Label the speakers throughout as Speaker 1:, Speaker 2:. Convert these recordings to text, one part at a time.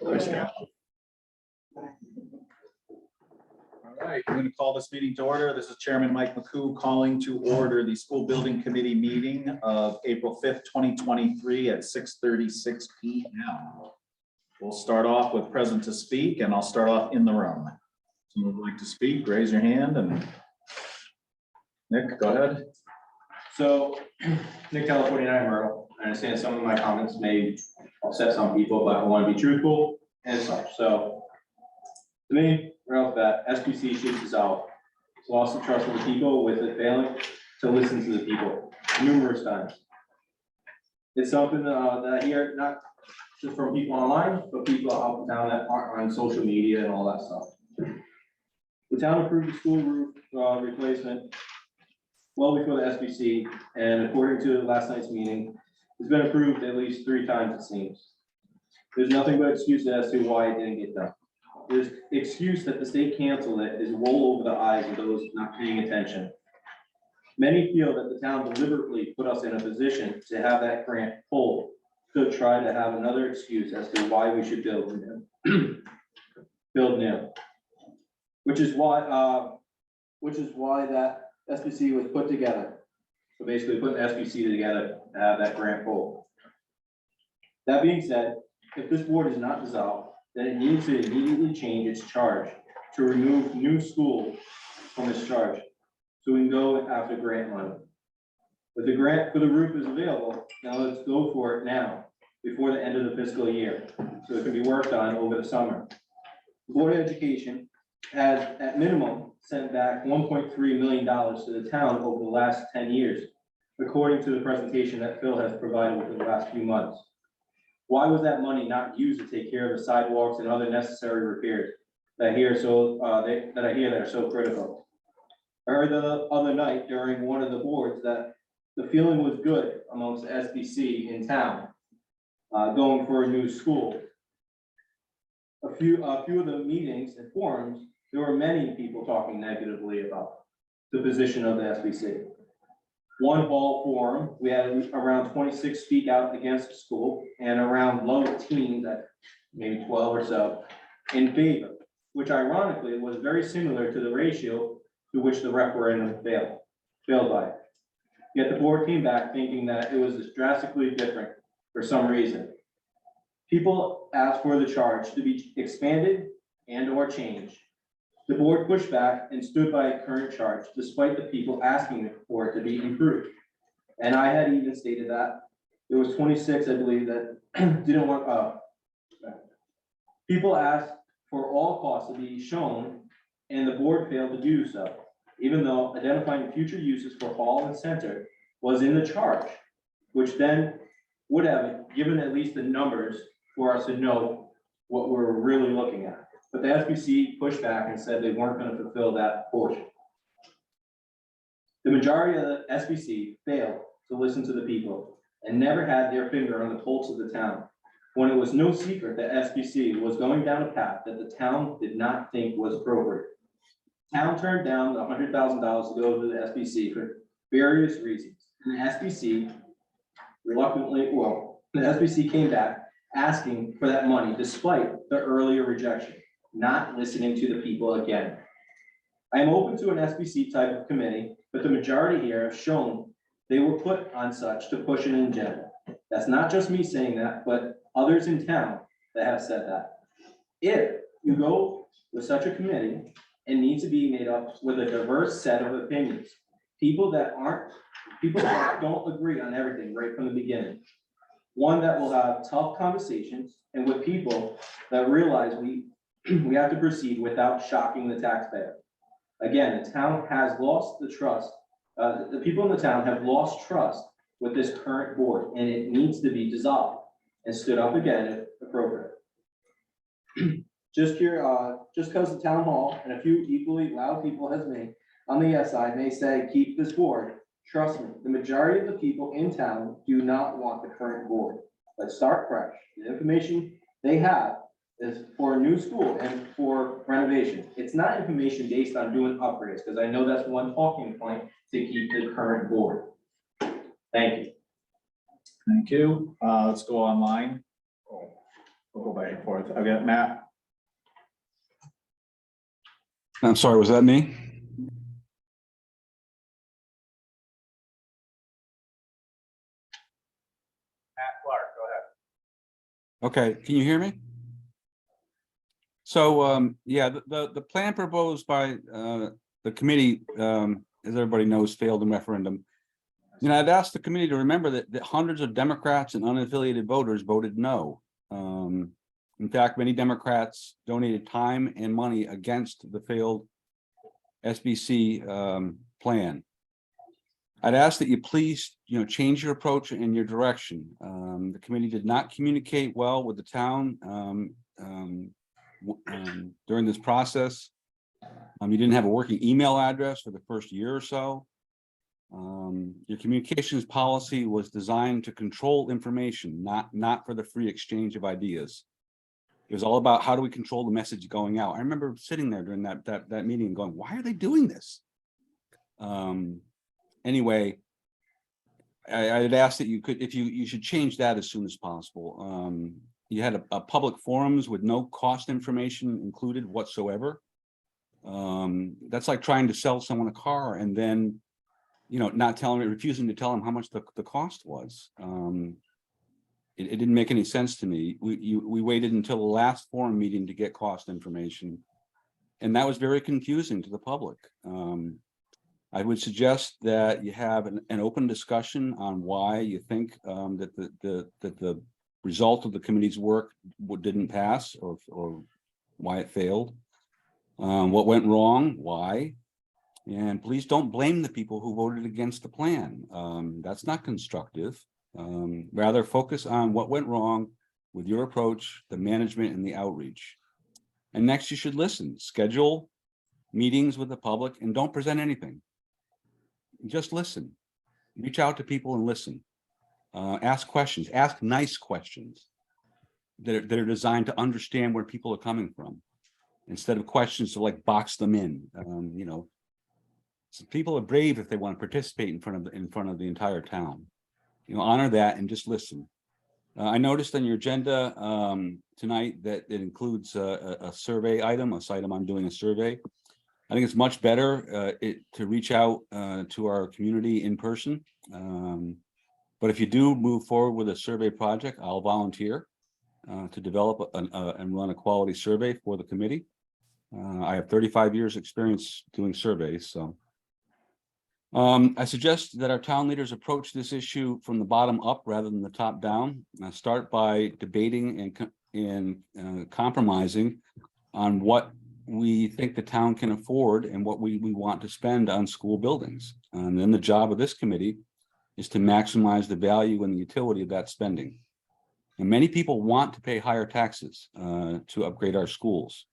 Speaker 1: Nice job. All right, I'm going to call this meeting to order. This is Chairman Mike McCoo calling to order the School Building Committee meeting of April 5th, 2023 at 6:36 p.m. We'll start off with present to speak, and I'll start off in the room. Someone would like to speak, raise your hand, and Nick, go ahead.
Speaker 2: So, Nick Keller, 49 Myrtle. I understand some of my comments may upset some people, but I want to be truthful and such. So, to me, right off the bat, SPC should dissolve. It's lost the trust of the people with it failing to listen to the people numerous times. It's something that I hear not just from people online, but people out in town that aren't on social media and all that stuff. The town approved the school roof replacement well before the SBC, and according to last night's meeting, it's been approved at least 3 times, it seems. There's nothing but excuses as to why it didn't get done. There's excuse that the state canceled it is wool over the eyes of those not paying attention. Many feel that the town deliberately put us in a position to have that grant pulled to try to have another excuse as to why we should build new. Build new. Which is why that SBC was put together. So basically putting the SBC together to have that grant pulled. That being said, if this board is not dissolved, then it needs to immediately change its charge to remove new school from its charge, so we can go after grant money. If the grant for the roof is available, now let's go for it now, before the end of the fiscal year, so it can be worked on over the summer. The Board of Education has, at minimum, sent back $1.3 million to the town over the last 10 years, according to the presentation that Phil has provided over the last few months. Why was that money not used to take care of the sidewalks and other necessary repairs that I hear that are so critical? I heard the other night during one of the boards that the feeling was good amongst the SBC in town, going for a new school. A few of the meetings and forums, there were many people talking negatively about the position of the SBC. One hall forum, we had around 26 speak out against the school and around low teens, at maybe 12 or so, in favor, which ironically was very similar to the ratio to which the referendum failed by. Yet the board came back thinking that it was drastically different for some reason. People asked for the charge to be expanded and or changed. The board pushed back and stood by a current charge, despite the people asking for it to be improved. And I had even stated that there was 26, I believe, that didn't want, people asked for all costs to be shown, and the board failed to do so, even though identifying future uses for hall and center was in the charge, which then would have given at least the numbers for us to know what we're really looking at. But the SBC pushed back and said they weren't going to fulfill that portion. The majority of the SBC failed to listen to the people and never had their finger on the pulse of the town, when it was no secret that SBC was going down a path that the town did not think was appropriate. Town turned down the $100,000 to go to the SBC for various reasons. And the SBC reluctantly, the SBC came back asking for that money despite the earlier rejection, not listening to the people again. I am open to an SBC type of committee, but the majority here have shown they were put on such to push an agenda. That's not just me saying that, but others in town that have said that. If you go with such a committee, it needs to be made up with a diverse set of opinions. People that don't agree on everything right from the beginning. One that will have tough conversations and with people that realize we have to proceed without shocking the taxpayer. Again, the town has lost the trust. The people in the town have lost trust with this current board, and it needs to be dissolved and stood up again if appropriate. Just because the town hall and a few equally loud people as me on the yes side may say, keep this board. Trust me, the majority of the people in town do not want the current board. Let's start fresh. The information they have is for a new school and for renovation. It's not information based on doing upgrades, because I know that's one talking point to keep the current board. Thank you.
Speaker 1: Thank you. Let's go online. We'll go back and forth. I've got Matt.
Speaker 3: I'm sorry, was that me?
Speaker 1: Matt Clark, go ahead.
Speaker 3: Okay, can you hear me? So, yeah, the plan proposed by the committee, as everybody knows, failed in referendum. You know, I'd asked the committee to remember that hundreds of Democrats and unaffiliated voters voted no. In fact, many Democrats donated time and money against the failed SBC plan. I'd ask that you please, change your approach and your direction. The committee did not communicate well with the town during this process. You didn't have a working email address for the first year or so. Your communications policy was designed to control information, not for the free exchange of ideas. It was all about how do we control the message going out. I remember sitting there during that meeting and going, why are they doing this? Anyway, I'd ask that you should change that as soon as possible. You had a public forums with no cost information included whatsoever. That's like trying to sell someone a car and then, refusing to tell them how much the cost was. It didn't make any sense to me. We waited until the last forum meeting to get cost information, and that was very confusing to the public. I would suggest that you have an open discussion on why you think that the result of the committee's work didn't pass, or why it failed, what went wrong, why, and please don't blame the people who voted against the plan. That's not constructive. Rather focus on what went wrong with your approach, the management, and the outreach. And next, you should listen, schedule meetings with the public, and don't present anything. Just listen, reach out to people and listen. Ask questions, ask nice questions that are designed to understand where people are coming from, instead of questions to like box them in. So people are brave if they want to participate in front of the entire town. Honor that and just listen. I noticed on your agenda tonight that it includes a survey item, a item on doing a survey. I think it's much better to reach out to our community in person. But if you do move forward with a survey project, I'll volunteer to develop and run a quality survey for the committee. I have 35 years experience doing surveys, so. I suggest that our town leaders approach this issue from the bottom up rather than the top down. Start by debating and compromising on what we think the town can afford and what we want to spend on school buildings. And then the job of this committee is to maximize the value and the utility of that spending. And many people want to pay higher taxes to upgrade our schools.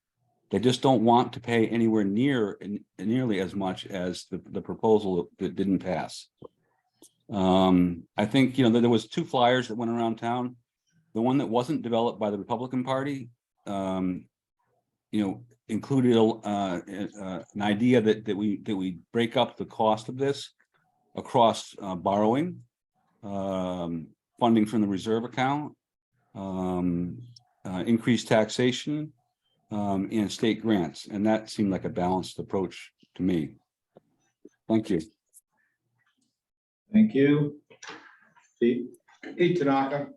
Speaker 3: They just don't want to pay anywhere nearly as much as the proposal that didn't pass. I think, there was 2 flyers that went around town. The one that wasn't developed by the Republican Party, included an idea that we break up the cost of this across borrowing, funding from the reserve account, increased taxation, and state grants, and that seemed like a balanced approach to me. Thank you.
Speaker 1: Thank you. Pete?
Speaker 4: Pete Tanaka,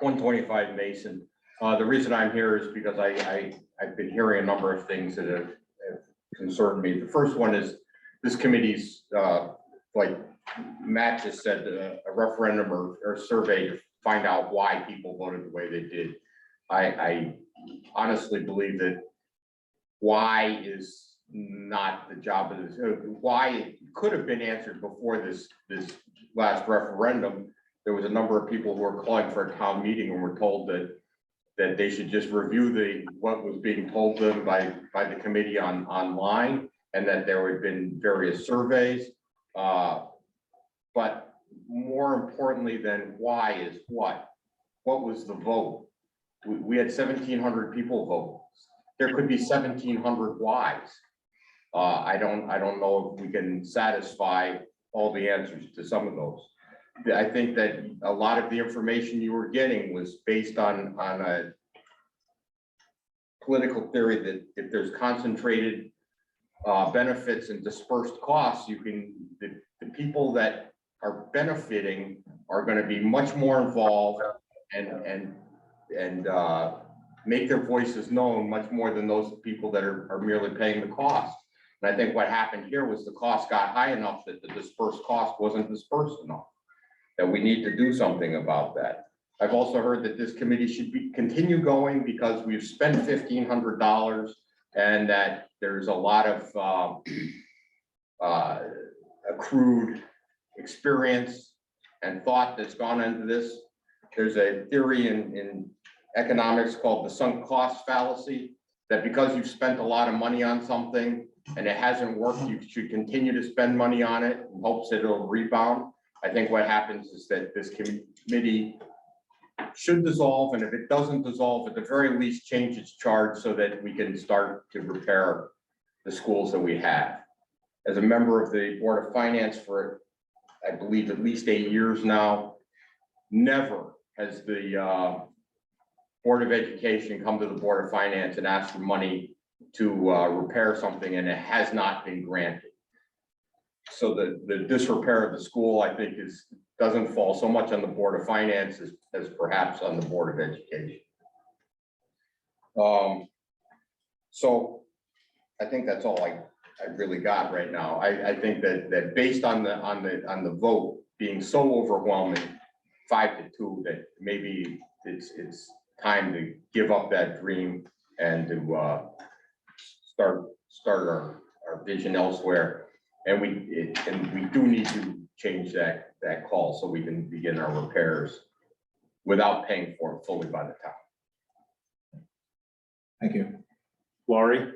Speaker 4: 125 Mason. The reason I'm here is because I've been hearing a number of things that have concerned me. The first one is this committee's, like Matt just said, a referendum or survey to find out why people voted the way they did. I honestly believe that why is not the job of this. Why it could have been answered before this last referendum. There was a number of people who were calling for a town meeting and were told that they should just review what was being told them by the committee online, and that there had been various surveys. But more importantly than why is what was the vote? We had 1,700 people vote. There could be 1,700 whys. I don't know if we can satisfy all the answers to some of those. I think that a lot of the information you were getting was based on political theory that if there's concentrated benefits and dispersed costs, you can, the people that are benefiting are going to be much more involved and make their voices known much more than those people that are merely paying the cost. And I think what happened here was the cost got high enough that the dispersed cost wasn't dispersed enough, that we need to do something about that. I've also heard that this committee should continue going because we've spent $1,500 and that there's a lot of accrued experience and thought that's gone into this. There's a theory in economics called the sunk cost fallacy, that because you've spent a lot of money on something and it hasn't worked, you should continue to spend money on it in hopes that it'll rebound. I think what happens is that this committee should dissolve, and if it doesn't dissolve, at the very least change its charge so that we can start to repair the schools that we have. As a member of the Board of Finance for, I believe, at least 8 years now, never has the Board of Education come to the Board of Finance and ask for money to repair something, and it has not been granted. So the disrepair of the school, I think, doesn't fall so much on the Board of Finance as perhaps on the Board of Education. So I think that's all I really got right now. I think that based on the vote being so overwhelming, 5-2, that maybe it's time to give up that dream and to start our vision elsewhere. And we do need to change that call so we can begin our repairs without paying for it fully by the town.
Speaker 1: Thank you.
Speaker 5: Laurie?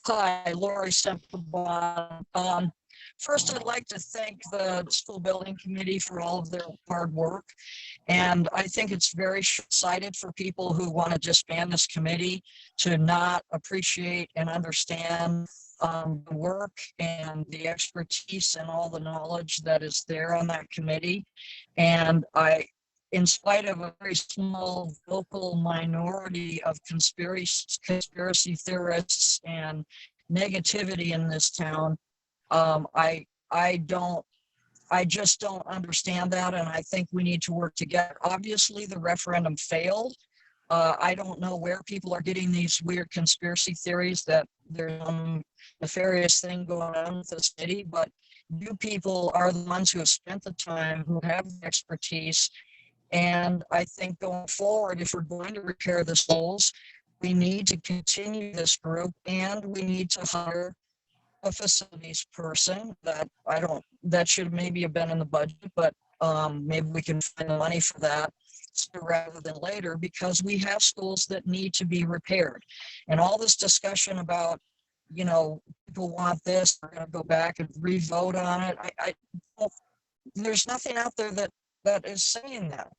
Speaker 6: Hi, Lori Semplebon. First, I'd like to thank the school building committee for all of their hard work. And I think it's very short-sighted for people who want to disband this committee to not appreciate and understand the work and the expertise and all the knowledge that is there on that committee. And in spite of a very small vocal minority of conspiracy theorists and negativity in this town, I just don't understand that, and I think we need to work together. Obviously, the referendum failed. I don't know where people are getting these weird conspiracy theories that there's some nefarious thing going on with the city, but you people are the ones who have spent the time, who have the expertise. And I think going forward, if we're going to repair the schools, we need to continue this group, and we need to hire a facilities person that should maybe have been in the budget, but maybe we can find the money for that sooner rather than later, because we have schools that need to be repaired. And all this discussion about, people want this, we're going to go back and re-vote on it. There's nothing out there that is saying that.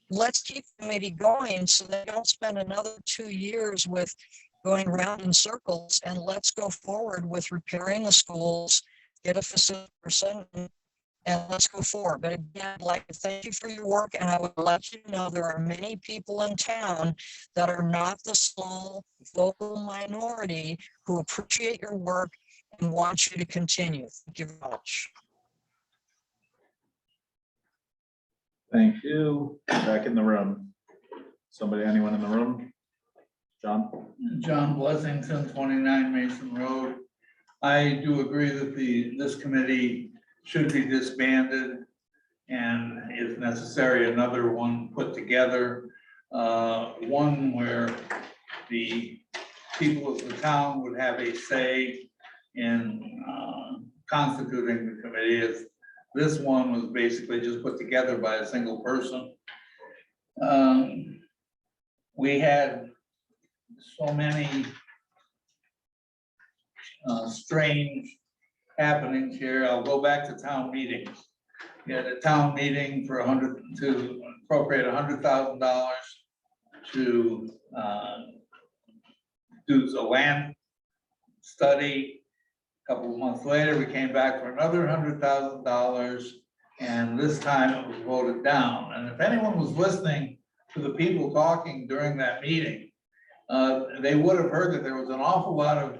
Speaker 6: Let's keep the committee going so they don't spend another 2 years with going around in circles, and let's go forward with repairing the schools, get a facility person, and let's go forward. But again, I'd like to thank you for your work, and I would let you know there are many people in town that are not the small vocal minority who appreciate your work and want you to continue. Thank you very much.
Speaker 1: Thank you. Back in the room. Anyone in the room? John?
Speaker 7: John Blessington, 29 Mason Road. I do agree that this committee should be disbanded, and if necessary, another one put together. One where the people of the town would have a say in constituting the committee. As this one was basically just put together by a single person. We had so many strange happenings here. I'll go back to town meetings. We had a town meeting to appropriate $100,000 to do a land study. A couple of months later, we came back for another $100,000 And this time it was voted down. And if anyone was listening to the people talking during that meeting, they would have heard that there was an awful lot of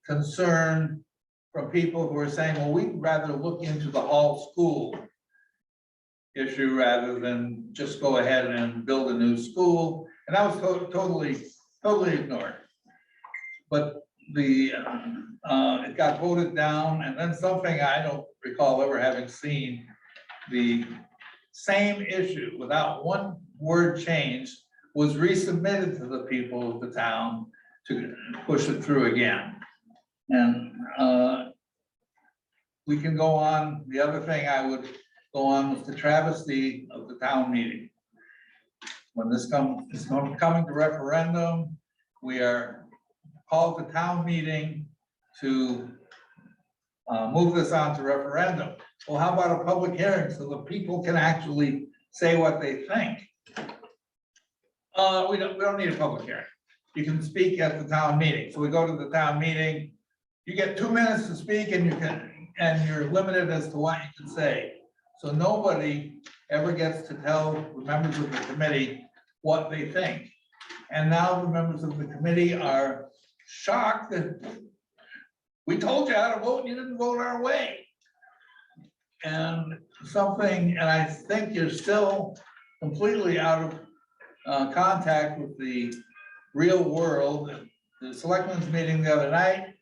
Speaker 7: concern from people who are saying, well, we'd rather look into the Hall School issue rather than just go ahead and build a new school. And that was totally ignored. But it got voted down, and then something I don't recall ever having seen, the same issue without one word changed was resubmitted to the people of the town to push it through again. And we can go on. The other thing I would go on with the travesty of the town meeting. When this is coming to referendum, we are called to town meeting to move this on to referendum. Well, how about a public hearing so the people can actually say what they think? We don't need a public hearing. You can speak at the town meeting. So we go to the town meeting. You get 2 minutes to speak, and you're limited as to what you can say. So nobody ever gets to tell the members of the committee what they think. And now the members of the committee are shocked that we told you how to vote and you didn't vote our way. And I think you're still completely out of contact with the real world. The selectmen's meeting the other night,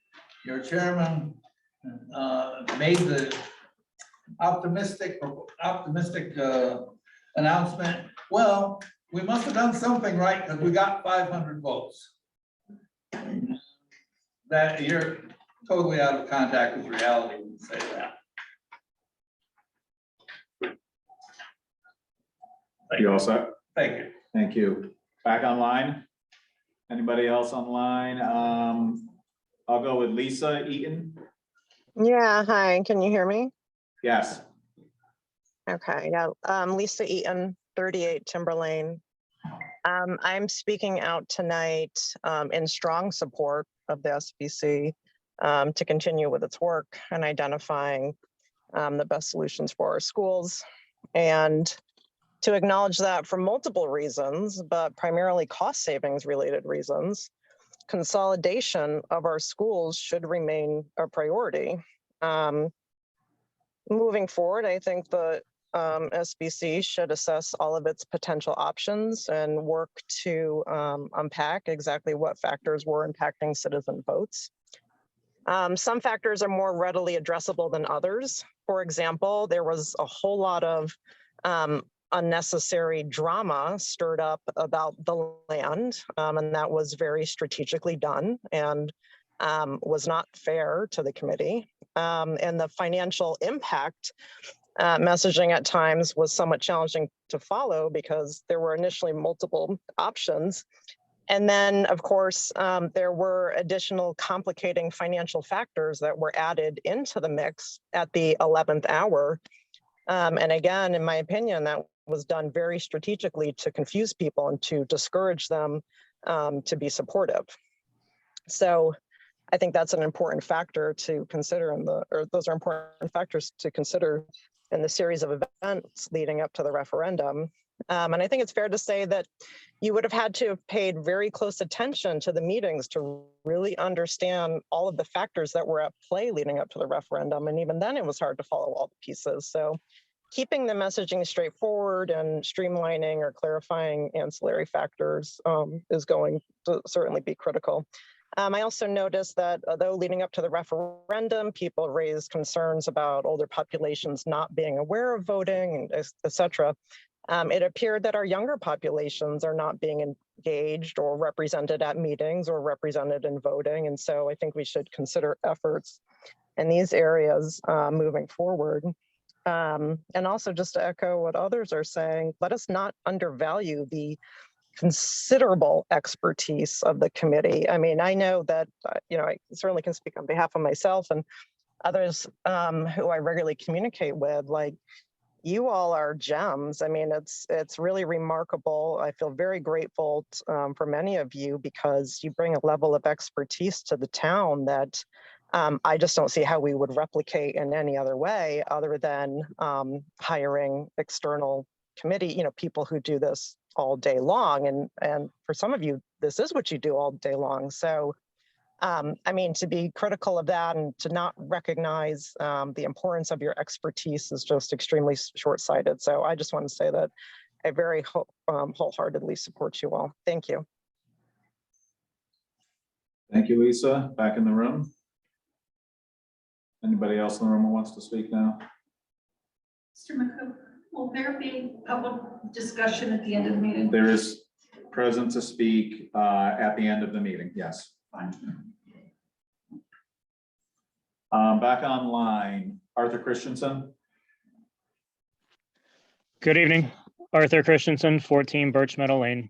Speaker 7: your chairman made the optimistic announcement. Well, we must have done something right because we got 500 votes. That you're totally out of contact with reality when you say that.
Speaker 1: You all set?
Speaker 7: Thank you.
Speaker 1: Thank you. Back online? Anybody else online? I'll go with Lisa Eaton.
Speaker 5: Yeah, hi, can you hear me?
Speaker 1: Yes.
Speaker 5: Okay, yeah, Lisa Eaton, 38 Timber Lane. I'm speaking out tonight in strong support of the SBC to continue with its work and identifying the best solutions for our schools, and to acknowledge that for multiple reasons, but primarily cost savings related reasons, consolidation of our schools should remain a priority. Moving forward, I think the SBC should assess all of its potential options and work to unpack exactly what factors were impacting citizen votes. Some factors are more readily addressable than others. For example, there was a whole lot of unnecessary drama stirred up about the land, and that was very strategically done and was not fair to the committee. And the financial impact messaging at times was somewhat challenging to follow because there were initially multiple options. And then, of course, there were additional complicating financial factors that were added into the mix at the 11th hour. And again, in my opinion, that was done very strategically to confuse people and to discourage them to be supportive. So I think that's an important factor to consider those are important factors to consider in the series of events leading up to the referendum. And I think it's fair to say that you would have had to have paid very close attention to the meetings to really understand all of the factors that were at play leading up to the referendum. And even then it was hard to follow all the pieces. So keeping the messaging straightforward and streamlining or clarifying ancillary factors is going to certainly be critical. I also noticed that although leading up to the referendum, people raised concerns about older populations not being aware of voting, et cetera. It appeared that our younger populations are not being engaged or represented at meetings or represented in voting. And so I think we should consider efforts in these areas moving forward. And also just to echo what others are saying, let us not undervalue the considerable expertise of the committee. I mean, I know that, I certainly can speak on behalf of myself and others who I regularly communicate with, like, you all are gems. I mean, it's really remarkable. I feel very grateful for many of you because you bring a level of expertise to the town that I just don't see how we would replicate in any other way other than hiring external committee, people who do this all day long. And for some of you, this is what you do all day long. So, to be critical of that and to not recognize the importance of your expertise is just extremely short-sighted. So I just want to say that I very wholeheartedly support you all. Thank you.
Speaker 1: Thank you, Lisa. Back in the room. Anybody else in the room who wants to speak now?
Speaker 8: Mr. McCook, will there be public discussion at the end of the meeting?
Speaker 1: There is present to speak at the end of the meeting, yes.
Speaker 8: Fine.
Speaker 1: Back online, Arthur Christensen.
Speaker 9: Good evening, Arthur Christensen, 14 Birch Meadow Lane.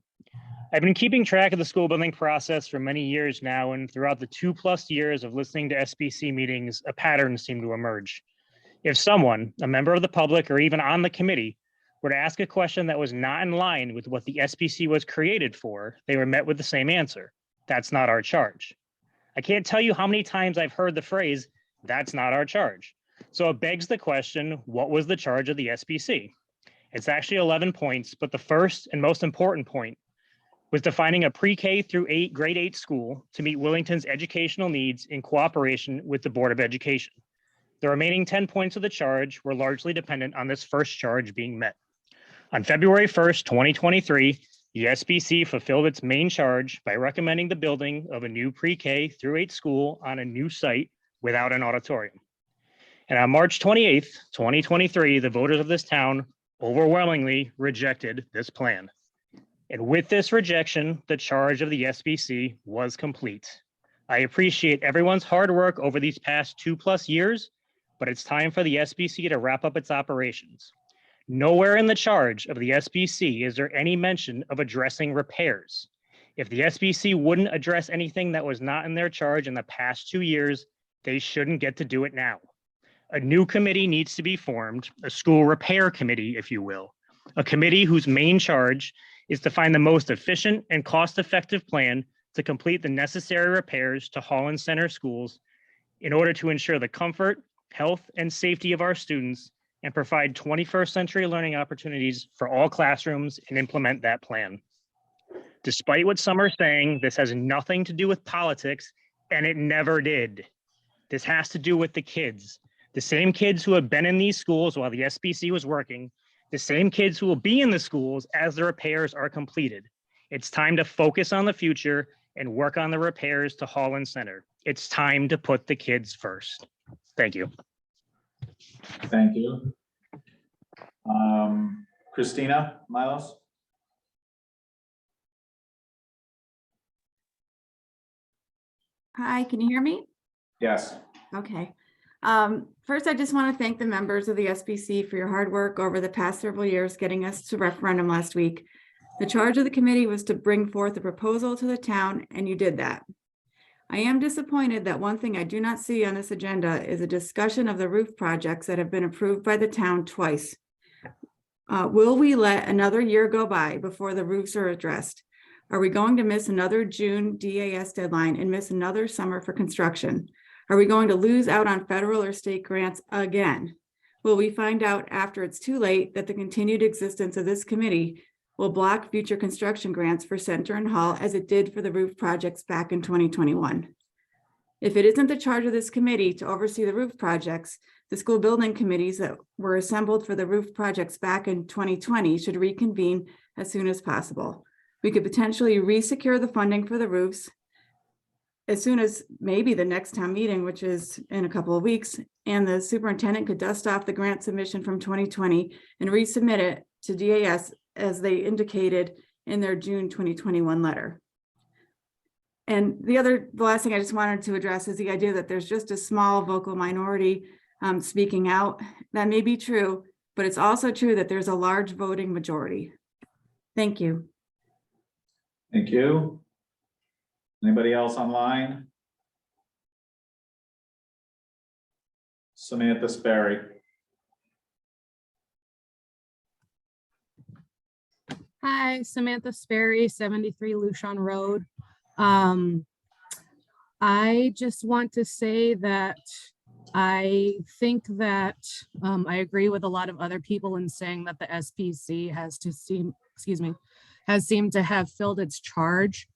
Speaker 9: I've been keeping track of the school building process for many years now, and throughout the 2+ years of listening to SBC meetings, a pattern seemed to emerge. If someone, a member of the public or even on the committee, were to ask a question that was not in line with what the SBC was created for, they were met with the same answer. That's not our charge. I can't tell you how many times I've heard the phrase, that's not our charge. So it begs the question, what was the charge of the SBC? It's actually 11 points, but the first and most important point was defining a pre-K through 8 grade 8 school to meet Willington's educational needs in cooperation with the Board of Education. The remaining 10 points of the charge were largely dependent on this first charge being met. On February 1st, 2023, the SBC fulfilled its main charge by recommending the building of a new pre-K through 8 school on a new site without an auditorium. And on March 28th, 2023, the voters of this town overwhelmingly rejected this plan. And with this rejection, the charge of the SBC was complete. I appreciate everyone's hard work over these past 2+ years, but it's time for the SBC to wrap up its operations. Nowhere in the charge of the SBC is there any mention of addressing repairs. If the SBC wouldn't address anything that was not in their charge in the past 2 years, they shouldn't get to do it now. A new committee needs to be formed, a school repair committee, if you will, a committee whose main charge is to find the most efficient and cost-effective plan to complete the necessary repairs to Holland Center schools in order to ensure the comfort, health, and safety of our students and provide 21st century learning opportunities for all classrooms and implement that plan. Despite what some are saying, this has nothing to do with politics, and it never did. This has to do with the kids, the same kids who have been in these schools while the SBC was working, the same kids who will be in the schools as the repairs are completed. It's time to focus on the future and work on the repairs to Holland Center. It's time to put the kids first. Thank you.
Speaker 1: Thank you. Christina Milos.
Speaker 10: Hi, can you hear me?
Speaker 1: Yes.
Speaker 10: Okay. First, I just want to thank the members of the SBC for your hard work over the past several years getting us to referendum last week. The charge of the committee was to bring forth a proposal to the town, and you did that. I am disappointed that one thing I do not see on this agenda is a discussion of the roof projects that have been approved by the town twice. Will we let another year go by before the roofs are addressed? Are we going to miss another June DAS deadline and miss another summer for construction? Are we going to lose out on federal or state grants again? Will we find out after it's too late that the continued existence of this committee will block future construction grants for Center and Hall as it did for the roof projects back in 2021? If it isn't the charge of this committee to oversee the roof projects, the school building committees that were assembled for the roof projects back in 2020 should reconvene as soon as possible. We could potentially re-secure the funding for the roofs as soon as maybe the next town meeting, which is in a couple of weeks, and the superintendent could dust off the grant submission from 2020 and resubmit it to DAS as they indicated in their June 2021 letter. And the last thing I just wanted to address is the idea that there's just a small vocal minority speaking out. That may be true, but it's also true that there's a large voting majority. Thank you.
Speaker 1: Thank you. Anybody else online? Samantha Sperry.
Speaker 11: Hi, Samantha Sperry, 73 Lucian Road. I just want to say that I think that I agree with a lot of other people in saying that the SPC has seemed to have filled its charge.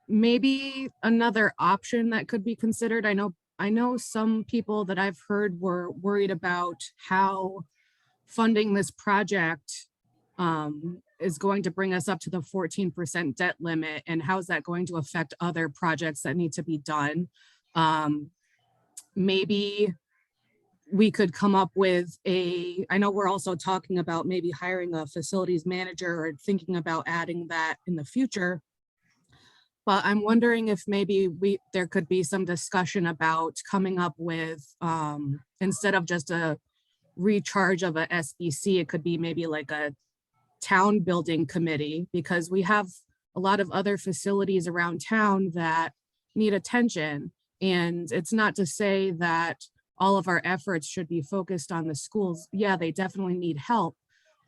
Speaker 11: Maybe another option that could be considered. I know some people that I've heard were worried about how funding this project is going to bring us up to the 14% debt limit, and how is that going to affect other projects that need to be done. Maybe we could come up with I know we're also talking about maybe hiring a facilities manager or thinking about adding that in the future. But I'm wondering if maybe there could be some discussion about coming up with, instead of just a recharge of a SBC, it could be maybe like a town building committee, because we have a lot of other facilities around town that need attention. And it's not to say that all of our efforts should be focused on the schools. Yeah, they definitely need help,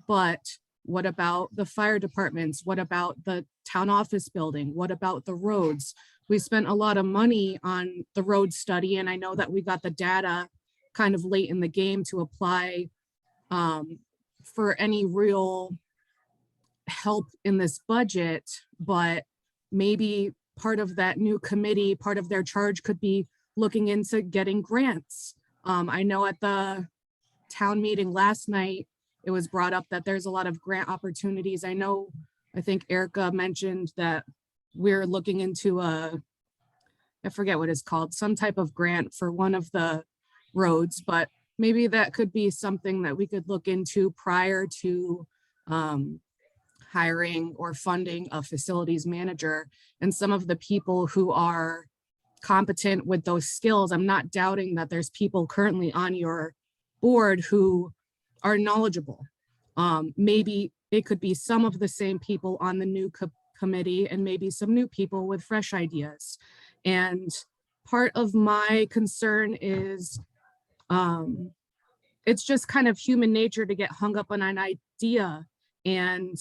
Speaker 11: but what about the fire departments? What about the town office building? What about the roads? We spent a lot of money on the road study, and I know that we got the data kind of late in the game to apply for any real help in this budget, but maybe part of that new committee, part of their charge could be looking into getting grants. I know at the town meeting last night, it was brought up that there's a lot of grant opportunities. I think Erica mentioned that we're looking into I forget what it's called, some type of grant for one of the roads, but maybe that could be something that we could look into prior to hiring or funding a facilities manager. And some of the people who are competent with those skills, I'm not doubting that there's people currently on your board who are knowledgeable. Maybe it could be some of the same people on the new committee and maybe some new people with fresh ideas. And part of my concern is it's just kind of human nature to get hung up on an idea. And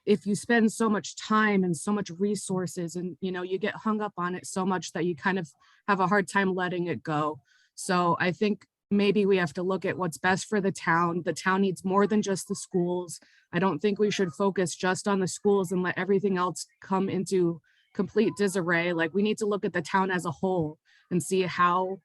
Speaker 11: if you spend so much time and so much resources and, you get hung up on it so much that you kind of have a hard time letting it go. So I think maybe we have to look at what's best for the town. The town needs more than just the schools. I don't think we should focus just on the schools and let everything else come into complete disarray. Like, we need to look at the town as a whole and see how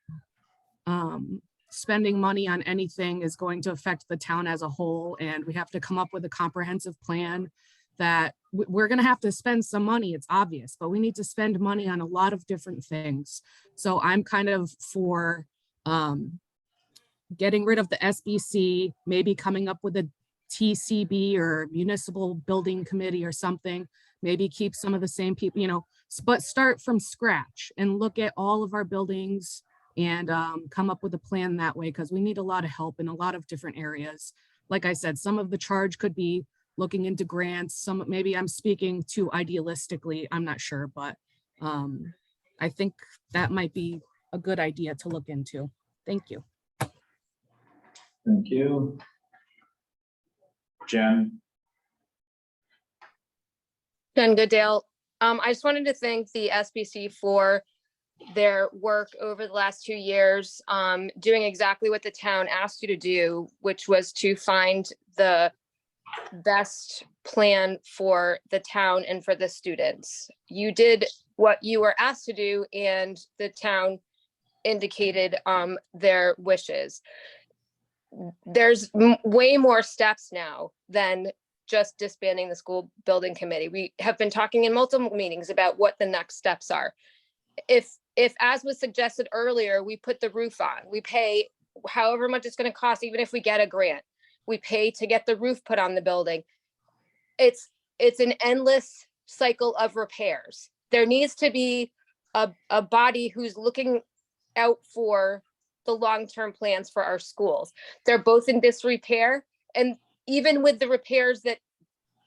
Speaker 11: spending money on anything is going to affect the town as a whole. And we have to come up with a comprehensive plan that we're going to have to spend some money. It's obvious, but we need to spend money on a lot of different things. So I'm kind of for getting rid of the SBC, maybe coming up with a TCB or municipal building committee or something, maybe keep some of the same people, but start from scratch and look at all of our buildings and come up with a plan that way, because we need a lot of help in a lot of different areas. Like I said, some of the charge could be looking into grants. Maybe I'm speaking too idealistically, I'm not sure, but I think that might be a good idea to look into. Thank you.
Speaker 1: Thank you. Jen?
Speaker 12: Jen Goodale. I just wanted to thank the SBC for their work over the last 2 years, doing exactly what the town asked you to do, which was to find the best plan for the town and for the students. You did what you were asked to do, and the town indicated their wishes. There's way more steps now than just disbanding the school building committee. We have been talking in multiple meetings about what the next steps are. If as was suggested earlier, we put the roof on, we pay however much it's going to cost, even if we get a grant, we pay to get the roof put on the building. It's an endless cycle of repairs. There needs to be a body who's looking out for the long-term plans for our schools. They're both in disrepair, and even with the repairs that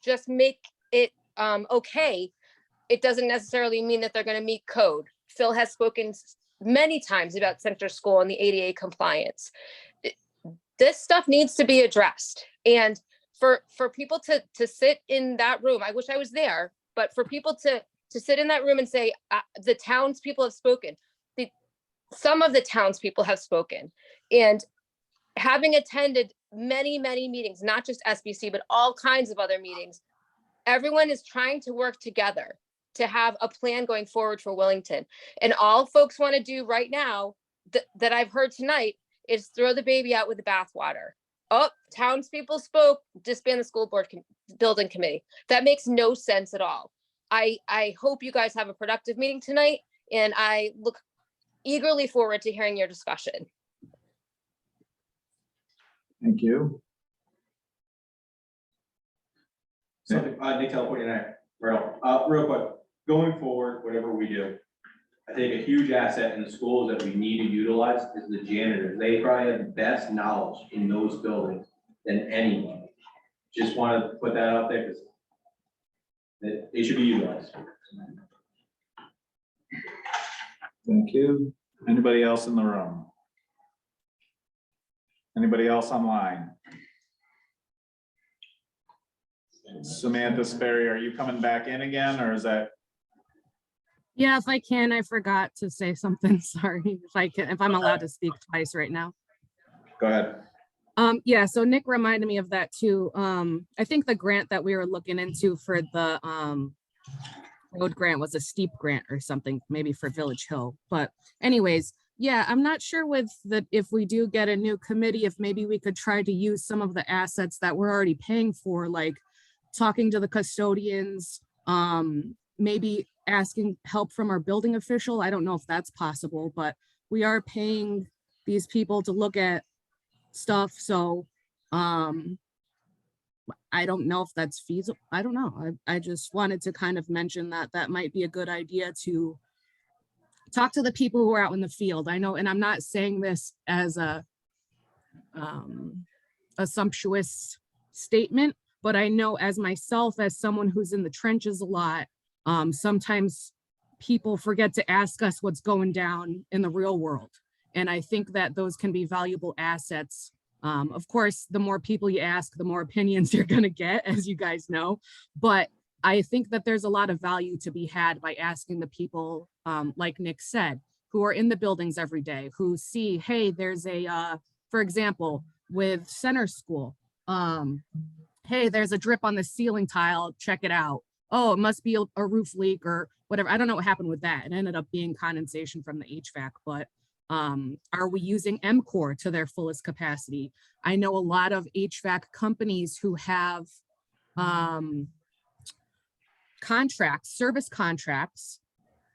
Speaker 12: just make it okay, it doesn't necessarily mean that they're going to meet code. Phil has spoken many times about Center School and the ADA compliance. This stuff needs to be addressed. And for people to sit in that room, I wish I was there, but for people to to sit in that room and say, the townspeople have spoken. Some of the townspeople have spoken, and having attended many, many meetings, not just SBC, but all kinds of other meetings, everyone is trying to work together to have a plan going forward for Willington. And all folks want to do right now that I've heard tonight is throw the baby out with the bathwater. Oh, townspeople spoke, disband the school board building committee. That makes no sense at all. I hope you guys have a productive meeting tonight, and I look eagerly forward to hearing your discussion.
Speaker 1: Thank you.
Speaker 2: Something, Nick Teleporting, real quick, going forward, whatever we do, I think a huge asset in the schools that we need to utilize is the janitors. They probably have the best knowledge in those buildings than anyone. Just want to put that out there because they should be utilized.
Speaker 1: Thank you. Anybody else in the room? Anybody else online? Samantha Sperry, are you coming back in again, or is that?
Speaker 11: Yeah, if I can, I forgot to say something. Sorry, if I'm allowed to speak twice right now.
Speaker 1: Go ahead.
Speaker 11: Yeah, so Nick reminded me of that too. I think the grant that we were looking into for the road grant was a steep grant or something, maybe for Village Hill. But anyways, yeah, I'm not sure with that if we do get a new committee, if maybe we could try to use some of the assets that we're already paying for, like talking to the custodians, maybe asking help from our building official. I don't know if that's possible, but we are paying these people to look at stuff. So I don't know if that's feasible. I don't know. I just wanted to kind of mention that that might be a good idea to talk to the people who are out in the field. I know, and I'm not saying this as a sumptuous statement, but I know as myself, as someone who's in the trenches a lot, sometimes people forget to ask us what's going down in the real world. And I think that those can be valuable assets. Of course, the more people you ask, the more opinions you're going to get, as you guys know. But I think that there's a lot of value to be had by asking the people, like Nick said, who are in the buildings every day, who see, hey, there's a, for example, with Center School, hey, there's a drip on the ceiling tile, check it out. Oh, it must be a roof leak or whatever. I don't know what happened with that. It ended up being condensation from the HVAC, but are we using MCOR to their fullest capacity? I know a lot of HVAC companies who have contracts, service contracts,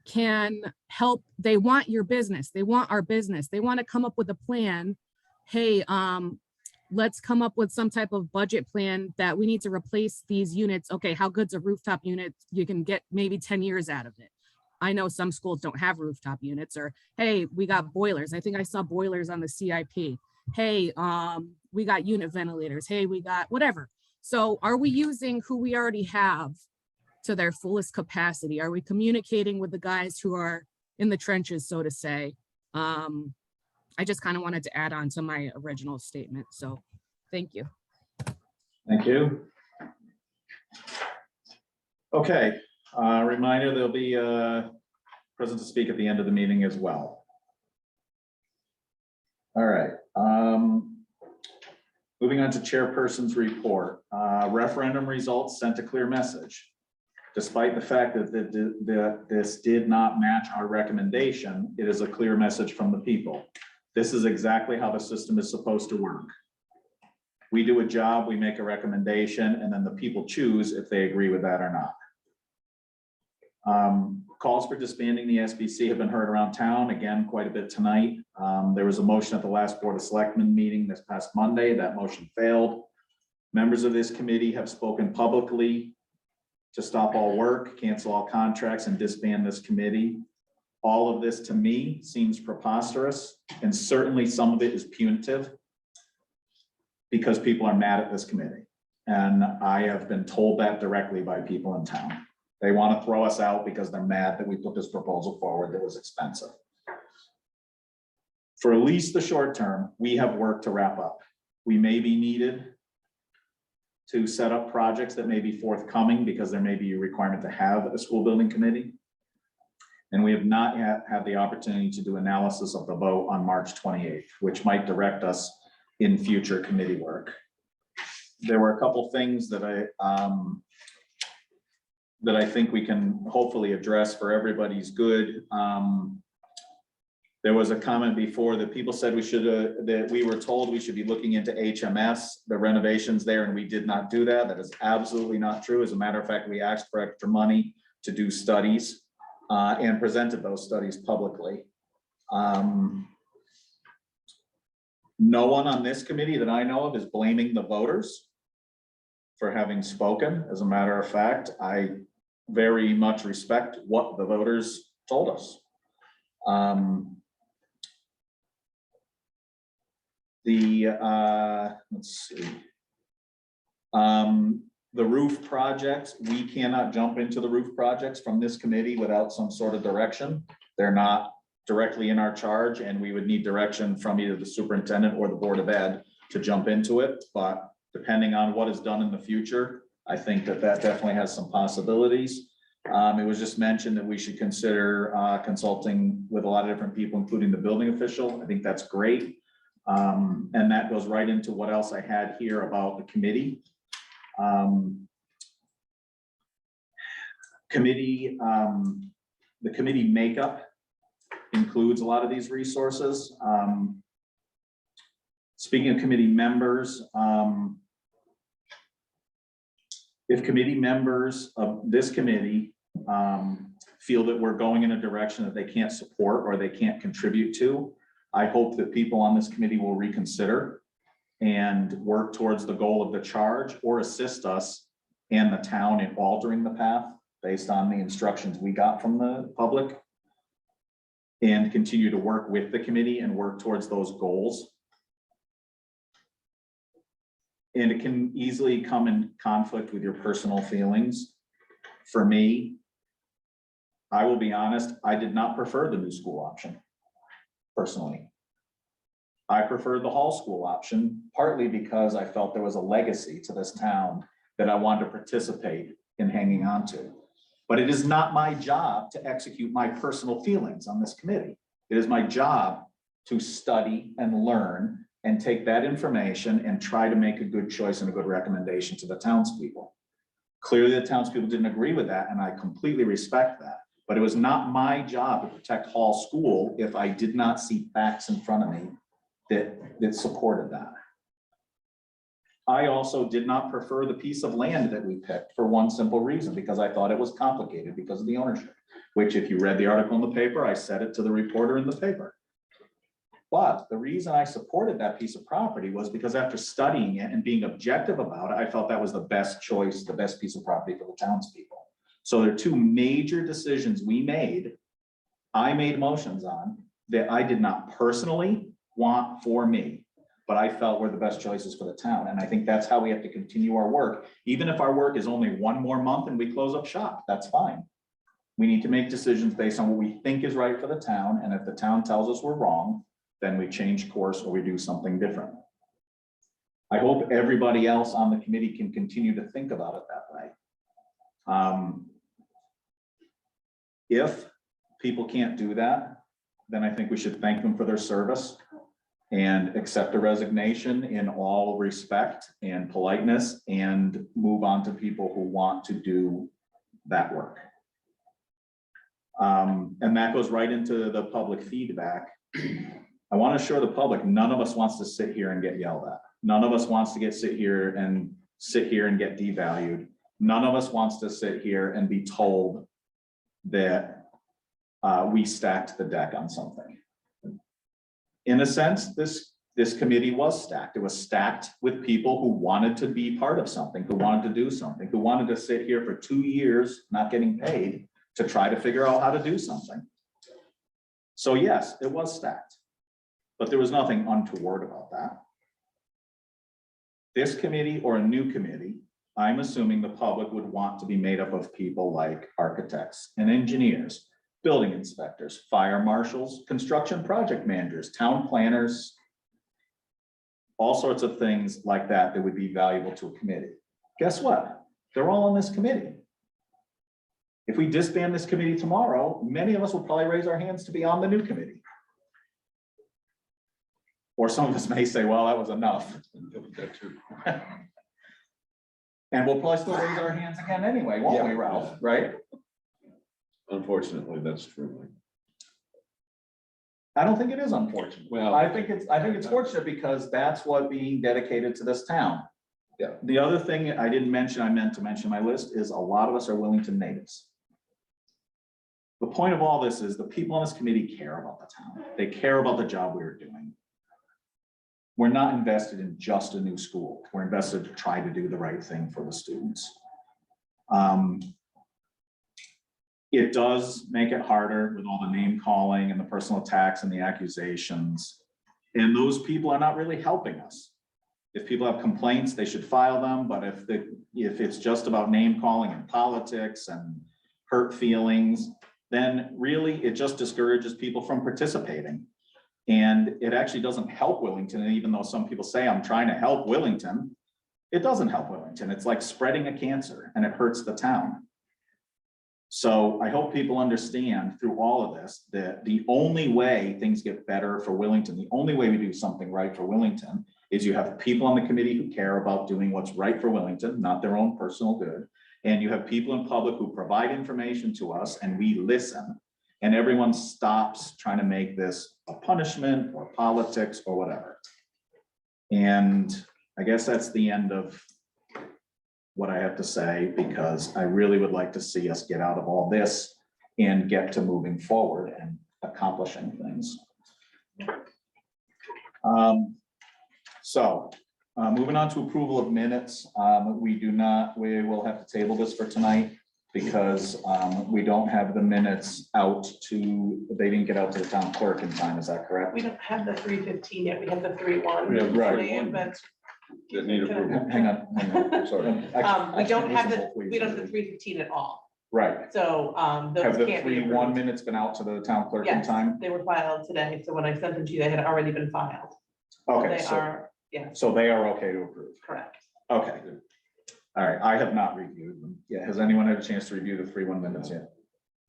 Speaker 11: can help. They want your business. They want our business. They want to come up with a plan. Hey, let's come up with some type of budget plan that we need to replace these units. Okay, how good's a rooftop unit? You can get maybe 10 years out of it. I know some schools don't have rooftop units, or, hey, we got boilers. I think I saw boilers on the CIP. Hey, we got unit ventilators. Hey, we got whatever. So are we using who we already have to their fullest capacity? Are we communicating with the guys who are in the trenches, so to say? I just kind of wanted to add on to my original statement. So thank you.
Speaker 1: Thank you. Okay, reminder, there'll be a present to speak at the end of the meeting as well. All right. Moving on to chairperson's report. Referendum results sent a clear message. Despite the fact that this did not match our recommendation, it is a clear message from the people. This is exactly how the system is supposed to work. We do a job, we make a recommendation, and then the people choose if they agree with that or not. Calls for disbanding the SBC have been heard around town, again, quite a bit tonight. There was a motion at the last Board of Selectmen meeting this past Monday. That motion failed. Members of this committee have spoken publicly to stop all work, cancel all contracts, and disband this committee. All of this, to me, seems preposterous, and certainly some of it is punitive because people are mad at this committee. And I have been told that directly by people in town. They want to throw us out because they're mad that we put this proposal forward that was expensive. For at least the short term, we have work to wrap up. We may be needed to set up projects that may be forthcoming because there may be a requirement to have a school building committee. And we have not yet had the opportunity to do analysis of the vote on March 28th, which might direct us in future committee work. There were a couple things that I think we can hopefully address for everybody's good. There was a comment before that people said that we were told we should be looking into HMS, the renovations there, and we did not do that. That is absolutely not true. As a matter of fact, we asked for extra money to do studies and presented those studies publicly. No one on this committee that I know of is blaming the voters for having spoken. As a matter of fact, I very much respect what the voters told us. Let's see. The roof projects, we cannot jump into the roof projects from this committee without some sort of direction. They're not directly in our charge, and we would need direction from either the superintendent or the Board of Ed to jump into it. But depending on what is done in the future, I think that definitely has some possibilities. It was just mentioned that we should consider consulting with a lot of different people, including the building official. I think that's great. And that goes right into what else I had here about the committee. The committee makeup includes a lot of these resources. Speaking of committee members, if committee members of this committee feel that we're going in a direction that they can't support or they can't contribute to, I hope that people on this committee will reconsider and work towards the goal of the charge or assist us and the town in altering the path based on the instructions we got from the public, and continue to work with the committee and work towards those goals. And it can easily come in conflict with your personal feelings. For me, I will be honest, I did not prefer the new school option, personally. I preferred the hall school option, partly because I felt there was a legacy to this town that I wanted to participate in hanging on to. But it is not my job to execute my personal feelings on this committee. It is my job to study and learn and take that information and try to make a good choice and a good recommendation to the townspeople. Clearly, the townspeople didn't agree with that, and I completely respect that. But it was not my job to protect Hall School if I did not see facts in front of me that supported that. I also did not prefer the piece of land that we picked for one simple reason, because I thought it was complicated because of the ownership, which if you read the article in the paper, I said it to the reporter in the paper. But the reason I supported that piece of property was because after studying it and being objective about it, I felt that was the best choice, the best piece of property for the townspeople. So there are two major decisions I made motions on that I did not personally want for me, but I felt were the best choices for the town. And I think that's how we have to continue our work. Even if our work is only one more month and we close up shop, that's fine. We need to make decisions based on what we think is right for the town. And if the town tells us we're wrong, then we change course or we do something different. I hope everybody else on the committee can continue to think about it that way. If people can't do that, then I think we should thank them for their service and accept a resignation in all respect and politeness and move on to people who want to do that work. And that goes right into the public feedback. I want to assure the public, none of us wants to sit here and get yelled at. None of us wants to sit here and get devalued. None of us wants to sit here and be told that we stacked the deck on something. In a sense, this committee was stacked. It was stacked with people who wanted to be part of something, who wanted to do something, who wanted to sit here for 2 years, not getting paid, to try to figure out how to do something. So yes, it was stacked, but there was nothing untoward about that. This committee or a new committee, I'm assuming the public would want to be made up of people like architects and engineers, building inspectors, fire marshals, construction project managers, town planners, all sorts of things like that that would be valuable to a committee. Guess what? They're all on this committee. If we disband this committee tomorrow, many of us will probably raise our hands to be on the new committee. Or some of us may say, well, that was enough. And we'll probably still raise our hands again anyway, won't we, Ralph? Right?
Speaker 13: Unfortunately, that's true.
Speaker 1: I don't think it is unfortunate.
Speaker 13: Well,
Speaker 1: I think it's fortunate because that's what being dedicated to this town.
Speaker 13: Yeah.
Speaker 1: The other thing I didn't mention, I meant to mention my list, is a lot of us are Willington natives. The point of all this is the people on this committee care about the town. They care about the job we're doing. We're not invested in just a new school. We're invested to try to do the right thing for the students. It does make it harder with all the name calling and the personal attacks and the accusations. And those people are not really helping us. If people have complaints, they should file them. But if it's just about name calling and politics and hurt feelings, then really it just discourages people from participating. And it actually doesn't help Willington. And even though some people say I'm trying to help Willington, it doesn't help Willington. It's like spreading a cancer and it hurts the town. So I hope people understand through all of this that the only way things get better for Willington, the only way we do something right for Willington is you have people on the committee who care about doing what's right for Willington, not their own personal good. And you have people in public who provide information to us and we listen. And everyone stops trying to make this a punishment or politics or whatever. And I guess that's the end of what I have to say, because I really would like to see us get out of all this and get to moving forward and accomplishing things. Moving on to approval of minutes. We will have to table this for tonight because we don't have the minutes out they didn't get out to the town clerk in time. Is that correct?
Speaker 14: We don't have the 3:15 yet. We have the 3:1.
Speaker 13: We have
Speaker 1: right.
Speaker 14: But
Speaker 13: That need approval.
Speaker 1: Hang on.
Speaker 13: Sorry.
Speaker 14: we don't have the 3:15 at all.
Speaker 1: Right.
Speaker 14: So those
Speaker 1: Have the
Speaker 14: can't be
Speaker 1: 3-1
Speaker 14: approved.
Speaker 1: minutes been out to the town clerk in
Speaker 14: Yes,
Speaker 1: time?
Speaker 14: they were filed today. So when I sent them to you, they had already been filed.
Speaker 1: Okay,
Speaker 14: They are, yeah,
Speaker 1: so they are okay to approve.
Speaker 14: correct.
Speaker 1: Okay. All right, I have not reviewed them. Yeah, has anyone had a chance to review the 3-1 minutes yet?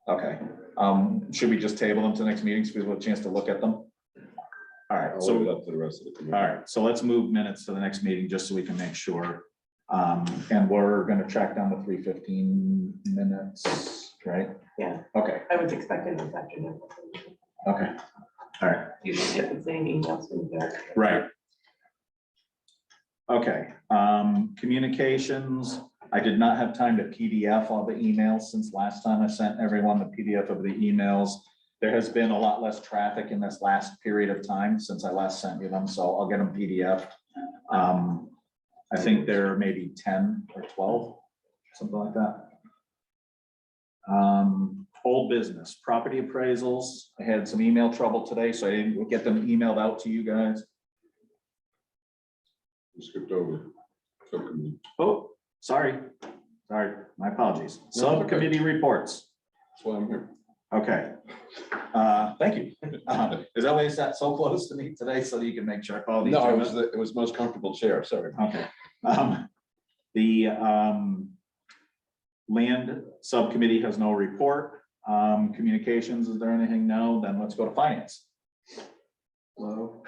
Speaker 1: Okay, should we just table them to the next meeting so we have a chance to look at them? All right,
Speaker 13: I'll
Speaker 1: so,
Speaker 13: leave it up to the rest of the committee.
Speaker 1: all right, so let's move minutes to the next meeting just so we can make sure. And we're gonna track down the 3:15 minutes, right?
Speaker 14: Yeah.
Speaker 1: Okay,
Speaker 14: I was expecting this afternoon.
Speaker 1: okay, all right.
Speaker 14: You should get the same emails from there.
Speaker 1: Right. Okay, communications. I did not have time to PDF all the emails since last time I sent everyone the PDF of the emails. There has been a lot less traffic in this last period of time since I last sent you them, so I'll get them PDF. I think there are maybe 10 or 12, something like that. Old business, property appraisals. I had some email trouble today, so I didn't get them emailed out to you guys.
Speaker 13: We skipped over. Subcommittee.
Speaker 1: Oh, sorry, my apologies. Subcommittee reports.
Speaker 13: That's why I'm here.
Speaker 1: Okay. Thank you. Is that why you sat so close to me today so that you can make sure I follow these?
Speaker 13: No, it was the most comfortable chair, sorry.
Speaker 1: Okay. The land subcommittee has no report. Communications, is there anything? No, then let's go to finance.
Speaker 15: Hello.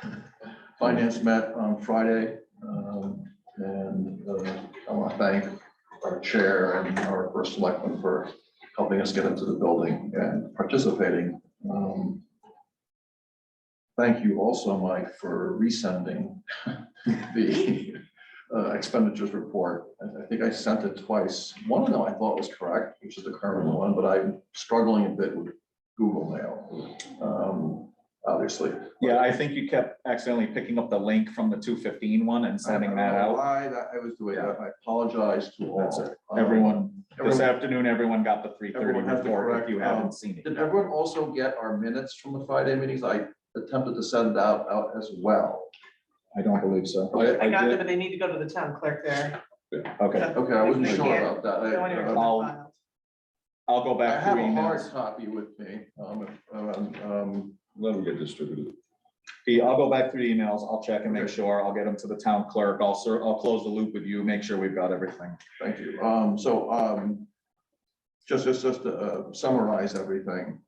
Speaker 15: Finance met on Friday, and I want to thank our chair and our first selectman for helping us get into the building and participating. Thank you also, Mike, for resending the expenditures report. I think I sent it twice. One of them I thought was correct, which is the current one, but I'm struggling a bit with Google Mail, obviously.
Speaker 1: Yeah, I think you kept accidentally picking up the link from the 215 one and sending that out.
Speaker 15: Why I was doing that. I apologize to all.
Speaker 1: That's it. Everyone, this afternoon, everyone got the 3:30
Speaker 15: Everyone has the
Speaker 1: report if
Speaker 15: correct,
Speaker 1: you haven't seen it.
Speaker 15: Did everyone also get our minutes from the Friday meetings? I attempted to send out as well.
Speaker 1: I don't believe so.
Speaker 14: I got
Speaker 15: did.
Speaker 14: them, but they need to go to the town clerk there.
Speaker 1: Okay,
Speaker 15: Okay, I wasn't
Speaker 14: They
Speaker 15: sure
Speaker 14: can't
Speaker 15: about that.
Speaker 14: go anywhere till they're
Speaker 1: I'll-
Speaker 14: filed.
Speaker 1: I'll go
Speaker 15: I
Speaker 1: back
Speaker 15: have
Speaker 1: through
Speaker 15: a hard
Speaker 1: emails.
Speaker 15: copy with me.
Speaker 13: Let them get distributed.
Speaker 1: Pete, I'll go back through the emails. I'll check and make sure. I'll get them to the town clerk. I'll close the loop with you, make sure we've got everything.
Speaker 15: Thank you. Just to summarize everything,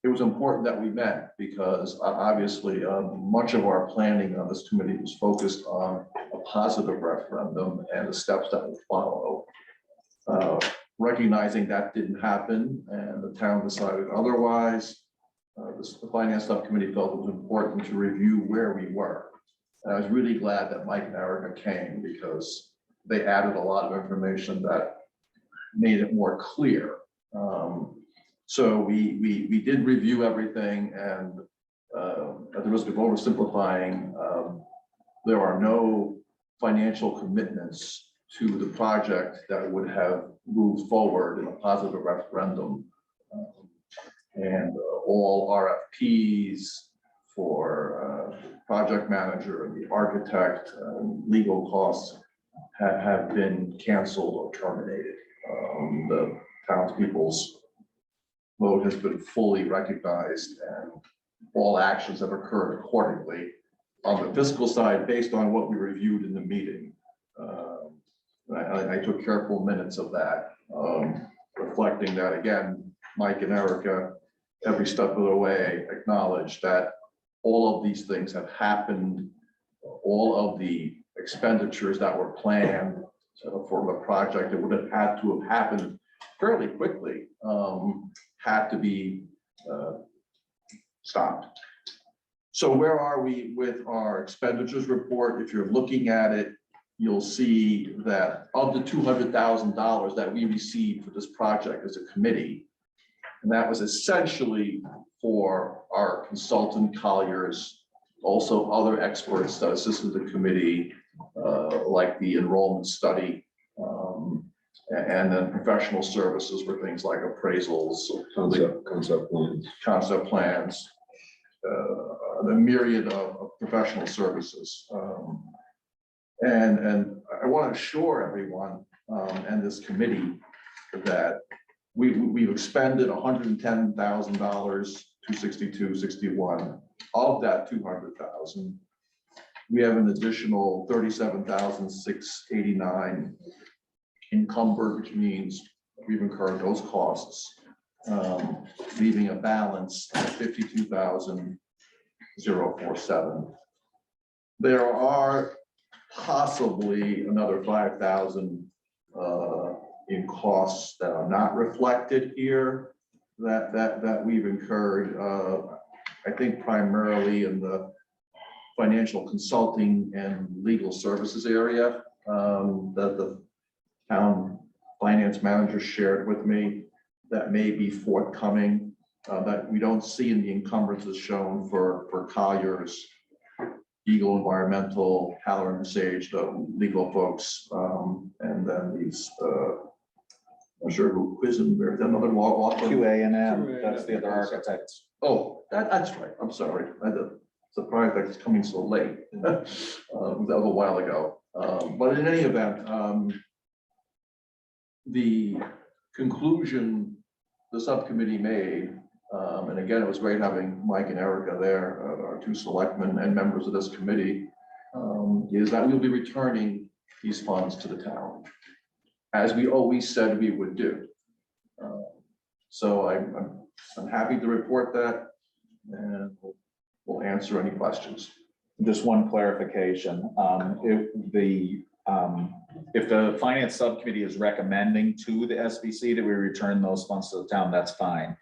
Speaker 15: it was important that we met because obviously much of our planning on this committee was focused on a positive referendum and the steps that would follow. Recognizing that didn't happen and the town decided otherwise, the finance subcommittee felt it was important to review where we were. And I was really glad that Mike and Erica came because they added a lot of information that made it more clear. So we did review everything, and at the risk of oversimplifying, there are no financial commitments to the project that would have moved forward in a positive referendum. And all RFPs for project manager and the architect, legal costs have been canceled or terminated. The townspeople's vote has been fully recognized and all actions have occurred accordingly. On the fiscal side, based on what we reviewed in the meeting, I took careful minutes of that, reflecting that again, Mike and Erica, every step of the way, acknowledged that all of these things have happened. All of the expenditures that were planned for the project that would have had to have happened fairly quickly had to be stopped. So where are we with our expenditures report? If you're looking at it, you'll see that of the $200,000 that we received for this project as a committee, and that was essentially for our consultant Colliers, also other experts that assisted the committee, like the enrollment study, and then professional services for things like appraisals, concept plans, the myriad of professional services. And I want to assure everyone and this committee that we've expended $110,000, $262.61 of that 200,000. We have an additional 37,689 encumbered, which means we've incurred those costs, leaving a balance of 52,047. There are possibly another 5,000 in costs that are not reflected here that we've incurred. I think primarily in the financial consulting and legal services area that the town finance manager shared with me that may be forthcoming, that we don't see in the encumbrances shown for Colliers, Eagle Environmental, Haller and Sage, the legal folks, and then these, I'm sure who Quisenberry, another law.
Speaker 1: QA&M, that's the other architects.
Speaker 15: Oh, that's right. I'm sorry. I'm surprised that it's coming so late. That was a while ago. But in any event, the conclusion the subcommittee made, and again, it was great having Mike and Erica there, our two selectmen and members of this committee, is that we'll be returning these funds to the town, as we always said we would do. So I'm happy to report that, and we'll answer any questions.
Speaker 1: Just one clarification. If the finance subcommittee is recommending to the SBC that we return those funds to the town, that's fine.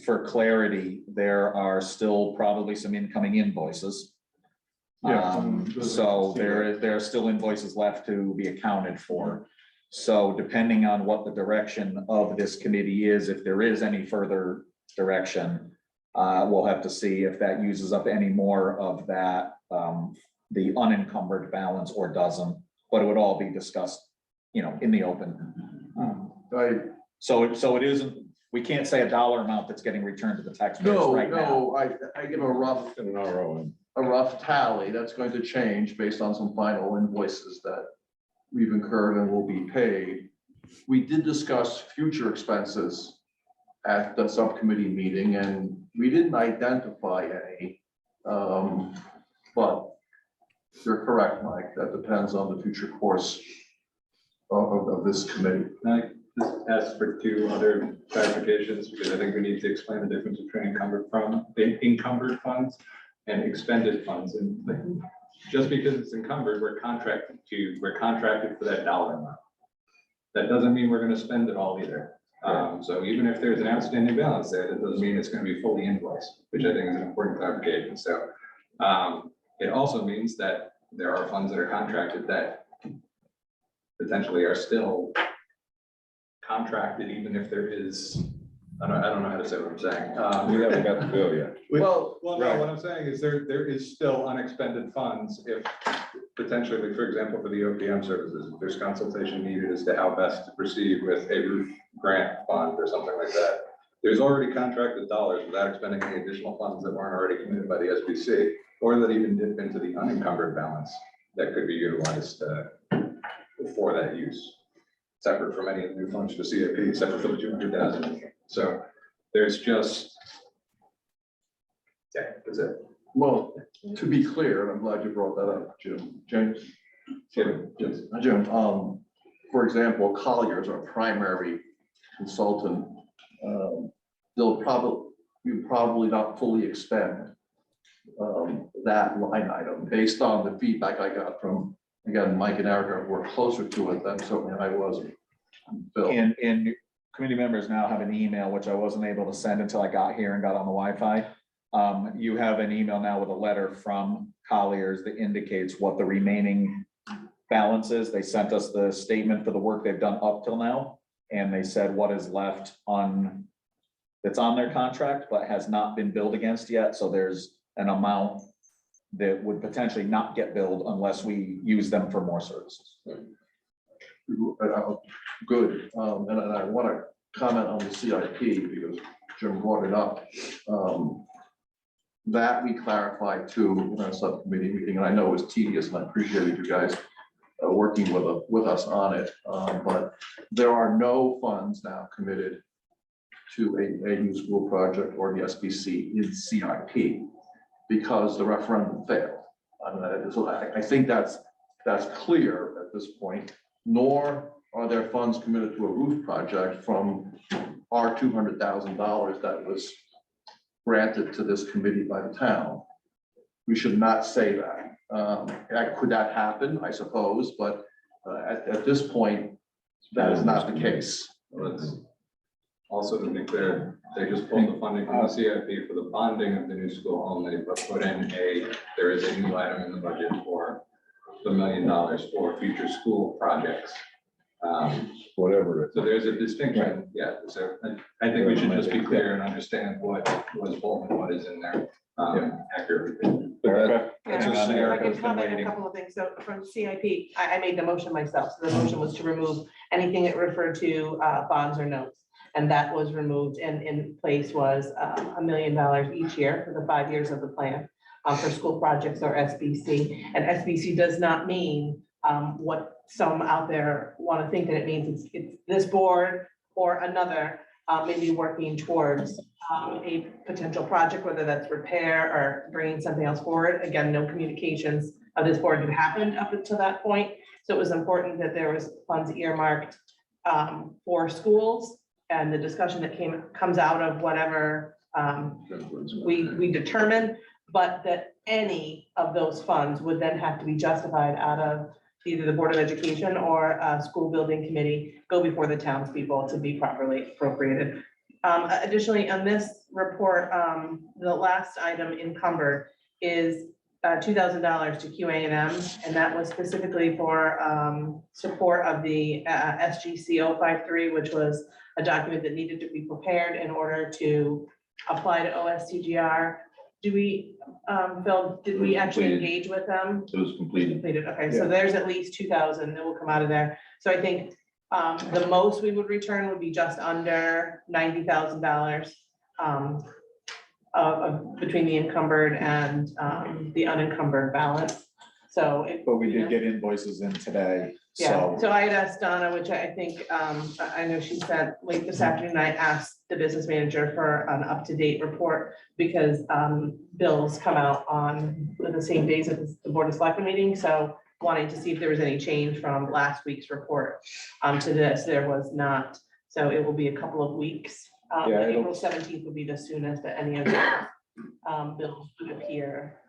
Speaker 1: For clarity, there are still probably some incoming invoices. So there are still invoices left to be accounted for. So depending on what the direction of this committee is, if there is any further direction, we'll have to see if that uses up any more of that, the unencumbered balance or doesn't, but it would all be discussed, in the open. So it isn't, we can't say a dollar amount that's getting returned to the taxpayers right now.
Speaker 15: No, I give a rough tally that's going to change based on some final invoices that we've incurred and will be paid. We did discuss future expenses at the subcommittee meeting, and we didn't identify any. But you're correct, Mike, that depends on the future course of this committee.
Speaker 16: I just ask for two other clarifications, because I think we need to explain the difference between encumbered funds and expended funds. And like, just because it's encumbered, we're contracted for that dollar amount. That doesn't mean we're gonna spend it all either. So even if there's an outstanding balance there, that doesn't mean it's gonna be fully invoiced, which I think is an important clarification. So it also means that there are funds that are contracted that potentially are still contracted, even if there is, I don't know how to say what I'm saying.
Speaker 13: We haven't got the bill yet.
Speaker 16: Well, no,
Speaker 13: Right.
Speaker 16: what I'm saying is there is still unexpended funds if potentially, like, for example, for the OPM services, if there's consultation needed as to how best to proceed with a roof grant fund or something like that. There's already contracted dollars without expending any additional funds that weren't already committed by the SBC, or that even dip into the unencumbered balance that could be utilized for that use. Separate from any of the new funds to CIP, separate from the 200,000. So there's just, yeah, that's it.
Speaker 15: Well, to be clear, and I'm glad you brought that up, James. Jim, for example, Collier's our primary consultant. They'll probably not fully expend that line item based on the feedback I got from, again, Mike and Erica were closer to it than certainly I was. Bill.
Speaker 1: And committee members now have an email, which I wasn't able to send until I got here and got on the Wi-Fi. You have an email now with a letter from Colliers that indicates what the remaining balance is. They sent us the statement for the work they've done up till now. And they said what is left on, that's on their contract, but has not been billed against yet. So there's an amount that would potentially not get billed unless we use them for more services.
Speaker 15: Good, and I want to comment on the CIP because Jim brought it up. That we clarified too in our subcommittee meeting, and I know it was tedious, and I appreciated you guys working with us on it. But there are no funds now committed to a new school project or the SBC in CIP because the referendum failed. So I think that's clear at this point. Nor are there funds committed to a roof project from our $200,000 that was granted to this committee by the town. We should not say that. Could that happen? I suppose, but at this point, that is not the case.
Speaker 16: Let's also, to be clear, they just pulled the funding from the CIP for the bonding of the new school only, but put in there is a new item in the budget for the $1 million for future school projects.
Speaker 13: Whatever.
Speaker 16: So there's a distinction, yeah. So I think we should just be clear and understand what was pulled and what is in there accurately.
Speaker 1: That's just
Speaker 14: If I
Speaker 1: Erica's
Speaker 14: can
Speaker 1: been
Speaker 14: comment a
Speaker 1: waiting.
Speaker 14: couple of things. So from CIP, I made the motion myself. So the motion was to remove anything that referred to bonds or notes. And that was removed, and in place was $1 million each year for the 5 years of the plan for school projects or SBC. And SBC does not mean what some out there want to think that it means. It's this board or another maybe working towards a potential project, whether that's repair or bringing something else forward. Again, no communications of this board had happened up until that point. So it was important that there was funds earmarked for schools, and the discussion that comes out of whatever we determine, but that any of those funds would then have to be justified out of either the Board of Education or a school building committee, go before the townspeople to be properly appropriated. Additionally, on this report, the last item encumbered is $2,000 to QA&M, and that was specifically for support of the SGC 053, which was a document that needed to be prepared in order to apply to OSTGR. Do we, Phil, did we actually
Speaker 13: Completed.
Speaker 14: engage with them?
Speaker 13: It was completed.
Speaker 14: Completed, okay, so there's at least 2,000 that will come out of there. So I think the most we would return would be just under $90,000 between the encumbered and the unencumbered balance. So.
Speaker 1: But we did get invoices in today,
Speaker 14: Yeah,
Speaker 1: so.
Speaker 14: so I had asked Donna, which I think, I know she sent late this afternoon, I asked the business manager for an up-to-date report because bills come out on the same days as the Board of Selectmen meeting, so wanting to see if there was any change from last week's report to this, there was not. So it will be a couple of weeks.
Speaker 1: Yeah, it'll-
Speaker 14: April 17th will be the soonest that any of the bills would appear.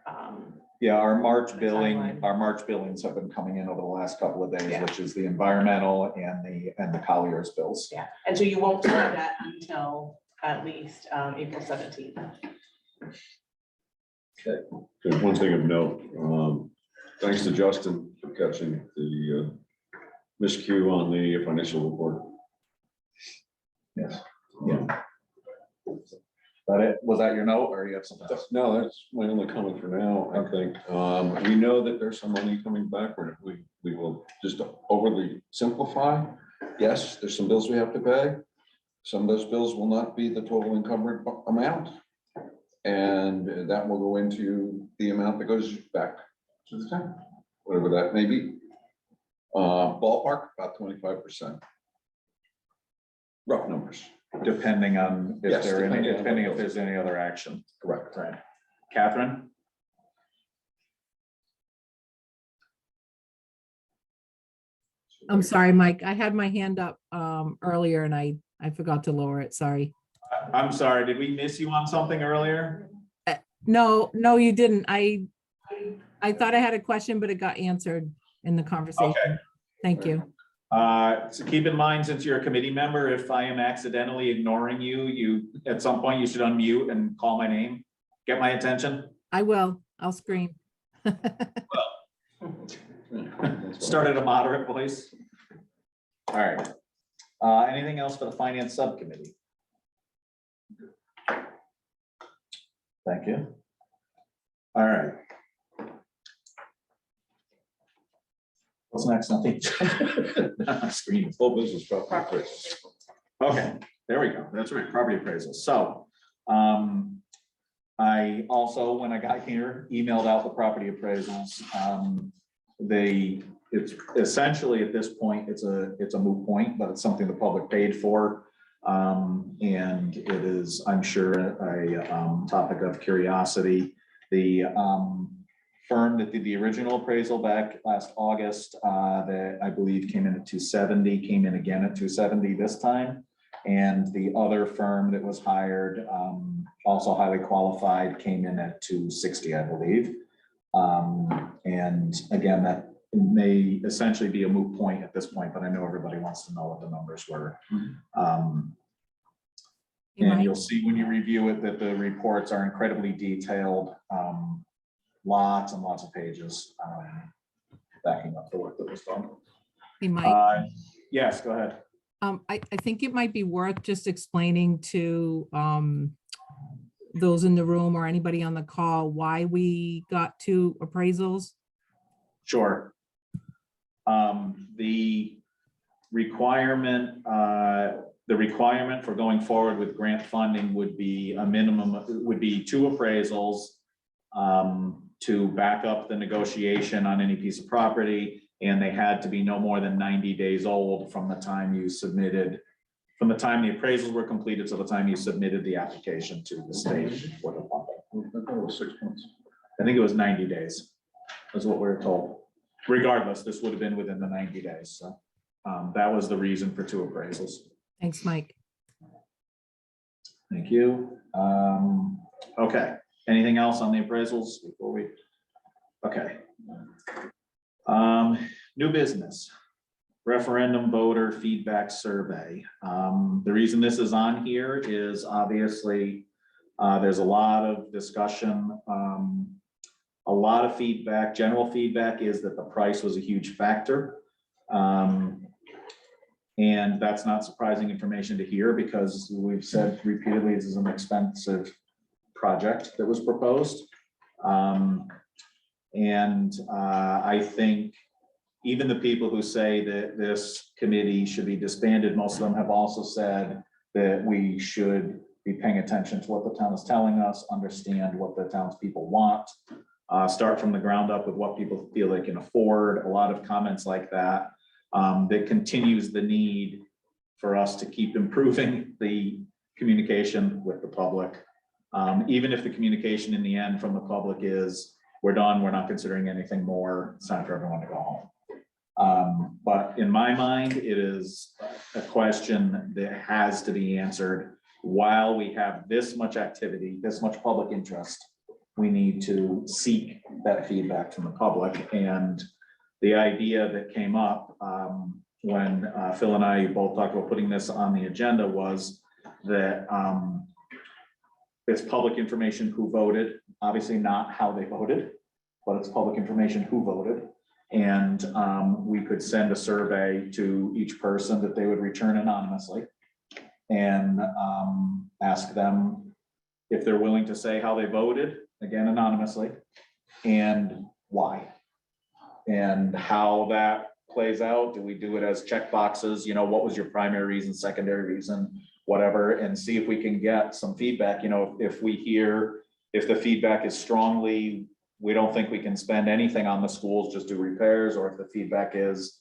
Speaker 1: Yeah, our March billing,
Speaker 14: timeline.
Speaker 1: our March billings have been coming in over the last couple of days,
Speaker 14: Yeah.
Speaker 1: which is the environmental and the Collier's bills.
Speaker 14: Yeah, and so you won't see that until at least April 17th.
Speaker 13: There's one thing of note, thanks to Justin for catching the miscue on the financial report.
Speaker 1: Yes. Yeah. That it? Was that your note or you have something else?
Speaker 13: No, that's my only comment for now, I think. We know that there's some money coming back, but we will just overly simplify. Yes, there's some bills we have to pay. Some of those bills will not be the total encumbered amount. And that will go into the amount that goes back to the town, whatever that may be. Ballpark, about 25%. Rough numbers.
Speaker 1: Depending on if
Speaker 13: Yes,
Speaker 1: there,
Speaker 13: depending on
Speaker 1: depending if
Speaker 13: what
Speaker 1: there's any other action.
Speaker 13: Correct.
Speaker 1: Right. Catherine?
Speaker 17: I'm sorry, Mike. I had my hand up earlier and I forgot to lower it. Sorry.
Speaker 1: I'm sorry, did we miss you on something earlier?
Speaker 17: No, you didn't. I thought I had a question, but it got answered in the conversation.
Speaker 1: Okay.
Speaker 17: Thank you.
Speaker 1: So keep in mind, since you're a committee member, if I am accidentally ignoring you, at some point you should unmute and call my name. Get my attention.
Speaker 17: I will. I'll scream.
Speaker 1: Start at a moderate voice. All right. Anything else for the finance subcommittee? Thank you. All right. What's next on the screen?
Speaker 13: Full business property appraisal.
Speaker 1: Okay, there we go. That's right, property appraisal. So, I also, when I got here, emailed out the property appraisals. It's essentially at this point, it's a moot point, but it's something the public paid for. And it is, I'm sure, a topic of curiosity. The firm that did the original appraisal back last August, that I believe came in at 270, came in again at 270 this time. And the other firm that was hired, also highly qualified, came in at 260, I believe. And again, that may essentially be a moot point at this point, but I know everybody wants to know what the numbers were. And you'll see when you review it that the reports are incredibly detailed, lots and lots of pages, backing up the work that was done.
Speaker 17: Hey, Mike.
Speaker 1: Yes, go ahead.
Speaker 17: I think it might be worth just explaining to those in the room or anybody on the call why we got two appraisals.
Speaker 1: Sure. The requirement for going forward with grant funding would be a minimum, would be two appraisals to back up the negotiation on any piece of property. And they had to be no more than 90 days old from the time you submitted, from the time the appraisals were completed to the time you submitted the application to the state for the funding.
Speaker 13: I thought it was 6 months.
Speaker 1: I think it was 90 days, is what we were told. Regardless, this would have been within the 90 days. So that was the reason for two appraisals.
Speaker 17: Thanks, Mike.
Speaker 1: Thank you. Okay, anything else on the appraisals before we? Okay. New business, referendum voter feedback survey. The reason this is on here is obviously there's a lot of discussion, a lot of feedback. General feedback is that the price was a huge factor. And that's not surprising information to hear because we've said repeatedly this is an expensive project that was proposed. I think even the people who say that this committee should be disbanded, most of them have also said that we should be paying attention to what the town is telling us, understand what the townspeople want, start from the ground up with what people feel they can afford, a lot of comments like that. That continues the need for us to keep improving the communication with the public. Even if the communication in the end from the public is, we're done, we're not considering anything more, it's time for everyone to go home. But in my mind, it is a question that has to be answered. While we have this much activity, this much public interest, we need to seek that feedback from the public. And the idea that came up when Phil and I both talked about putting this on the agenda was that it's public information who voted, obviously not how they voted, but it's public information who voted. And we could send a survey to each person that they would return anonymously and ask them if they're willing to say how they voted, again anonymously, and why. And how that plays out. Do we do it as check boxes? You know, what was your primary reason, secondary reason, whatever, and see if we can get some feedback. You know, if we hear, if the feedback is strongly, we don't think we can spend anything on the schools, just do repairs, or if the feedback is,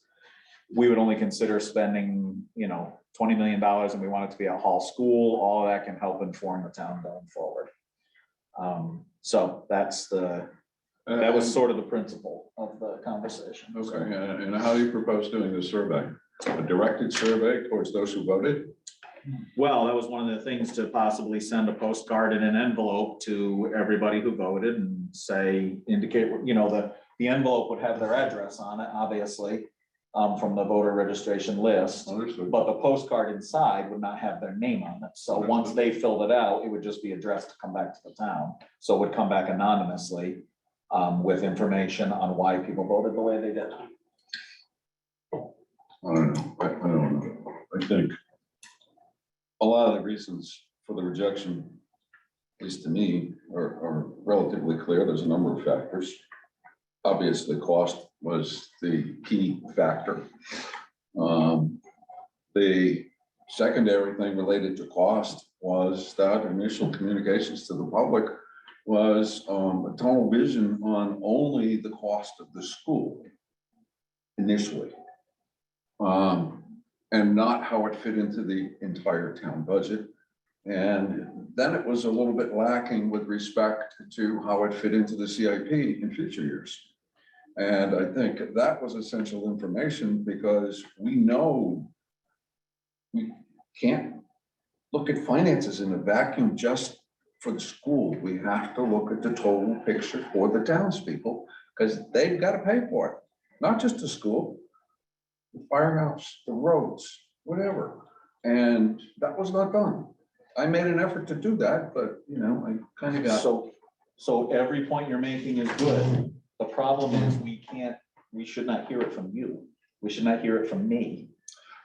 Speaker 1: we would only consider spending, you know, $20 million and we want it to be a hall school, all that can help inform the town going forward. So that's the, that was sort of the principle of the conversation.
Speaker 13: Okay, and how do you propose doing the survey? A directed survey towards those who voted?
Speaker 1: Well, that was one of the things, to possibly send a postcard in an envelope to everybody who voted and say, indicate, you know, the envelope would have their address on it, obviously, from the voter registration list.
Speaker 13: Understood.
Speaker 1: But the postcard inside would not have their name on it. So once they filled it out, it would just be addressed to come back to the town. So it would come back anonymously with information on why people voted the way they did.
Speaker 13: I don't know. I don't know. I think a lot of the reasons for the rejection, at least to me, are relatively clear. There's a number of factors. Obviously, cost was the key factor. The secondary thing related to cost was that initial communications to the public was a tunnel vision on only the cost of the school initially. And not how it fit into the entire town budget. And then it was a little bit lacking with respect to how it fit into the CIP in future years. And I think that was essential information, because we know we can't look at finances in a vacuum just for the school. We have to look at the total picture for the townspeople, because they've got to pay for it, not just the school, the firehouse, the roads, whatever. And that was not done. I made an effort to do that, but you know, I kind of got.
Speaker 1: So every point you're making is good. The problem is we should not hear it from you. We should not hear it from me.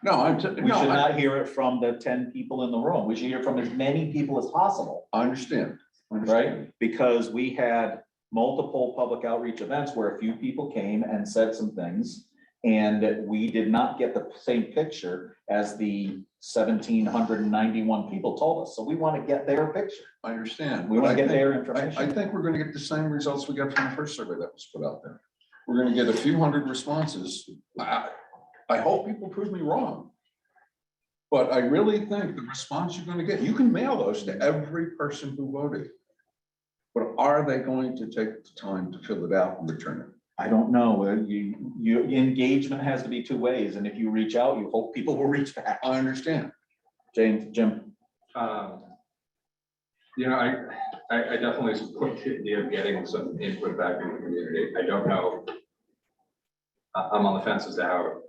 Speaker 13: No,
Speaker 1: We should not hear it from the 10 people in the room. We should hear from as many people as possible.
Speaker 13: I understand.
Speaker 1: Right? Because we had multiple public outreach events where a few people came and said some things, and we did not get the same picture as the 1,791 people told us. So we want to get their picture.
Speaker 13: I understand.
Speaker 1: We want to get their information.
Speaker 13: I think we're going to get the same results we got from the first survey that was put out there. We're going to get a few hundred responses. I hope people prove me wrong. But I really think the response you're going to get, you can mail those to every person who voted. But are they going to take the time to fill it out and return it?
Speaker 1: I don't know. Engagement has to be two ways. And if you reach out, you hope people will reach back.
Speaker 13: I understand.
Speaker 1: Jim.
Speaker 16: You know, I definitely support the idea of getting some input back from the community. I don't know. I'm on the fence as to how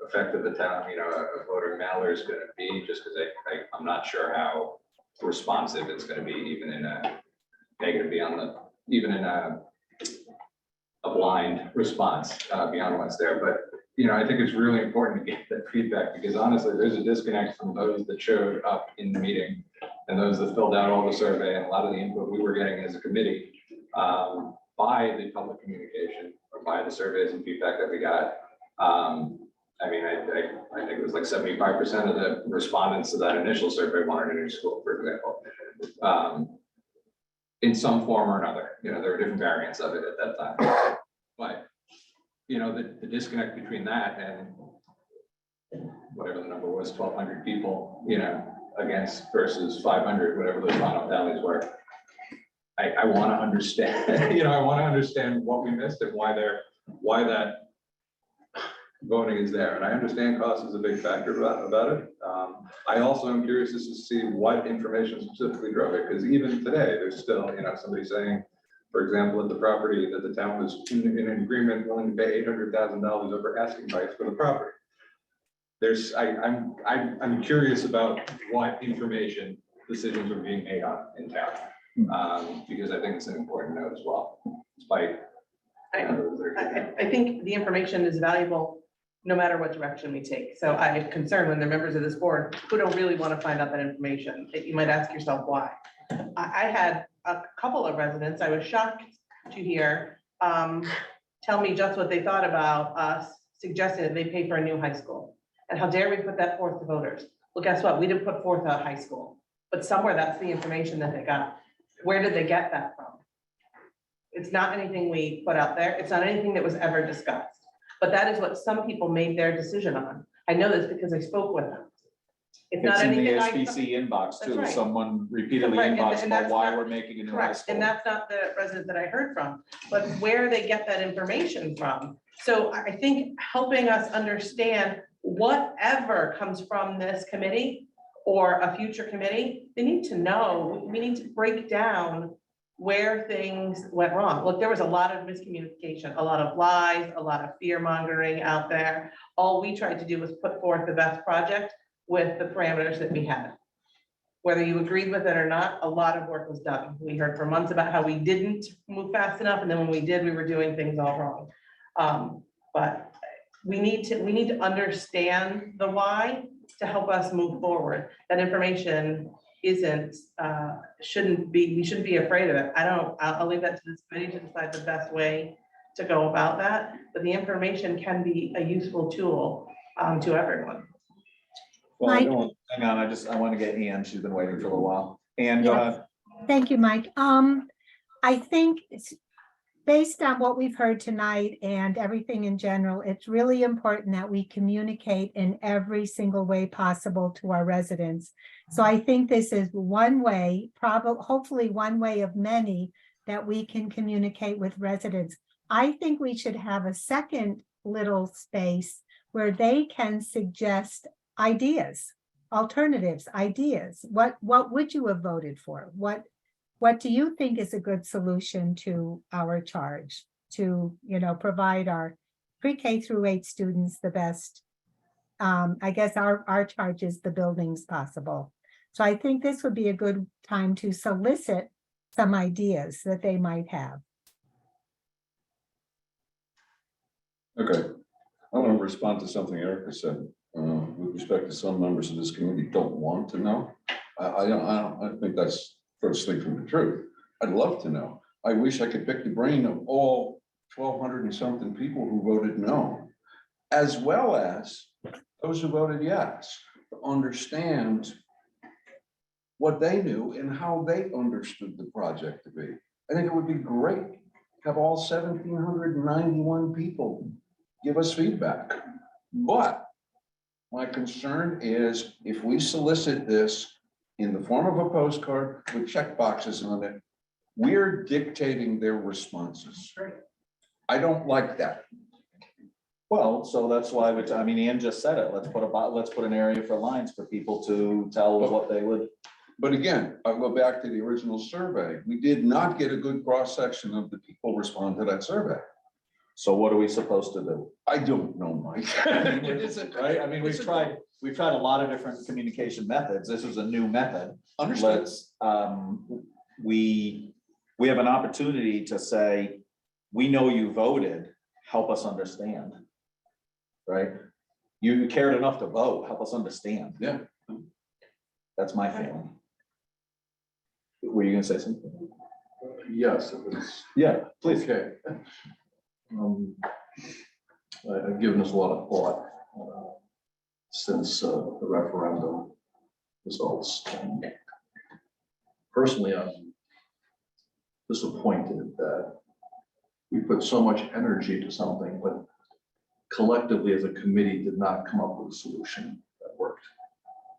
Speaker 16: effective the town, you know, a voter mailer is going to be, just because I'm not sure how responsive it's going to be, even in a negative, even in a blind response beyond what's there. But you know, I think it's really important to get that feedback, because honestly, there's a disconnect from those that showed up in the meeting and those that filled out all the survey and a lot of the input we were getting as a committee by the public communication or by the surveys and feedback that we got. I mean, I think it was like 75% of the respondents to that initial survey wanted a new school, for example. in some form or another. You know, there are different variants of it at that time. But, you know, the disconnect between that and whatever the number was, 1,200 people, you know, against versus 500, whatever those final tallies were. I want to understand, you know, I want to understand what we missed and why that voting is there. And I understand cost is a big factor about it. I also am curious to see what information specifically drove it, because even today, there's still, you know, somebody saying, for example, at the property that the town was in an agreement willing to pay $800,000 over asking price for the property. I'm curious about what information decisions are being made on in town. Because I think it's an important note as well, despite.
Speaker 14: I think the information is valuable no matter what direction we take. So I'm concerned when the members of this board who don't really want to find out that information, that you might ask yourself why. I had a couple of residents, I was shocked to hear, tell me just what they thought about us suggesting that they pay for a new high school. And how dare we put that forth to voters? Well, guess what? We didn't put forth a high school, but somewhere that's the information that they got. Where did they get that from? It's not anything we put out there. It's not anything that was ever discussed. But that is what some people made their decision on. I know this because I spoke with them. It's not
Speaker 1: in the
Speaker 14: anything
Speaker 1: SBC inbox
Speaker 14: That's
Speaker 1: too.
Speaker 14: right.
Speaker 1: Someone repeatedly
Speaker 14: Right, and
Speaker 1: inboxed about
Speaker 14: that's
Speaker 1: why
Speaker 14: not-
Speaker 1: we're making a new high
Speaker 14: Correct,
Speaker 1: school.
Speaker 14: and that's not the resident that I heard from, but where they get that information from. So I think helping us understand whatever comes from this committee or a future committee, they need to know, we need to break down where things went wrong. Look, there was a lot of miscommunication, a lot of lies, a lot of fear mongering out there. All we tried to do was put forth the best project with the parameters that we had. Whether you agreed with it or not, a lot of work was done. We heard for months about how we didn't move fast enough, and then when we did, we were doing things all wrong. But we need to understand the why to help us move forward. That information isn't, we shouldn't be afraid of it. I'll leave that to this committee to decide the best way to go about that, but the information can be a useful tool to everyone.
Speaker 1: Well, I
Speaker 18: Mike?
Speaker 1: don't, hang on, I want to get Ann, she's been waiting for a little while. Ann, go
Speaker 18: Yes.
Speaker 1: ahead.
Speaker 18: Thank you, Mike. I think based on what we've heard tonight and everything in general, it's really important that we communicate in every single way possible to our residents. So I think this is one way, hopefully one way of many that we can communicate with residents. I think we should have a second little space where they can suggest ideas, alternatives, ideas. What would you have voted for? What do you think is a good solution to our charge to, provide our pre-K through 8 students the best? I guess our charge is the buildings possible. So I think this would be a good time to solicit some ideas that they might have.
Speaker 13: Okay, I want to respond to something Erica said. With respect to some members of this community don't want to know. I think that's firstly from the truth. I'd love to know. I wish I could pick the brain of all 1,200 and something people who voted no, as well as those who voted yes, to understand what they knew and how they understood the project to be. I think it would be great to have all 1,791 people give us feedback. But my concern is if we solicit this in the form of a postcard with check boxes on it, we're dictating their responses. I don't like that.
Speaker 1: Well, so that's why, Ann just said it. Let's put an area for lines for people to tell what they would.
Speaker 13: But again, I'll go back to the original survey. We did not get a good cross-section of the people respond to that survey.
Speaker 1: So what are we supposed to do?
Speaker 13: I don't know, Mike.
Speaker 1: Right? We've tried a lot of different communication methods. This is a new method.
Speaker 13: Understood.
Speaker 1: Let's, we have an opportunity to say, we know you voted, help us understand. Right? You cared enough to vote, help us understand.
Speaker 13: Yeah.
Speaker 1: That's my feeling. Were you gonna say something?
Speaker 15: Yes, it was.
Speaker 1: Yeah, please.
Speaker 15: Okay. I've given this a lot of thought since the referendum results. Personally, I'm disappointed that we put so much energy to something, but collectively as a committee did not come up with a solution that worked,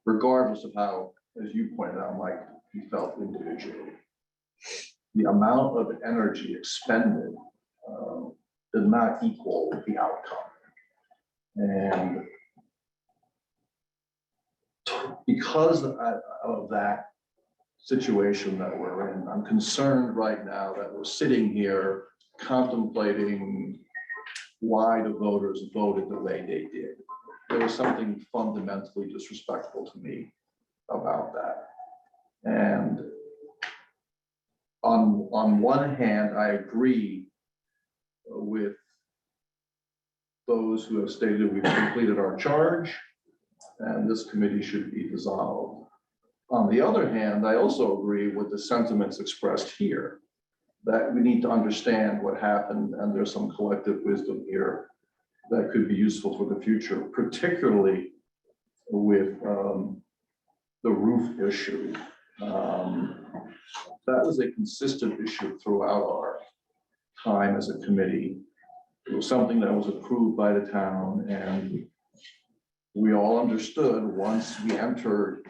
Speaker 15: regardless of how, as you pointed out, Mike, he felt individually. The amount of energy expended did not equal the outcome. And because of that situation that we're in, I'm concerned right now that we're sitting here contemplating why the voters voted the way they did. There was something fundamentally disrespectful to me about that. And on one hand, I agree with those who have stated we've completed our charge and this committee should be dissolved. On the other hand, I also agree with the sentiments expressed here that we need to understand what happened and there's some collective wisdom here that could be useful for the future, particularly with the roof issue. That was a consistent issue throughout our time as a committee. It was something that was approved by the town, and we all understood once we entered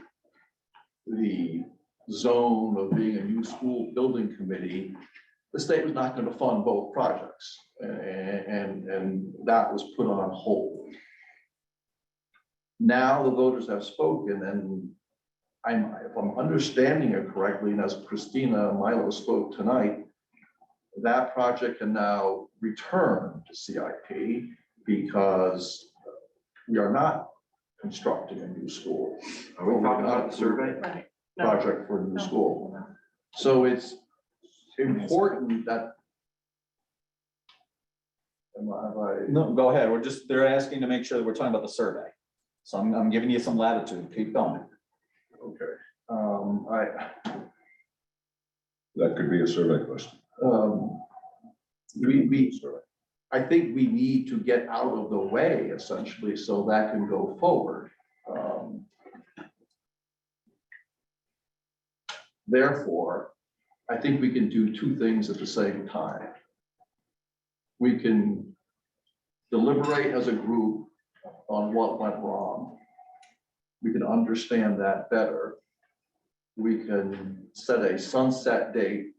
Speaker 15: the zone of being a new school building committee, the state was not going to fund both projects, and that was put on hold. Now the voters have spoken, and if I'm understanding it correctly, and as Christina Milo spoke tonight, that project can now return to CIP because we are not constructing a new school.
Speaker 2: Are we talking about the survey?
Speaker 14: Right.
Speaker 15: Project for a new school. So it's important that.
Speaker 1: No, go ahead. They're asking to make sure that we're talking about the survey. So I'm giving you some latitude. Keep going.
Speaker 15: Okay.
Speaker 13: That could be a survey question.
Speaker 15: I think we need to get out of the way essentially so that can go forward. Therefore, I think we can do two things at the same time. We can deliberate as a group on what went wrong. We can understand that better. We can set a sunset date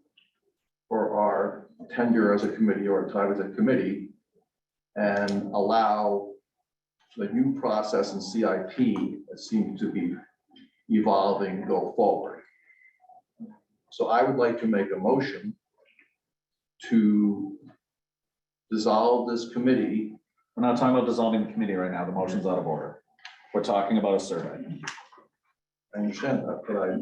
Speaker 15: for our tenure as a committee or time as a committee and allow the new process in CIP that seems to be evolving go forward. So I would like to make a motion to dissolve this committee.
Speaker 1: We're not talking about dissolving the committee right now. The motion's out of order. We're talking about a survey.
Speaker 15: I understand that, but I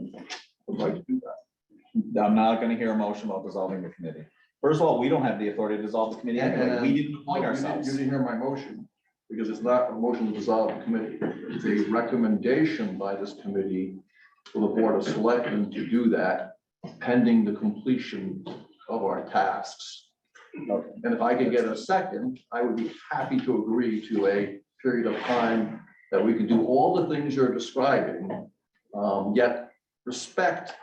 Speaker 15: would like to do that.
Speaker 1: I'm not going to hear a motion about dissolving the committee. First of all, we don't have the authority to dissolve the committee anyway. We didn't appoint ourselves.
Speaker 15: You didn't hear my motion because it's not a motion to dissolve the committee. It's a recommendation by this committee for the Board of Selectmen to do that pending the completion of our tasks.
Speaker 1: Okay.
Speaker 15: And if I could get a second, I would be happy to agree to a period of time that we could do all the things you're describing, yet respect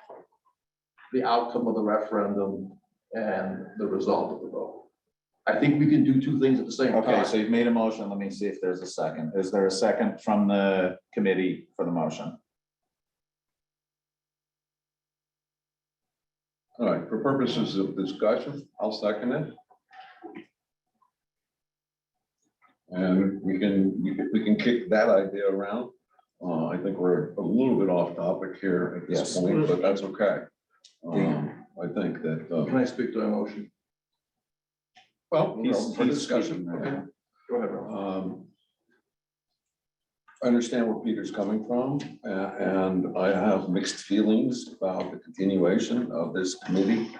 Speaker 15: the outcome of the referendum and the result of the vote. I think we can do two things at the same time.
Speaker 1: Okay, so you've made a motion. Let me see if there's a second. Is there a second from the committee for the motion?
Speaker 13: All right, for purposes of discussion, I'll second it. And we can kick that idea around. I think we're a little bit off topic here at this point, but that's okay. I think that.
Speaker 15: Can I speak to my motion?
Speaker 13: Well,
Speaker 1: He's
Speaker 13: for discussion.
Speaker 15: Okay. Go ahead, Ron.
Speaker 13: I understand where Peter's coming from, and I have mixed feelings about the continuation of this committee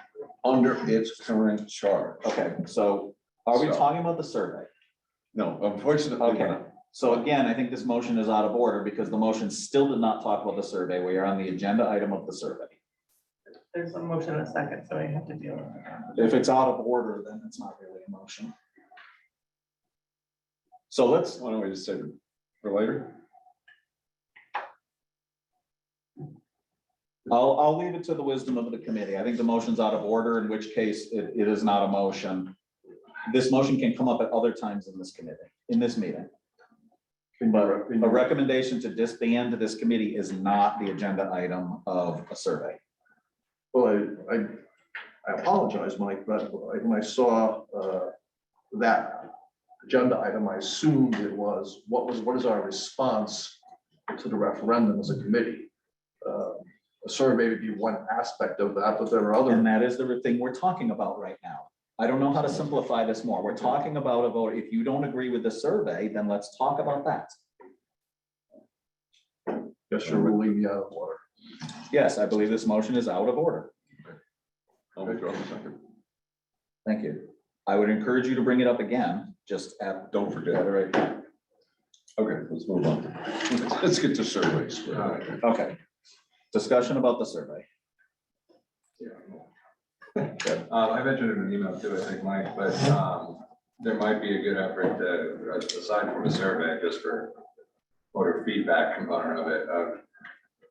Speaker 13: under its current charge.
Speaker 1: Okay, so are we talking about the survey?
Speaker 13: No, unfortunately.
Speaker 1: Okay, so again, I think this motion is out of order because the motion still did not talk about the survey. We are on the agenda item of the survey.
Speaker 14: There's a motion in a second, so I have to deal with it.
Speaker 1: If it's out of order, then it's not really a motion. So
Speaker 13: Why don't we just save it for later?
Speaker 1: I'll leave it to the wisdom of the committee. I think the motion's out of order, in which case it is not a motion. This motion can come up at other times in this committee, in this meeting. But a recommendation to disband this committee is not the agenda item of a survey.
Speaker 15: Well, I apologize, Mike, but when I saw that agenda item, I assumed it was, what is our response to the referendum as a committee? A survey would be one aspect of that, but there are other.
Speaker 1: And that is the thing we're talking about right now. I don't know how to simplify this more. We're talking about a vote. If you don't agree with the survey, then let's talk about that.
Speaker 15: Guess you're ruling me out of order.
Speaker 1: Yes, I believe this motion is out of order.
Speaker 13: I'll withdraw the second.
Speaker 1: Thank you. I would encourage you to bring it up again, just
Speaker 13: Don't forget.
Speaker 1: right.
Speaker 13: Okay, let's move on. Let's get to surveys.
Speaker 1: Okay. Discussion about the survey.
Speaker 16: I mentioned it in an email too, I think, Mike, but there might be a good effort to, aside from a survey, just for voter feedback component of it.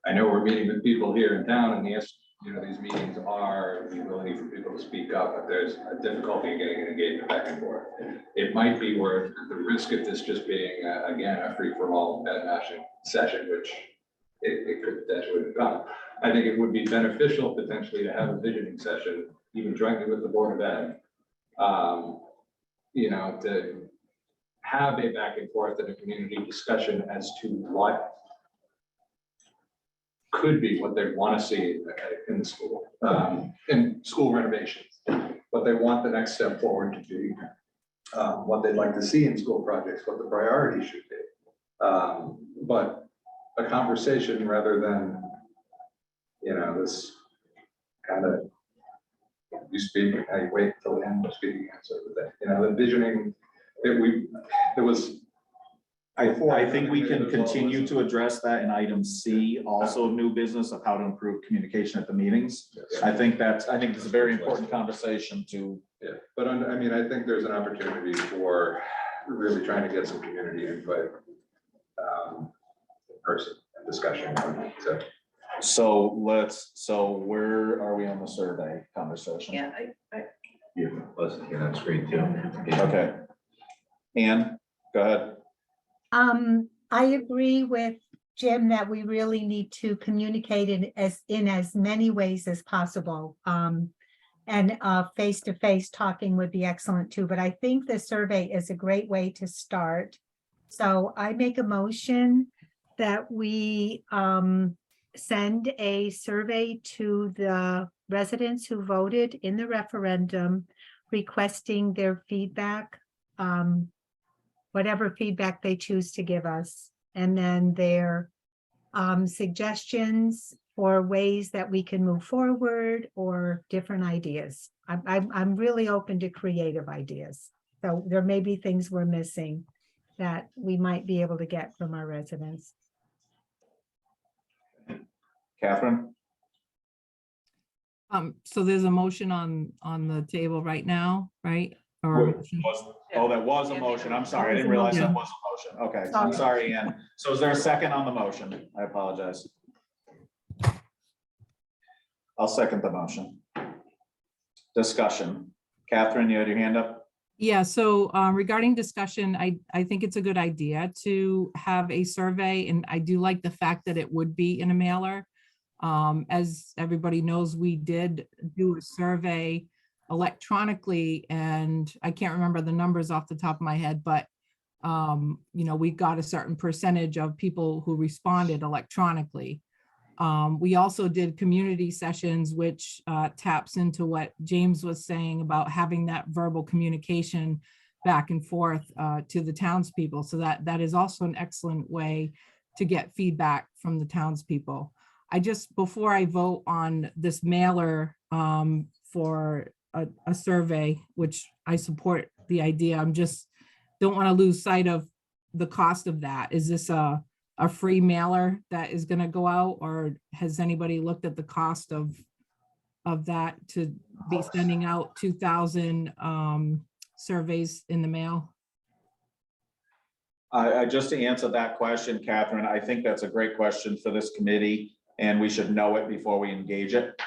Speaker 16: I know we're meeting with people here in town, and yes, these meetings are the ability for people to speak up, but there's a difficulty in getting an engagement back and forth. It might be worth the risk of this just being, again, a free-for-all bed mashing session, which it could potentially become. I think it would be beneficial potentially to have a visioning session, even jointly with the Board of Ed. To have a back and forth and a community discussion as to what could be what they want to see in the school, in school renovations, what they want the next step forward to be, what they'd like to see in school projects, what the priorities should be. But a conversation rather than, this kind of, you speak, I wait till the end of speaking, so that, the visioning that there was.
Speaker 1: I think we can continue to address that in item C, also new business of how to improve communication at the meetings. I think it's a very important conversation to.
Speaker 16: Yeah, but I think there's an opportunity for really trying to get some community input, in person and discussion.
Speaker 1: So where are we on the survey conversation?
Speaker 14: Yeah,
Speaker 2: Yeah, let's get on screen too.
Speaker 1: Okay. Ann, go ahead.
Speaker 18: I agree with Jim that we really need to communicate in as many ways as possible. And face-to-face talking would be excellent too, but I think the survey is a great way to start. So I make a motion that we send a survey to the residents who voted in the referendum, requesting their feedback, whatever feedback they choose to give us, and then their suggestions for ways that we can move forward or different ideas. I'm really open to creative ideas. So there may be things we're missing that we might be able to get from our residents.
Speaker 1: Catherine?
Speaker 17: So there's a motion on the table right now, right? Or
Speaker 1: That was a motion. I'm sorry. I didn't realize that was a motion. Okay, I'm sorry, Ann. So is there a second on the motion? I apologize. I'll second the motion. Discussion. Catherine, you had your hand up?
Speaker 17: Yeah, so regarding discussion, I think it's a good idea to have a survey, and I do like the fact that it would be in a mailer. As everybody knows, we did do a survey electronically, and I can't remember the numbers off the top of my head, but we got a certain percentage of people who responded electronically. We also did community sessions, which taps into what James was saying about having that verbal communication back and forth to the townspeople. So that is also an excellent way to get feedback from the townspeople. Before I vote on this mailer for a survey, which I support the idea, don't want to lose sight of the cost of that. Is this a free mailer that is going to go out, or has anybody looked at the cost of that to be sending out 2,000 surveys in the mail?
Speaker 1: Just to answer that question, Catherine, I think that's a great question for this committee. and we should know it before we engage it,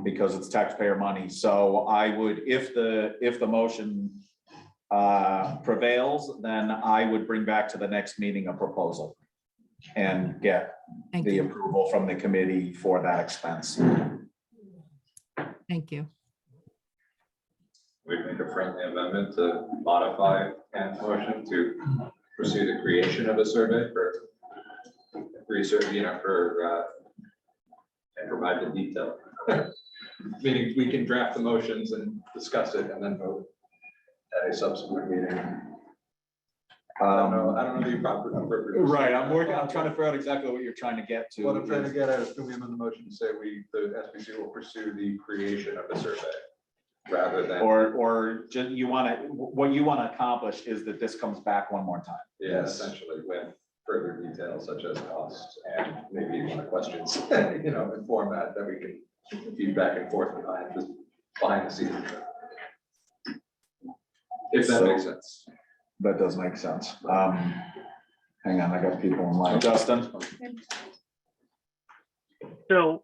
Speaker 1: because it's taxpayer money. So I would, if the motion prevails, then I would bring back to the next meeting a proposal and get
Speaker 17: Thank
Speaker 1: the
Speaker 17: you.
Speaker 1: approval from the committee for that expense.
Speaker 17: Thank you.
Speaker 16: We make a friendly amendment to modify Ken's motion to pursue the creation of a survey for research, and provide the detail. Meaning we can draft the motions and discuss it and then vote at a subsequent meeting. I don't know the proper.
Speaker 1: Right, I'm trying to figure out exactly what you're trying to get to.
Speaker 16: What I'm trying to get at is, can we amend the motion to say the SBC will pursue the creation of a survey rather than.
Speaker 1: Or just what you want to accomplish is that this comes back one more time.
Speaker 16: Yeah, essentially with further details such as costs and maybe even the questions, in format that we can feed back and forth behind the scenes. If that makes sense.
Speaker 1: That does make sense. Hang on, I got people in line. Justin?
Speaker 19: So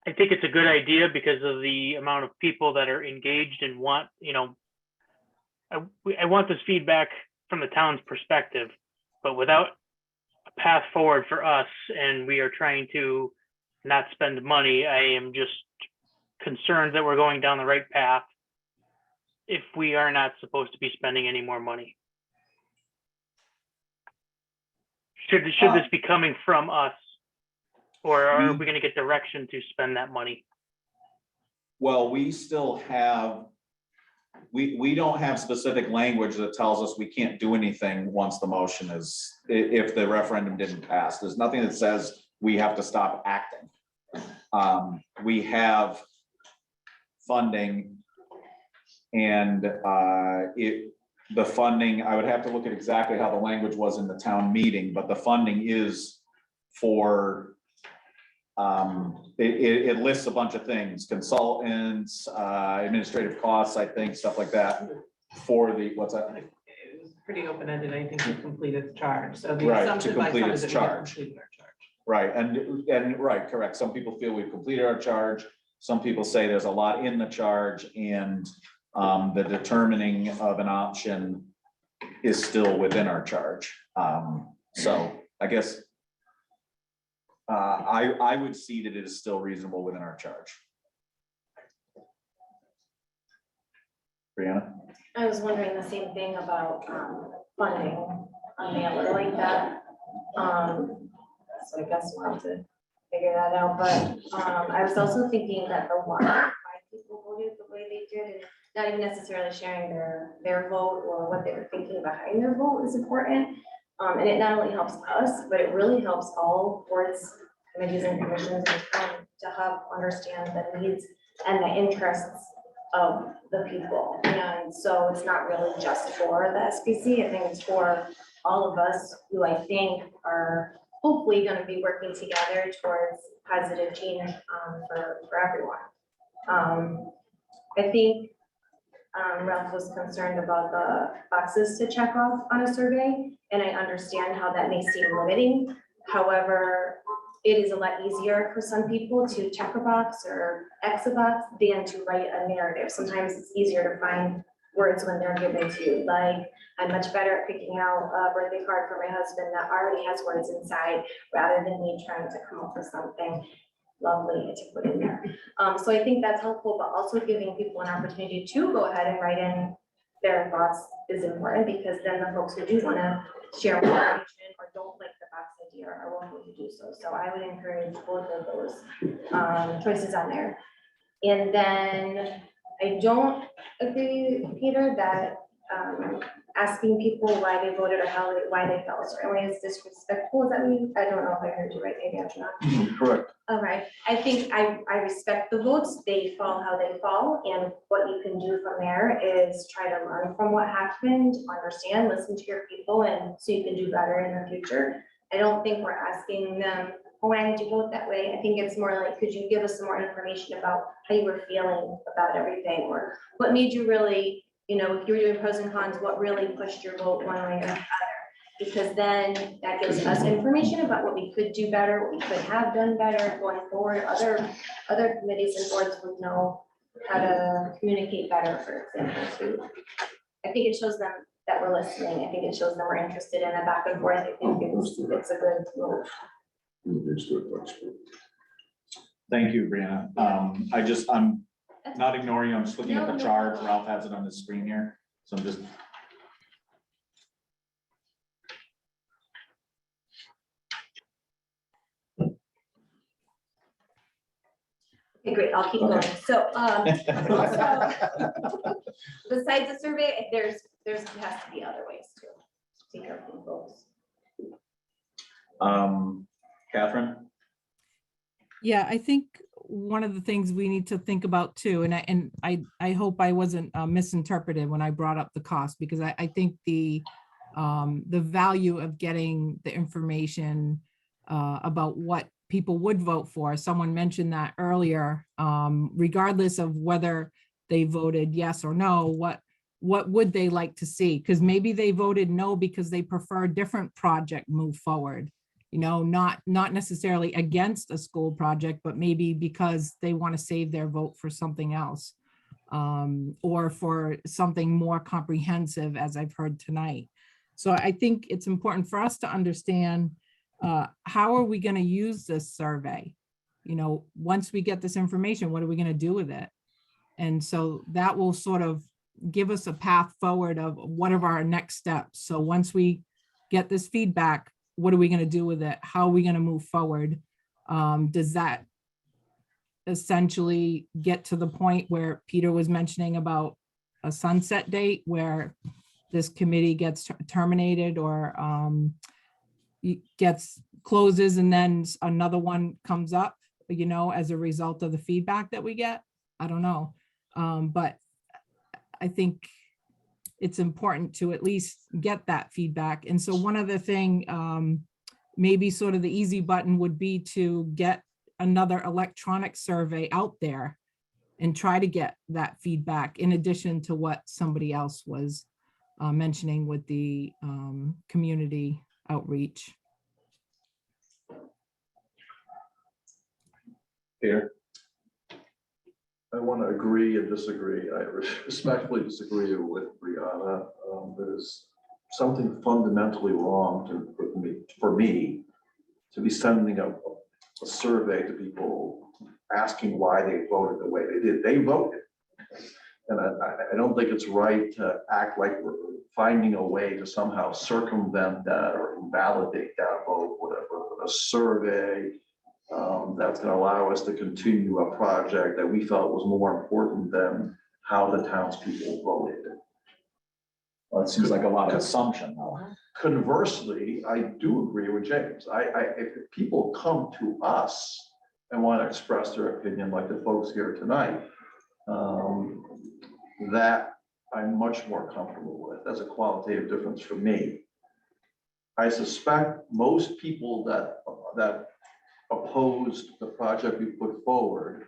Speaker 19: I think it's a good idea because of the amount of people that are engaged and want, I want this feedback from the town's perspective, but without a path forward for us, and we are trying to not spend money, I am just concerned that we're going down the right path if we are not supposed to be spending any more money. Should this be coming from us, or are we going to get direction to spend that money?
Speaker 1: Well, we still have, we don't have specific language that tells us we can't do anything once the motion is, if the referendum didn't pass. There's nothing that says we have to stop acting. We have funding, and the funding, I would have to look at exactly how the language was in the town meeting, but the funding is for, it lists a bunch of things, consultants, administrative costs, I think, stuff like that, for the, what's that?
Speaker 14: It was pretty open-ended. I think we completed the charge. So the
Speaker 1: Right, to
Speaker 14: assumption by
Speaker 1: complete
Speaker 14: some
Speaker 1: its
Speaker 14: is that we have
Speaker 1: charge.
Speaker 14: completed our charge.
Speaker 1: Right, and right, correct. Some people feel we've completed our charge. Some people say there's a lot in the charge, and the determining of an option is still within our charge. So I guess I would see that it is still reasonable within our charge. Brianna?
Speaker 20: I was wondering the same thing about funding a mailer like that. So I guess we'll have to figure that out, but I was also thinking that the why people voted the way they did, and not even necessarily sharing their vote or what they were thinking behind their vote is important. And it not only helps us, but it really helps all boards, committees, and commissions in town to help understand the needs and the interests of the people. And so it's not really just for the SBC. I think it's for all of us who I think are hopefully going to be working together towards positive change for everyone. I think Ralph was concerned about the boxes to check off on a survey, and I understand how that may seem limiting. However, it is a lot easier for some people to check a box or X a box than to write a narrative. Sometimes it's easier to find words when they're given to you. Like, I'm much better at picking out a birthday card for my husband that already has words inside, rather than me trying to come up with something lovely to put in there. So I think that's helpful, but also giving people an opportunity to go ahead and write in their thoughts is important, because then the folks who do want to share more information or don't like the box idea are welcome to do so. So I would encourage both of those choices on there. And then I don't agree, Peter, that asking people why they voted or why they felt a certain way is disrespectful. Is that what you, I don't know if I heard you right, maybe I'm not.
Speaker 1: Correct.
Speaker 20: All right, I think I respect the votes. They fall how they fall, and what you can do from there is try to learn from what happened, understand, listen to your people, and so you can do better in the future. I don't think we're asking them, oh, why did you vote that way? I think it's more like, could you give us some more information about how you were feeling about everything, or what made you really, if you were doing pros and cons, what really pushed your vote one way or the other? Because then that gives us information about what we could do better, what we could have done better going forward. Other committees and boards would know how to communicate better, for example, too. I think it shows them that we're listening. I think it shows them we're interested in a back and forth. I think it's a good move.
Speaker 1: Thank you, Brianna. I'm not ignoring you. I'm just looking at the chart. Ralph has it on the screen here. So I'm just.
Speaker 20: Okay, great. I'll keep going. So, also, besides the survey, there has to be other ways to take care of folks.
Speaker 1: Catherine?
Speaker 17: Yeah, I think one of the things we need to think about too, and I hope I wasn't misinterpreted when I brought up the cost, because I think the value of getting the information about what people would vote for. Someone mentioned that earlier, regardless of whether they voted yes or no, what would they like to see? Because maybe they voted no because they prefer a different project move forward. You know, not necessarily against a school project, but maybe because they want to save their vote for something else, or for something more comprehensive, as I've heard tonight. So I think it's important for us to understand, how are we going to use this survey? You know, once we get this information, what are we going to do with it? And so that will sort of give us a path forward of what are our next steps. So once we get this feedback, what are we going to do with it? How are we going to move forward? Does that essentially get to the point where Peter was mentioning about a sunset date where this committee gets terminated, or closes and then another one comes up, you know, as a result of the feedback that we get? I don't know. But I think it's important to at least get that feedback. And so one other thing, maybe sort of the easy button would be to get another electronic survey out there and try to get that feedback, in addition to what somebody else was mentioning with the community outreach.
Speaker 1: Peter?
Speaker 15: I want to agree and disagree. I respectfully disagree with Brianna. There's something fundamentally wrong for me to be sending a survey to people asking why they voted the way they did. They voted. And I don't think it's right to act like we're finding a way to somehow circumvent that or invalidate that vote, whatever, with a survey that's going to allow us to continue a project that we felt was more important than how the townspeople voted.
Speaker 1: Well, it seems like a lot of assumption, though.
Speaker 15: Conversely, I do agree with James. If people come to us and want to express their opinion, like the folks here tonight, that I'm much more comfortable with. That's a qualitative difference for me. I suspect most people that opposed the project we put forward,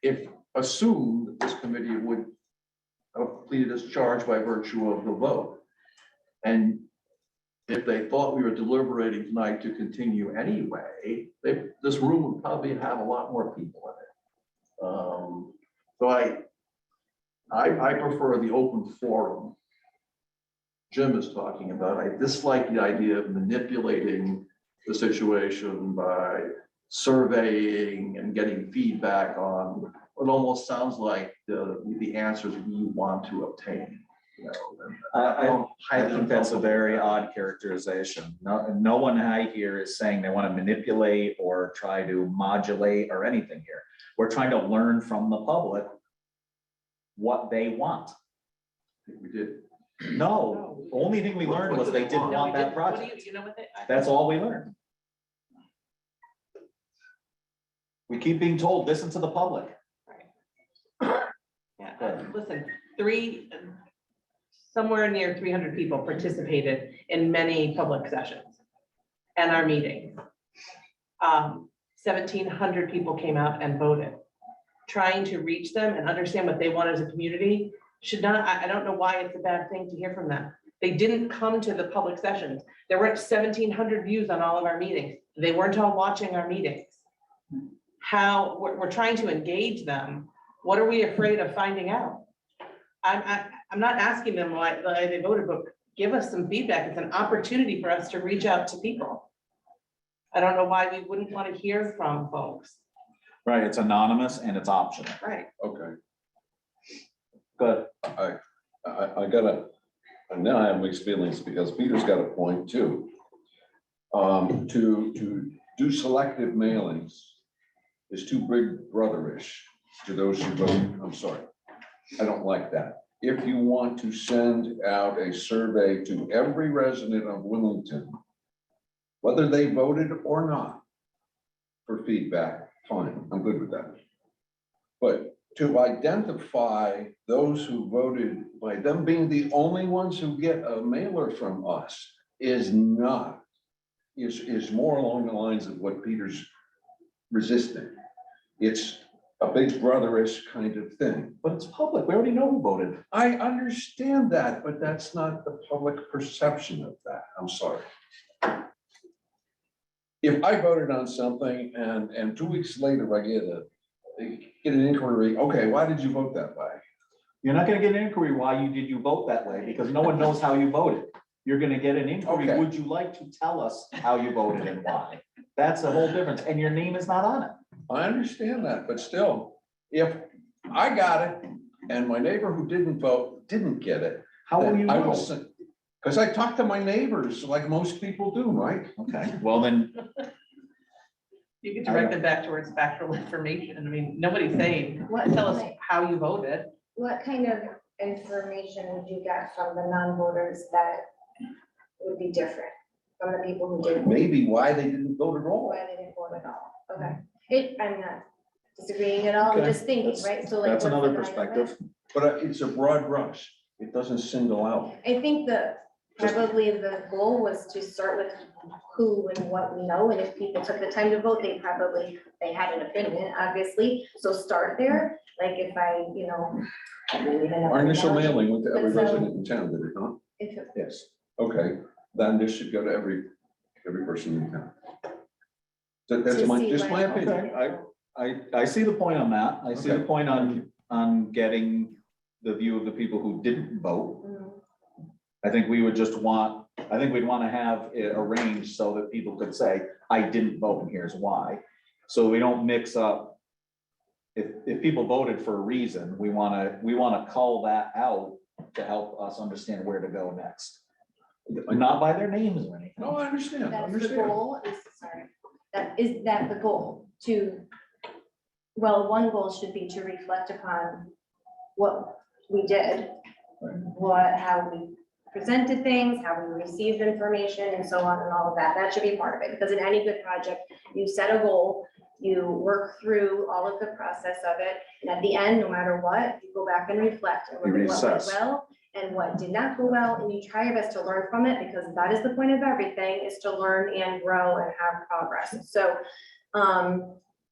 Speaker 15: if assumed this committee would have completed its charge by virtue of the vote. And if they thought we were deliberating tonight to continue anyway, this room would probably have a lot more people in it. So I prefer the open forum Jim is talking about. I dislike the idea of manipulating the situation by surveying and getting feedback on what almost sounds like the answers we want to obtain. You know,
Speaker 1: I think that's a very odd characterization. No one I hear is saying they want to manipulate or try to modulate or anything here. We're trying to learn from the public what they want.
Speaker 15: I think we did.
Speaker 1: No, the only thing we learned was they didn't want that project.
Speaker 14: You know what?
Speaker 1: That's all we learned. We keep being told, listen to the public.
Speaker 14: Yeah, listen, somewhere near 300 people participated in many public sessions and our meetings. 1,700 people came out and voted. Trying to reach them and understand what they want as a community should not, I don't know why it's a bad thing to hear from them. They didn't come to the public sessions. There weren't 1,700 views on all of our meetings. They weren't all watching our meetings. How, we're trying to engage them. What are we afraid of finding out? I'm not asking them why they voted, but give us some feedback. It's an opportunity for us to reach out to people. I don't know why we wouldn't want to hear from folks.
Speaker 1: Right, it's anonymous and it's optional.
Speaker 14: Right.
Speaker 13: Okay,
Speaker 1: Good.
Speaker 13: I gotta, and now I have mixed feelings because Peter's got a point too. To do selective mailings is too big brotherish to those who vote. I'm sorry. I don't like that. If you want to send out a survey to every resident of Willington, whether they voted or not, for feedback, fine, I'm good with that. But to identify those who voted by them being the only ones who get a mailer from us is not, is more along the lines of what Peter's resisting. It's a big brotherish kind of thing.
Speaker 1: But it's public. We already know who voted.
Speaker 13: I understand that, but that's not the public perception of that. I'm sorry. If I voted on something and 2 weeks later I get an inquiry, okay, why did you vote that way?
Speaker 1: You're not gonna get an inquiry why you vote that way, because no one knows how you voted. You're gonna get an inquiry,
Speaker 13: Okay.
Speaker 1: would you like to tell us how you voted and why? That's the whole difference, and your name is not on it.
Speaker 13: I understand that, but still, if I got it and my neighbor who didn't vote didn't get it.
Speaker 1: How will you know?
Speaker 13: Because I talk to my neighbors like most people do, Mike.
Speaker 1: Okay, well then,
Speaker 14: You could direct them back towards factual information. I mean, nobody's saying, tell us how you voted.
Speaker 20: What kind of information would you get from the non-voters that would be different from the people who didn't?
Speaker 13: Maybe why they didn't vote at all.
Speaker 20: Why they didn't vote at all? Okay. I'm not disagreeing at all. I'm
Speaker 1: Okay.
Speaker 20: just thinking,
Speaker 1: That's-
Speaker 20: right? So like.
Speaker 1: that's
Speaker 20: what's
Speaker 1: another
Speaker 20: the value of it?
Speaker 1: perspective.
Speaker 13: But it's a broad brush. It doesn't single out.
Speaker 20: I think probably the goal was to start with who and what we know, and if people took the time to vote, they had an opinion, obviously, so start there, like if I,
Speaker 13: Our initial mailing went to every
Speaker 20: But so-
Speaker 13: resident in town, did it not?
Speaker 20: if it-
Speaker 13: Yes. Okay, then this should go to every person in town. That's
Speaker 20: To
Speaker 13: my,
Speaker 20: see
Speaker 13: just my
Speaker 20: what-
Speaker 13: opinion.
Speaker 1: I see the point on that. I see the
Speaker 13: Okay.
Speaker 1: point on getting the view of the people who didn't vote. I think we'd want to have it arranged so that people could say, I didn't vote and here's why. So we don't mix up. If people voted for a reason, we want to call that out to help us understand where to go next. Not by their names or anything.
Speaker 13: No, I understand, I
Speaker 20: That's the
Speaker 13: understand.
Speaker 20: goal, is that the goal one goal should be to reflect upon what we did, how we presented things, how we received information and so on and all of that. That should be part of it, because in any good project, you set a goal, you work through all of the process of it, and at the end, no matter what, you go back and reflect and look at what went
Speaker 1: reassess.
Speaker 20: well and what did not go well, and you try your best to learn from it, because that is the point of everything, is to learn and grow and have progress. So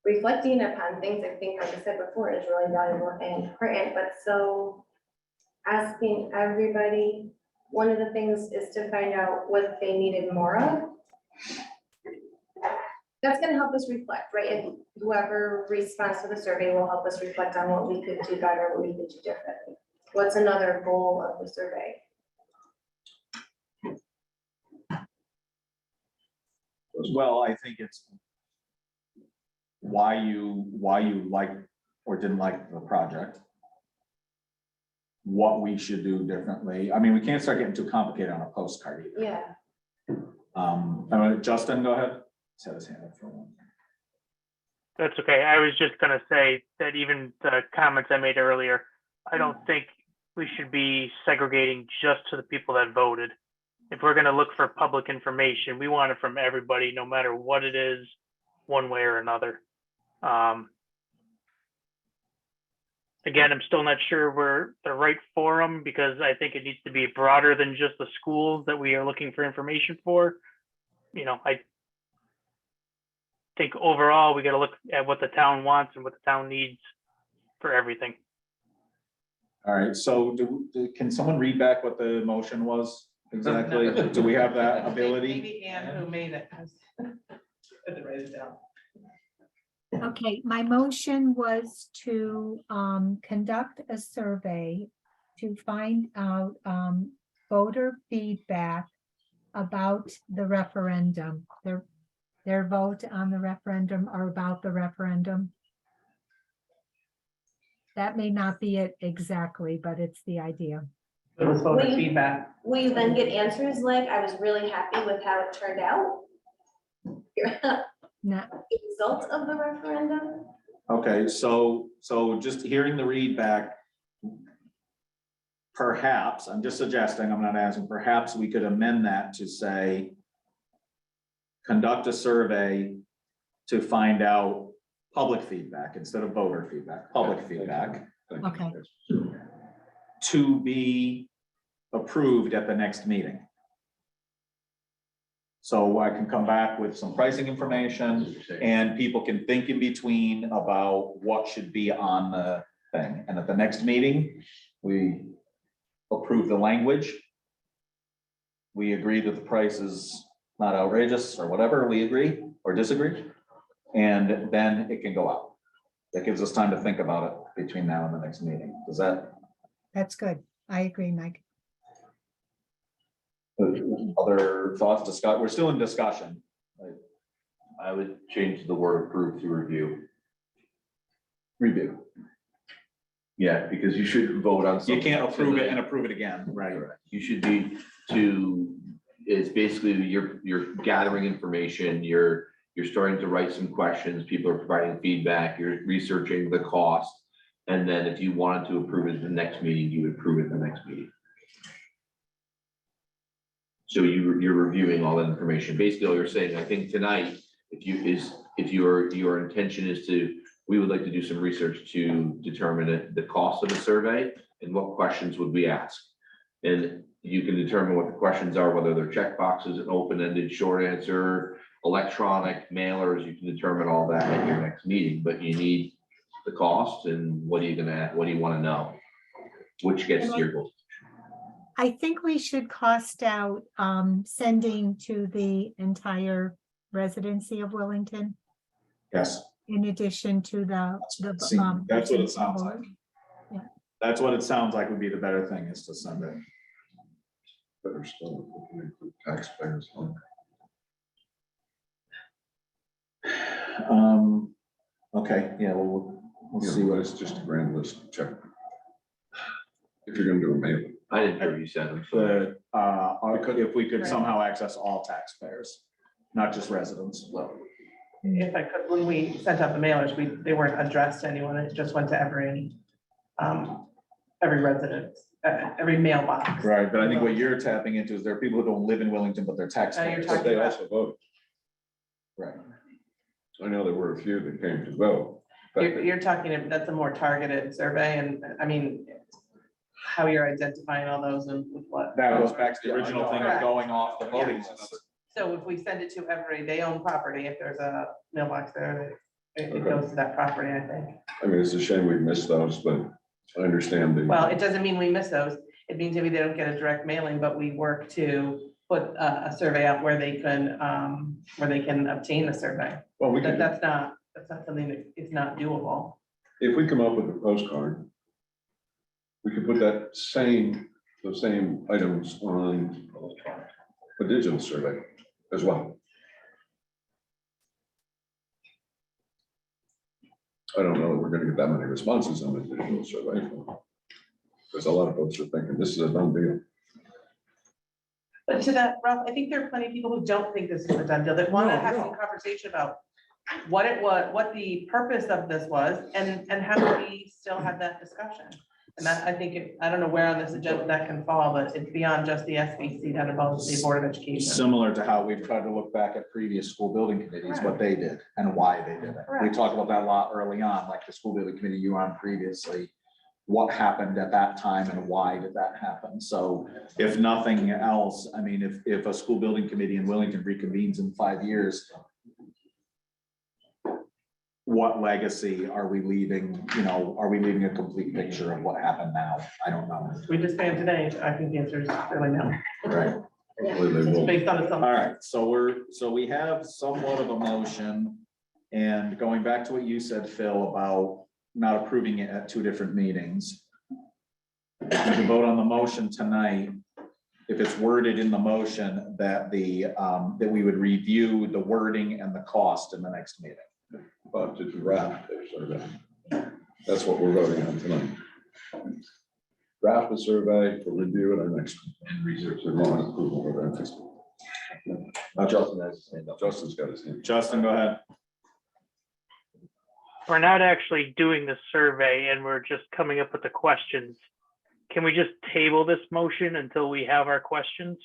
Speaker 20: reflecting upon things, I think, like I said before, is really valuable and important, but so asking everybody, one of the things is to find out what they needed more of. That's gonna help us reflect, right? And whoever responds to the survey will help us reflect on what we could do better, what we could do differently. What's another goal of the survey?
Speaker 1: Well, I think it's why you like or didn't like the project. What we should do differently. I mean, we can't start getting too complicated on a postcard either.
Speaker 20: Yeah.
Speaker 1: Justin, go ahead. Set his hand up for one.
Speaker 19: That's okay. I was just gonna say that even the comments I made earlier, I don't think we should be segregating just to the people that voted. If we're gonna look for public information, we want it from everybody, no matter what it is, one way or another. Again, I'm still not sure we're the right forum, because I think it needs to be broader than just the schools that we are looking for information for. I think overall, we got to look at what the town wants and what the town needs for everything.
Speaker 1: All right, so can someone read back what the motion was? exactly? Do we have that ability?
Speaker 14: Maybe Ann who made it. Write it down.
Speaker 18: Okay, my motion was to conduct a survey to find out voter feedback about the referendum, their vote on the referendum or about the referendum. That may not be it exactly, but it's the idea.
Speaker 14: It was voter feedback.
Speaker 20: Will you then get answers like, I was really happy with how it turned out?
Speaker 18: No.
Speaker 20: Result of the referendum?
Speaker 1: Okay, so just hearing the read back. Perhaps, I'm just suggesting, I'm not asking, perhaps we could amend that to say, conduct a survey to find out public feedback instead of voter feedback, public feedback,
Speaker 18: Okay,
Speaker 1: to be approved at the next meeting. So I can come back with some pricing information and people can think in between about what should be on the thing. And at the next meeting, we approve the language. We agree that the price is not outrageous or whatever, we agree or disagree. And then it can go out. That gives us time to think about it between now and the next meeting. Does that?
Speaker 18: that's good. I agree, Mike.
Speaker 1: Other thoughts, discuss, we're still in discussion.
Speaker 2: I would change the word approve to review.
Speaker 1: Review.
Speaker 2: Yeah, because you should vote on something.
Speaker 1: You can't approve it and approve it again, right?
Speaker 2: You should be it's basically you're gathering information, you're starting to write some questions, people are providing feedback, you're researching the cost. And then if you wanted to approve it at the next meeting, you would approve it at the next meeting. So you're reviewing all that information. Basically, all you're saying, I think tonight, if your intention is we would like to do some research to determine the cost of the survey and what questions would we ask. And you can determine what the questions are, whether they're check boxes, an open-ended short answer, electronic mailers, you can determine all that at your next meeting, but you need the cost and what do you want to know? Which gets to your goal.
Speaker 18: I think we should cost out sending to the entire residency of Willington.
Speaker 1: Yes.
Speaker 18: In addition to
Speaker 1: That's what it sounds like.
Speaker 18: Yeah.
Speaker 1: That's what it sounds like would be the better thing is to send it.
Speaker 13: Better still, if we can include taxpayers.
Speaker 1: Okay, yeah, we'll see
Speaker 13: But
Speaker 1: what
Speaker 13: it's just a grand list check. If you're gonna do a mailing.
Speaker 2: I didn't hear what you said. I'm sorry.
Speaker 1: if we could somehow access all taxpayers, not just residents.
Speaker 14: If I could, when we sent out the mailers, they weren't addressed to anyone, it just went to every resident, every mailbox.
Speaker 1: Right, but I think what you're tapping into is there are people who don't live in Willington, but they're taxpayers.
Speaker 14: talking
Speaker 13: But they
Speaker 14: about-
Speaker 13: also vote.
Speaker 1: Right.
Speaker 13: I know there were a few that came to vote. but-
Speaker 14: You're talking, that's a more targeted survey, and I mean, how you're identifying all those and with what.
Speaker 1: That goes back to the original thing of going off the voting list.
Speaker 14: So if we send it to they own property, if there's a mailbox there, it
Speaker 13: Okay.
Speaker 14: goes to that property, I think.
Speaker 13: I mean, it's a shame we missed those, but I understand the.
Speaker 14: Well, it doesn't mean we miss those. It means maybe they don't get a direct mailing, but we work to put a survey out where they can obtain the survey.
Speaker 13: Well, we can,
Speaker 14: That's not something that is not doable.
Speaker 13: if we come up with a postcard, we could put those same items on a digital survey as well. I don't know that we're gonna get that many responses on the digital survey. Because a lot of folks are thinking this is a done deal.
Speaker 14: But to that, Ralph, I think there are plenty of people who don't think this is a done deal, that want to have some conversation about what it was, what the purpose of this was, and how do we still have that discussion? And that, I think, I don't know where on this agenda that can fall, but it's beyond just the SBC, that involves the Board of Education.
Speaker 1: Similar to how we've tried to look back at previous school building committees, what they did and why they did it. We
Speaker 14: Correct.
Speaker 1: talked about that a lot early on, like the school building committee you were on previously. What happened at that time and why did that happen? So if nothing else, I mean, if a school building committee in Willington reconvenes in 5 years, what legacy are we leaving? You know, are we leaving a complete picture of what happened now? I don't know.
Speaker 14: We just found today, I think the answer is really no.
Speaker 1: Right.
Speaker 13: Hopefully they will.
Speaker 14: Based on
Speaker 1: All
Speaker 14: assumption.
Speaker 1: right, so we have somewhat of a motion. And going back to what you said, Phil, about not approving it at two different meetings. We can vote on the motion tonight. If it's worded in the motion that that we would review the wording and the cost in the next meeting.
Speaker 13: But to draft a survey. That's what we're voting on tonight. Draft a survey for review at our next. And research and approval of our next. Justin has his hand up. Justin's got his hand.
Speaker 1: Justin, go ahead.
Speaker 19: We're not actually doing the survey and we're just coming up with the questions. Can we just table this motion until we have our questions?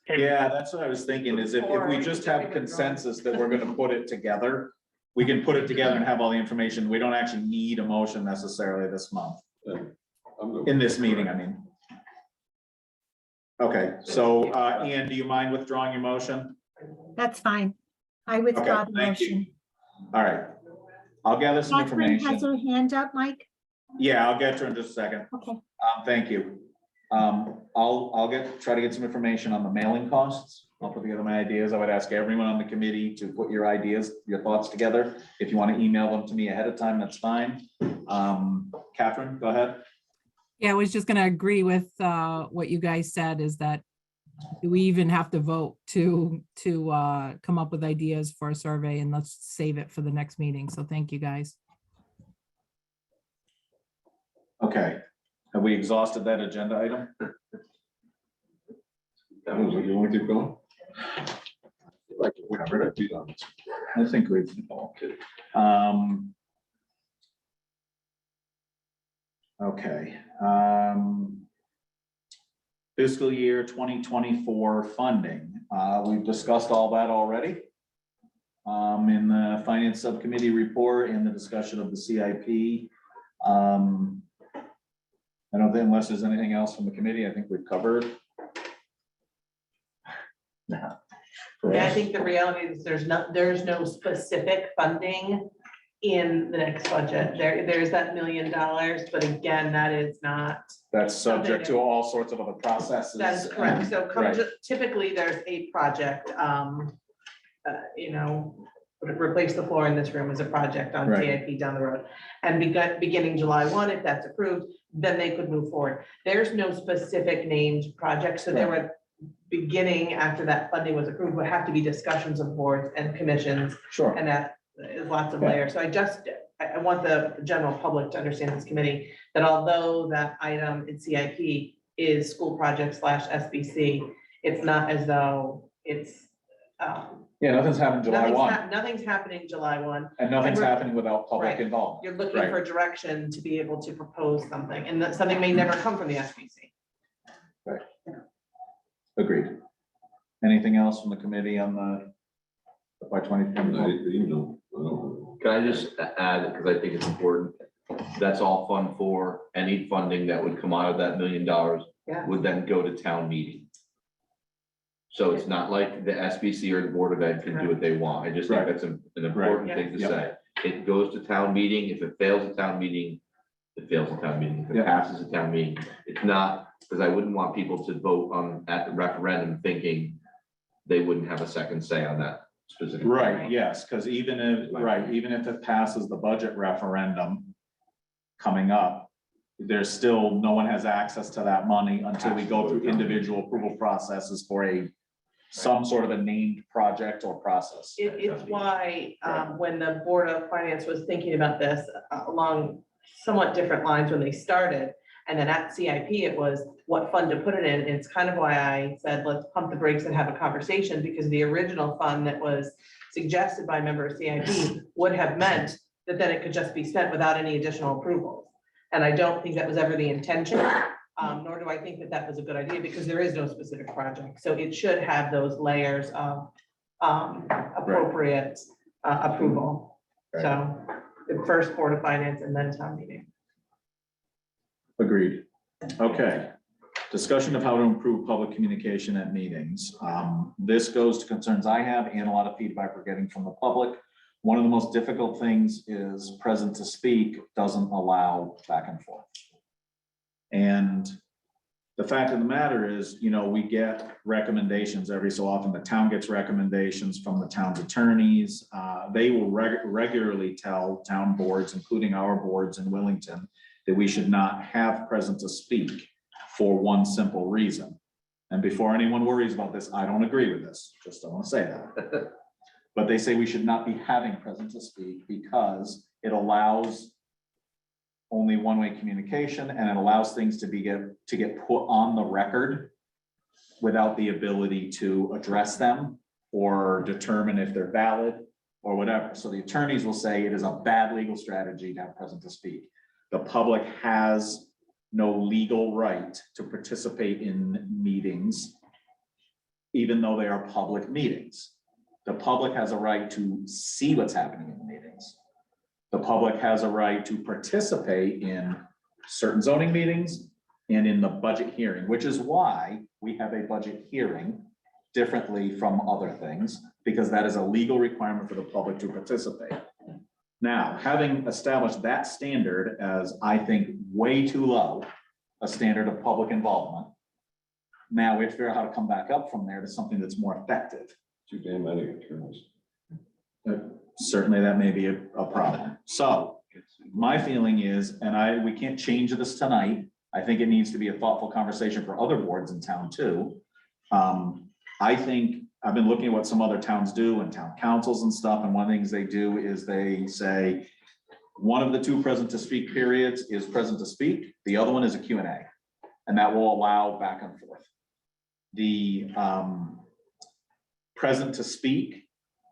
Speaker 19: And
Speaker 1: Yeah, that's what I was thinking, is if we just have consensus that we're gonna put it together, we can put it together and have all the information. We don't actually need a motion necessarily this month. In this meeting, I mean. Okay, so, Ian, do you mind withdrawing your motion?
Speaker 18: That's fine. I withdraw the
Speaker 1: thank you.
Speaker 18: motion.
Speaker 1: All right, I'll gather some
Speaker 18: Catherine has
Speaker 1: information.
Speaker 18: her hand up, Mike.
Speaker 1: Yeah, I'll get to her in just a second.
Speaker 18: Okay.
Speaker 1: Thank you. I'll try to get some information on the mailing costs. I'll put together my ideas. I would ask everyone on the committee to put your ideas, your thoughts together. If you want to email them to me ahead of time, that's fine. Catherine, go ahead.
Speaker 17: Yeah, I was just gonna agree with what you guys said, is that do we even have to vote to come up with ideas for a survey, and let's save it for the next meeting. So thank you, guys.
Speaker 1: Okay, have we exhausted that agenda item?
Speaker 13: That was what you want to keep going? Like, we covered it, beat on this.
Speaker 1: I think we've, okay. Fiscal year 2024 funding. We've discussed all that already. In the finance subcommittee report and the discussion of the CIP. I don't think, unless there's anything else from the committee, I think we've covered.
Speaker 14: Yeah, I think the reality is there's no specific funding in the next budget. There's that $1 million, but again, that is not.
Speaker 1: That's subject to all sorts of other processes.
Speaker 14: That is correct. So
Speaker 1: Right.
Speaker 14: typically there's a project, replace the floor in this room is a project on
Speaker 1: Right.
Speaker 14: CIP down the road. And beginning July 1, if that's approved, then they could move forward. There's no specific named project, so there would, beginning after that funding was approved, would have to be discussions of boards and commissions.
Speaker 1: Sure.
Speaker 14: And that is lots of
Speaker 1: Yeah.
Speaker 14: layers. So I want the general public to understand this committee, that although that item in CIP is school project / SBC, it's not as though it's,
Speaker 1: Yeah, nothing's happened July 1,
Speaker 14: nothing's happening July 1.
Speaker 1: and nothing's
Speaker 14: we're-
Speaker 1: happening without public
Speaker 14: Right.
Speaker 1: involvement.
Speaker 14: You're looking
Speaker 1: Right.
Speaker 14: for direction to be able to propose something, and that something may never come from the SBC.
Speaker 1: Right. Agreed. Anything else from the committee on the FY 2020?
Speaker 21: Can I just add, because I think it's important, that's all fund for, any funding that would come out of that $1 million
Speaker 14: Yeah.
Speaker 21: would then go to town meeting. So it's not like the SBC or the Board of Ed can do what they want. I just think
Speaker 1: Right.
Speaker 21: that's an important
Speaker 14: Right.
Speaker 21: thing to
Speaker 1: Yeah.
Speaker 21: say. It goes to town meeting. If it fails a town meeting, it fails a town meeting. If it
Speaker 1: Yeah.
Speaker 21: passes a town meeting, it's not, because I wouldn't want people to vote at the referendum thinking they wouldn't have a second say on that specific.
Speaker 1: Right, yes, because even if it passes the budget referendum coming up, there's still, no one has access to that money until we go through individual approval processes for some sort of a named project or process.
Speaker 14: It's why, when the Board of Finance was thinking about this along somewhat different lines when they started, and then at CIP, it was what fund to put it in. And it's kind of why I said, let's pump the brakes and have a conversation, because the original fund that was suggested by a member of CIP would have meant that then it could just be spent without any additional approvals. And I don't think that was ever the intention, nor do I think that that was a good idea, because there is no specific project. So it should have those layers of appropriate approval. So the first Board of Finance and then town meeting.
Speaker 1: Agreed. Okay. Discussion of how to improve public communication at meetings. This goes to concerns I have and a lot of feedback we're getting from the public. One of the most difficult things is present to speak doesn't allow back and forth. And the fact of the matter is, you know, we get recommendations every so often. The town gets recommendations from the town's attorneys. They will regularly tell town boards, including our boards in Willington, that we should not have present to speak for one simple reason. And before anyone worries about this, I don't agree with this, just don't want to say that. But they say we should not be having present to speak because it allows only one-way communication, and it allows things to get put on the record without the ability to address them or determine if they're valid or whatever. So the attorneys will say it is a bad legal strategy to have present to speak. The public has no legal right to participate in meetings, even though they are public meetings. The public has a right to see what's happening in the meetings. The public has a right to participate in certain zoning meetings and in the budget hearing, which is why we have a budget hearing differently from other things, because that is a legal requirement for the public to participate. Now, having established that standard as, I think, way too low, a standard of public involvement, now we have to figure out how to come back up from there to something that's more effective.
Speaker 13: Too damn many attorneys.
Speaker 1: Certainly that may be a problem. So my feeling is, and we can't change this tonight. I think it needs to be a thoughtful conversation for other boards in town too. I think I've been looking at what some other towns do and town councils and stuff. And one of the things they do is they say, one of the two present to speak periods is present to speak. The other one is a Q&A, and that will allow back and forth. The present to speak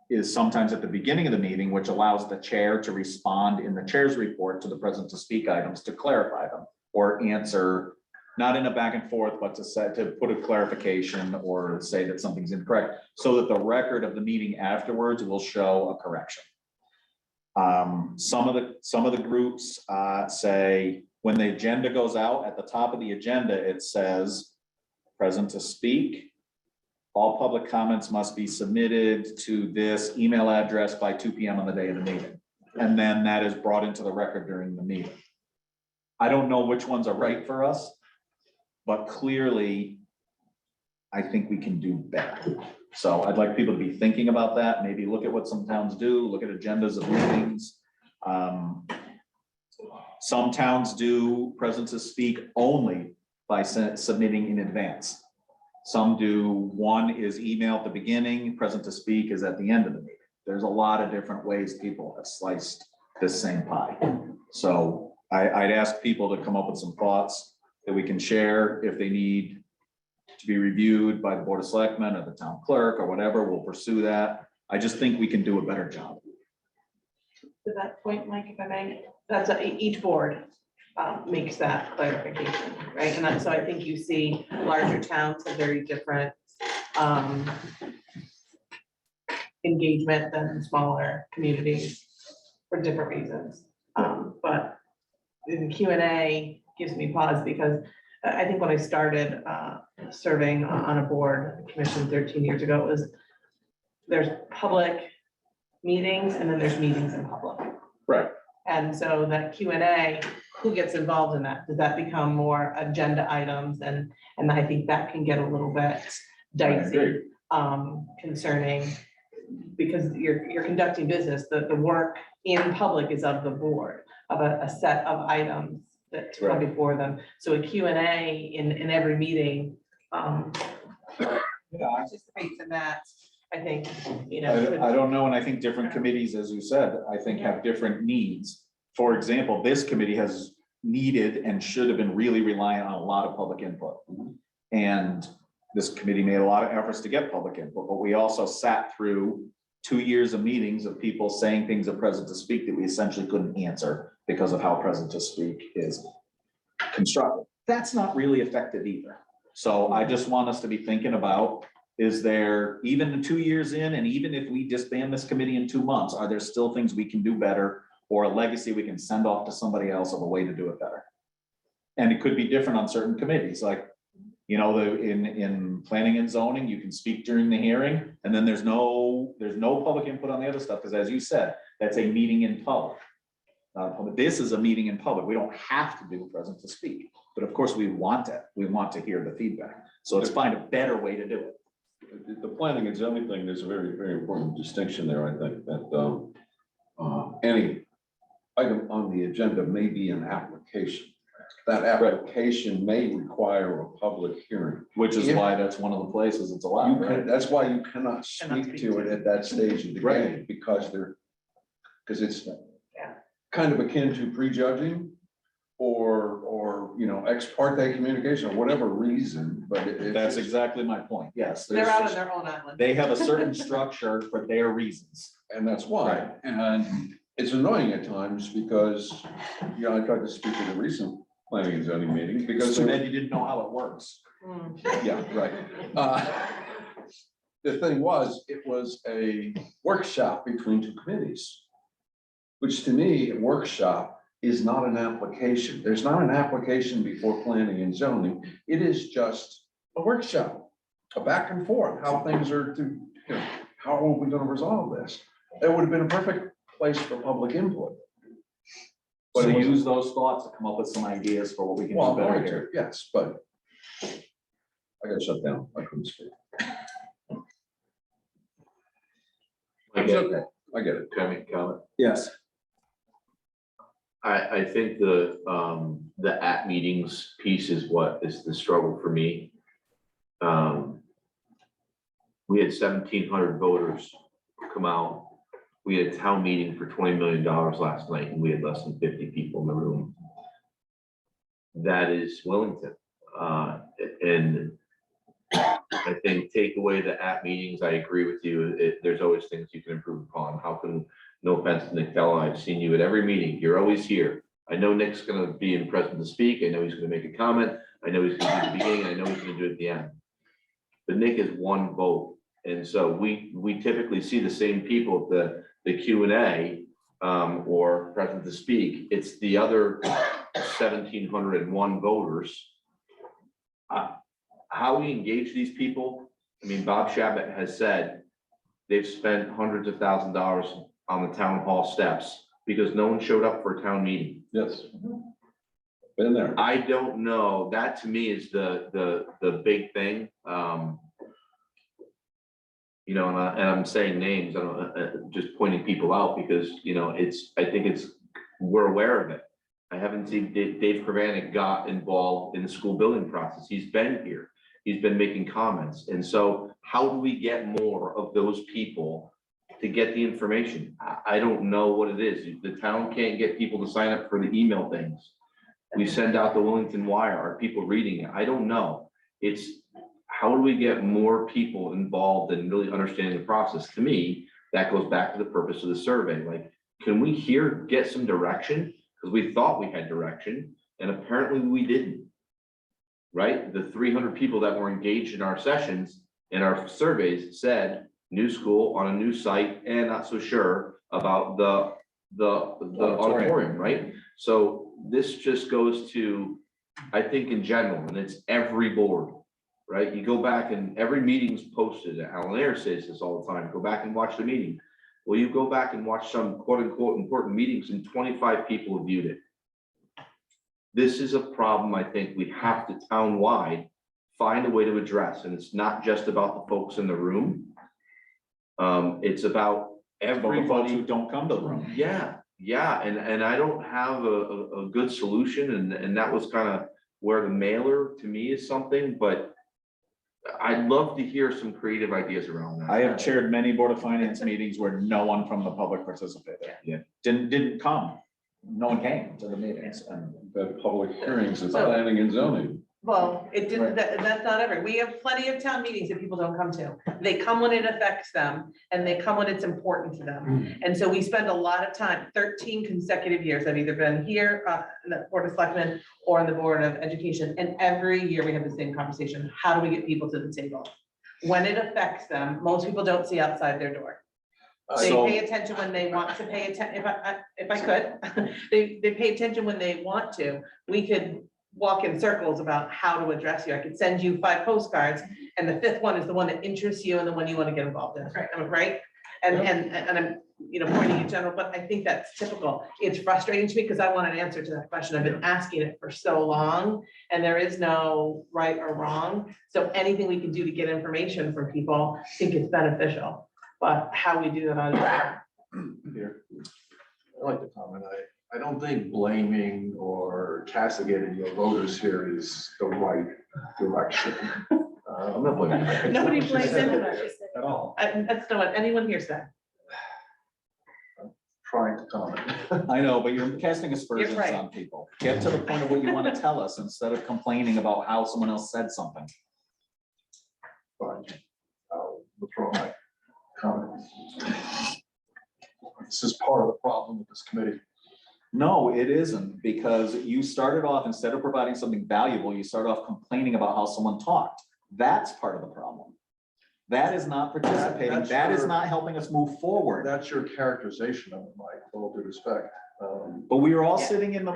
Speaker 1: is sometimes at the beginning of the meeting, which allows the chair to respond in the chair's report to the present to speak items to clarify them or answer, not in a back and forth, but to put a clarification or say that something's incorrect, so that the record of the meeting afterwards will show a correction. Some of the groups say when the agenda goes out, at the top of the agenda, it says present to speak. All public comments must be submitted to this email address by 2 p.m. on the day of the meeting. And then that is brought into the record during the meeting. I don't know which ones are right for us, but clearly I think we can do better. So I'd like people to be thinking about that, maybe look at what some towns do, look at agendas of meetings. Some towns do present to speak only by submitting in advance. Some do, one is email at the beginning, present to speak is at the end of the meeting. There's a lot of different ways people have sliced this same pie. So I'd ask people to come up with some thoughts that we can share. If they need to be reviewed by the Board of Selectmen or the town clerk or whatever, we'll pursue that. I just think we can do a better job.
Speaker 14: To that point, Mike, if I may, that's each board makes that clarification, right? And so I think you see larger towns have very different engagement than smaller communities for different reasons. But the Q&A gives me pause because I think when I started serving on a board commission 13 years ago, it was there's public meetings and then there's meetings in public.
Speaker 1: Right.
Speaker 14: And so that Q&A, who gets involved in that? Does that become more agenda items? And I think that can get a little bit dicey concerning, because you're conducting business, the work in public is of the board, of a set of items that come before them. So a Q&A in every meeting participates in that. I think, you know.
Speaker 1: I don't know, and I think different committees, as you said, I think have different needs. For example, this committee has needed and should have been really reliant on a lot of public input. And this committee made a lot of efforts to get public input, but we also sat through 2 years of meetings of people saying things at present to speak that we essentially couldn't answer because of how present to speak is constructed. That's not really effective either. So I just want us to be thinking about, is there, even 2 years in, and even if we disband this committee in 2 months, are there still things we can do better or a legacy we can send off to somebody else of a way to do it better? And it could be different on certain committees, like, you know, in planning and zoning, you can speak during the hearing, and then there's no public input on the other stuff, because as you said, that's a meeting in public. This is a meeting in public. We don't have to do present to speak. But of course, we want it. We want to hear the feedback. So let's find a better way to do it.
Speaker 13: The planning and zoning thing, there's a very, very important distinction there, I think, that any item on the agenda may be an application. That application may require a public hearing.
Speaker 1: Which is why that's one of the places it's allowed, right?
Speaker 13: That's why you cannot speak to it at that stage of the game, because it's kind of akin to prejudging or, you know, ex parte communication, or whatever reason, but
Speaker 1: That's exactly my point. Yes.
Speaker 14: They're out on their own island.
Speaker 1: They have a certain structure for their reasons.
Speaker 13: And that's why, and it's annoying at times because, you know, I tried to speak at a recent planning and zoning meeting because.
Speaker 1: Too bad you didn't know how it works.
Speaker 13: Yeah, right. The thing was, it was a workshop between two committees, which to me, a workshop is not an application. There's not an application before planning and zoning. It is just a workshop, a back and forth, how things are to, you know, how are we going to resolve this? It would have been a perfect place for public input.
Speaker 1: But
Speaker 13: But it
Speaker 1: use those thoughts to come up with some ideas for what we can
Speaker 13: Well,
Speaker 1: do
Speaker 13: I'm
Speaker 1: better
Speaker 13: going
Speaker 1: here.
Speaker 13: to, yes, but I got shut down. I couldn't speak.
Speaker 21: I get it.
Speaker 13: I get it.
Speaker 21: Can I make a comment?
Speaker 1: Yes.
Speaker 21: I think the at meetings piece is what is the struggle for me. We had 1,700 voters come out. We had a town meeting for $20 million last night, and we had less than 50 people in the room. That is Willington. And I think take away the at meetings, I agree with you. There's always things you can improve upon. How can, no offense to Nick Fellow, I've seen you at every meeting. You're always here. I know Nick's gonna be in present to speak. I know he's gonna make a comment. I know he's gonna do the beginning. I know he's gonna do it at the end. But Nick is one vote. And so we typically see the same people at the Q&A or present to speak. It's the other 1,701 voters. How we engage these people, I mean, Bob Shabbat has said they've spent hundreds of thousands of dollars on the town hall steps because no one showed up for a town meeting.
Speaker 13: Yes. Been there.
Speaker 21: I don't know. That to me is the big thing. You know, and I'm saying names, I don't, just pointing people out because, you know, I think we're aware of it. I haven't seen Dave Kravanek got involved in the school building process. He's been here. He's been making comments. And so how do we get more of those people to get the information? I don't know what it is. The town can't get people to sign up for the email things. We send out the Willington Wire. Are people reading it? I don't know. It's how do we get more people involved in really understanding the process? To me, that goes back to the purpose of the survey. Like, can we get some direction? Because we thought we had direction and apparently we didn't. Right? The 300 people that were engaged in our sessions and our surveys said new school on a new site and not so sure about the auditorium, right? So this just goes to, I think in general, and it's every board, right? You go back and every meeting's posted. Alan Ayers says this all the time. Go back and watch the meeting. Well, you go back and watch some quote unquote important meetings and 25 people have viewed it. This is a problem I think we have to town-wide find a way to address. And it's not just about the folks in the room. It's about everybody
Speaker 1: who don't come to the room.
Speaker 21: Yeah, yeah. And I don't have a good solution. And that was kind of where the mailer to me is something, but I'd love to hear some creative ideas around that.
Speaker 1: I have chaired many Board of Finance meetings where no one from the public participated.
Speaker 21: Yeah.
Speaker 1: Didn't come. No one came to the meetings. And
Speaker 13: The public hearings is planning and zoning.
Speaker 14: Well, it didn't, that's not every, we have plenty of town meetings that people don't come to. They come when it affects them and they come when it's important to them. And so we spend a lot of time, 13 consecutive years, I've either been here, in the Board of Selectmen or in the Board of Education. And every year we have the same conversation. How do we get people to the table? When it affects them, most people don't see outside their door. They pay attention when they want to pay attention. If I could, they pay attention when they want to. We could walk in circles about how to address you. I could send you 5 postcards and the 5th one is the one that interests you and the one you want to get involved in, right? And pointing in general, but I think that's typical. It's frustrating to me because I want an answer to that question. I've been asking it for so long and there is no right or wrong. So anything we can do to get information from people, I think it's beneficial, but how we do that on.
Speaker 15: Here, I'd like to comment. I don't think blaming or castigating your voters here is the right direction. I'm not blaming.
Speaker 14: Nobody blames anybody
Speaker 15: at all.
Speaker 14: That's not what anyone here said.
Speaker 15: Trying to comment.
Speaker 1: I know, but you're casting aspersions
Speaker 14: You're right.
Speaker 1: on people. Get to the point of what you want to tell us instead of complaining about how someone else said something.
Speaker 15: Fine. I'll withdraw my comment. This is part of the problem with this committee.
Speaker 1: No, it isn't, because you started off, instead of providing something valuable, you started off complaining about how someone talked. That's part of the problem. That is not participating.
Speaker 15: That's
Speaker 1: That is
Speaker 15: your-
Speaker 1: not helping us move forward.
Speaker 15: That's your characterization of it, Mike, with all due respect.
Speaker 1: But we were all
Speaker 14: Yeah,
Speaker 1: sitting in the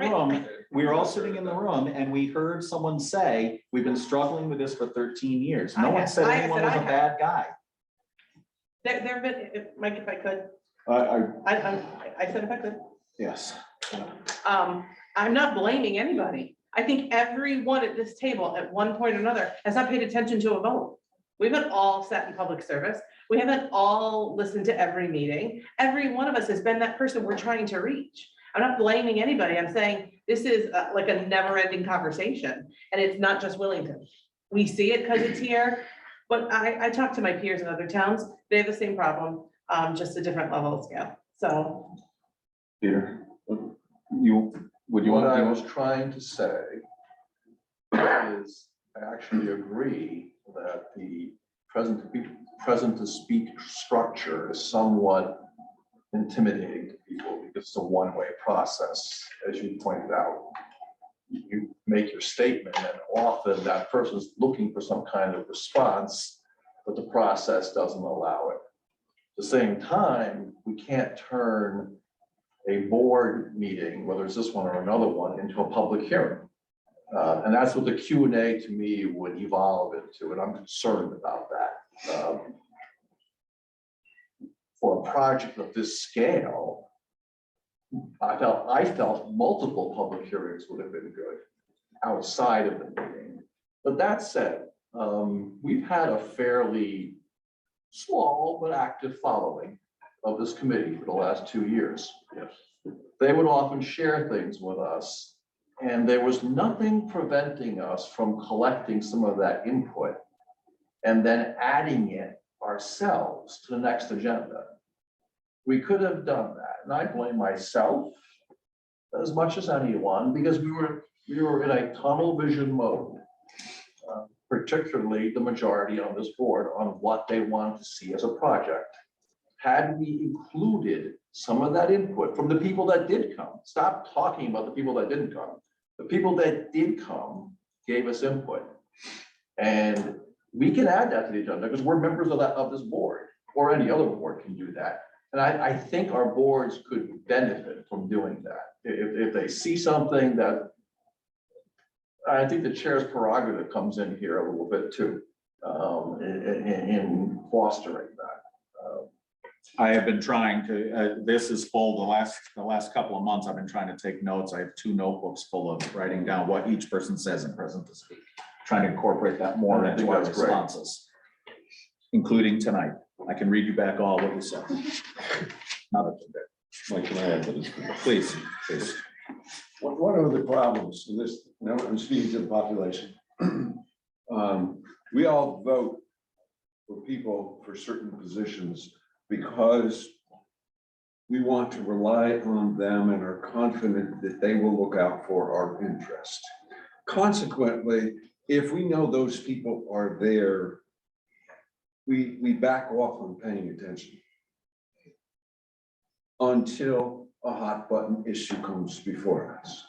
Speaker 1: room, and we heard someone say, we've been struggling with this for 13 years. No one said anyone was a bad guy.
Speaker 14: There have been, Mike, if I could,
Speaker 1: I
Speaker 14: I said if I could.
Speaker 1: yes.
Speaker 14: I'm not blaming anybody. I think everyone at this table at one point or another has not paid attention to a vote. We haven't all sat in public service. We haven't all listened to every meeting. Every one of us has been that person we're trying to reach. I'm not blaming anybody. I'm saying this is like a never-ending conversation, and it's not just Willington. We see it because it's here, but I talk to my peers in other towns. They have the same problem, just a different level of scale. So.
Speaker 1: Peter, would you
Speaker 15: What
Speaker 1: want
Speaker 15: I
Speaker 1: to?
Speaker 15: was trying to say is I actually agree that the present to speak structure is somewhat intimidating to people because it's a one-way process, as you pointed out. You make your statement and often that person's looking for some kind of response, but the process doesn't allow it. At the same time, we can't turn a board meeting, whether it's this one or another one, into a public hearing. And that's what the Q&A to me would evolve into, and I'm concerned about that. For a project of this scale, I felt multiple public hearings would have been good outside of the meeting. But that said, we've had a fairly small but active following of this committee for the last 2 years. Yes. They would often share things with us, and there was nothing preventing us from collecting some of that input and then adding it ourselves to the next agenda. We could have done that, and I blame myself as much as anyone because we were in a tunnel vision mode, particularly the majority on this board on what they wanted to see as a project. Had we included some of that input from the people that did come, stop talking about the people that didn't come. The people that did come gave us input. And we can add that to the agenda because we're members of this board, or any other board can do that. And I think our boards could benefit from doing that. If they see something that, I think the chair's prerogative comes in here a little bit too, in fostering that.
Speaker 1: I have been trying to, this is full, the last couple of months, I've been trying to take notes. I have 2 notebooks full of writing down what each person says in present to speak. Trying to incorporate that more
Speaker 15: I think
Speaker 1: into our
Speaker 15: that's great.
Speaker 1: responses, including tonight. I can read you back all what you said. Now that you're
Speaker 13: Mike, can I add to this?
Speaker 1: there. Please.
Speaker 13: One of the problems to this, now I'm speaking to the population. We all vote for people for certain positions because we want to rely on them and are confident that they will look out for our interest. Consequently, if we know those people are there, we back off on paying attention until a hot button issue comes before us.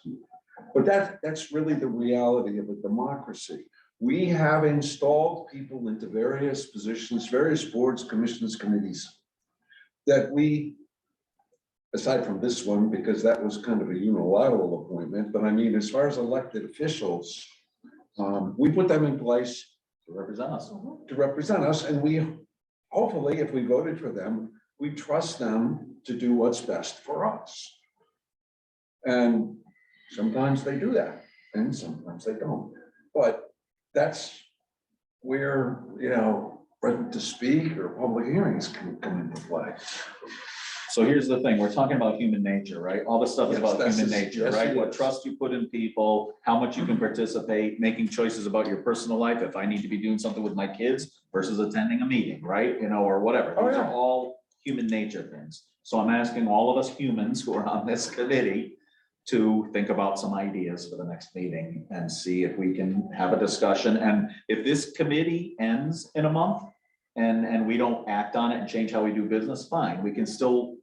Speaker 13: But that's really the reality of a democracy. We have installed people into various positions, various boards, commissions, committees that we, aside from this one, because that was kind of a unilateral appointment, but I mean, as far as elected officials, we put them in place
Speaker 1: To represent us.
Speaker 13: and we, hopefully, if we voted for them, we trust them to do what's best for us. And sometimes they do that, and sometimes they don't. But that's where, present to speak or public hearings can come into play.
Speaker 1: So here's the thing, we're talking about human nature, right? All this stuff is
Speaker 13: Yes,
Speaker 1: about
Speaker 13: that's
Speaker 1: human
Speaker 13: just-
Speaker 1: nature,
Speaker 13: yes,
Speaker 1: right?
Speaker 13: it
Speaker 1: What
Speaker 13: is.
Speaker 1: trust you put in people, how much you can participate, making choices about your personal life, if I need to be doing something with my kids versus attending a meeting, right? Or whatever.
Speaker 13: Oh,
Speaker 1: These are
Speaker 13: yeah.
Speaker 1: all human nature things. So I'm asking all of us humans who are on this committee to think about some ideas for the next meeting and see if we can have a discussion. And if this committee ends in a month and we don't act on it and change how we do business, fine, we can still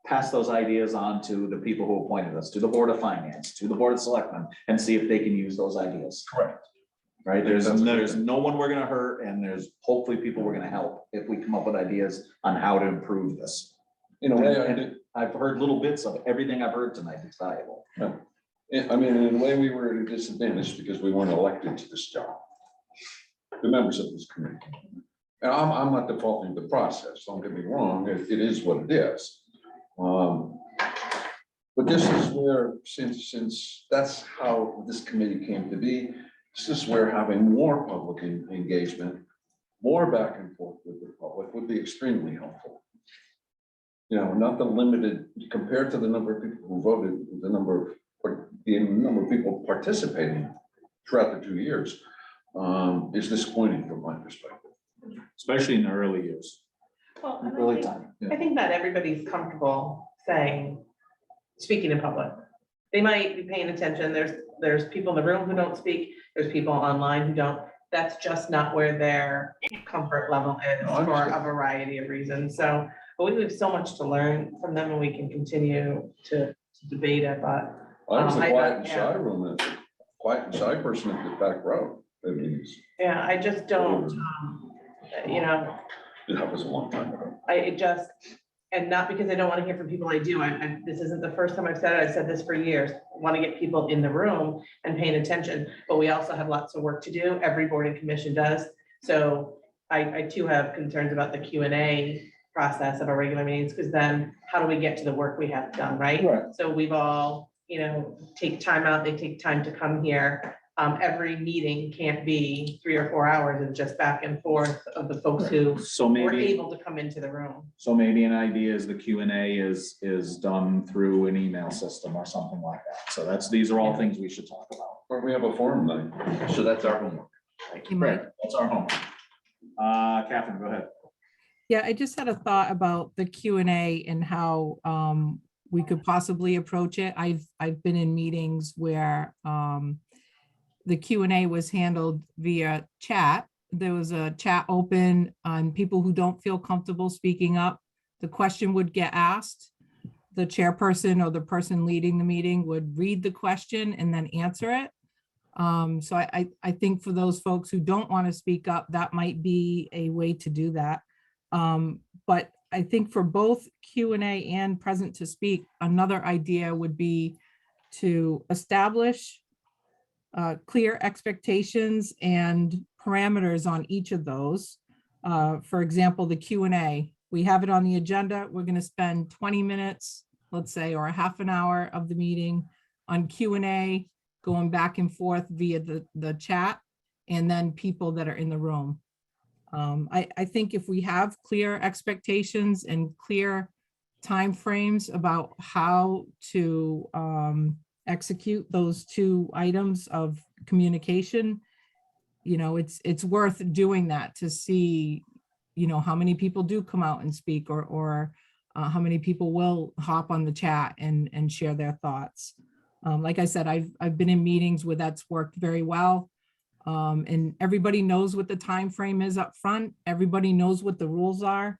Speaker 1: pass those ideas on to the people who appointed us, to the Board of Finance, to the Board of Selectmen, and see if they can use those ideas.
Speaker 13: Correct.
Speaker 1: Right,
Speaker 13: That's a good
Speaker 1: there's
Speaker 13: thing.
Speaker 1: no one we're gonna hurt, and there's hopefully people we're gonna help if we come up with ideas on how to improve this.
Speaker 13: In a way,
Speaker 1: And I've heard little bits of everything I've heard tonight, it's valuable.
Speaker 13: I mean, in a way, we were at a disadvantage because we weren't elected to this job. The members of this committee. And I'm not defaulting the process, don't get me wrong, it is what it is. But this is where, since that's how this committee came to be, this is where having more public engagement, more back and forth with the public would be extremely helpful. Not the limited, compared to the number of people who voted, the number of people participating throughout the 2 years is disappointing from my perspective.
Speaker 1: Especially in the early years.
Speaker 14: Well, and
Speaker 1: Early
Speaker 14: I think,
Speaker 1: time.
Speaker 14: I think not everybody's comfortable speaking in public. They might be paying attention. There's people in the room who don't speak. There's people online who don't. That's just not where their comfort level is
Speaker 13: No, I
Speaker 14: for a
Speaker 13: understand.
Speaker 14: variety of reasons. So, but we have so much to learn from them and we can continue to debate it, but.
Speaker 13: I was a
Speaker 14: I-
Speaker 13: quiet and
Speaker 14: yeah.
Speaker 13: shy room, quiet and shy person at the back row. I mean,
Speaker 14: Yeah, I just don't,
Speaker 13: that was a long time ago.
Speaker 14: and not because I don't want to hear from people, I do. This isn't the first time I've said it. I've said this for years. Want to get people in the room and paying attention, but we also have lots of work to do. Every board and commission does. So I too have concerns about the Q&A process of our regular meetings, because then how do we get to the work we have done, right?
Speaker 13: Right.
Speaker 14: So we've all, take time out, they take time to come here. Every meeting can't be 3 or 4 hours of just back and forth of the folks who
Speaker 1: So
Speaker 14: were
Speaker 1: maybe,
Speaker 14: able to come into the room.
Speaker 1: so maybe an idea is the Q&A is done through an email system or something like that. So these are all things we should talk about.
Speaker 13: Or we have a forum night.
Speaker 21: So that's our homework.
Speaker 17: You might-
Speaker 1: That's our homework. Catherine, go ahead.
Speaker 17: Yeah, I just had a thought about the Q&A and how we could possibly approach it. I've been in meetings where the Q&A was handled via chat. There was a chat open on people who don't feel comfortable speaking up. The question would get asked. The chairperson or the person leading the meeting would read the question and then answer it. So I think for those folks who don't want to speak up, that might be a way to do that. But I think for both Q&A and present to speak, another idea would be to establish clear expectations and parameters on each of those. For example, the Q&A, we have it on the agenda. We're going to spend 20 minutes, let's say, or a half an hour of the meeting on Q&A, going back and forth via the chat, and then people that are in the room. I think if we have clear expectations and clear timeframes about how to execute those two items of communication, it's worth doing that to see, how many people do come out and speak, or how many people will hop on the chat and share their thoughts. Like I said, I've been in meetings where that's worked very well. And everybody knows what the time frame is up front. Everybody knows what the rules are.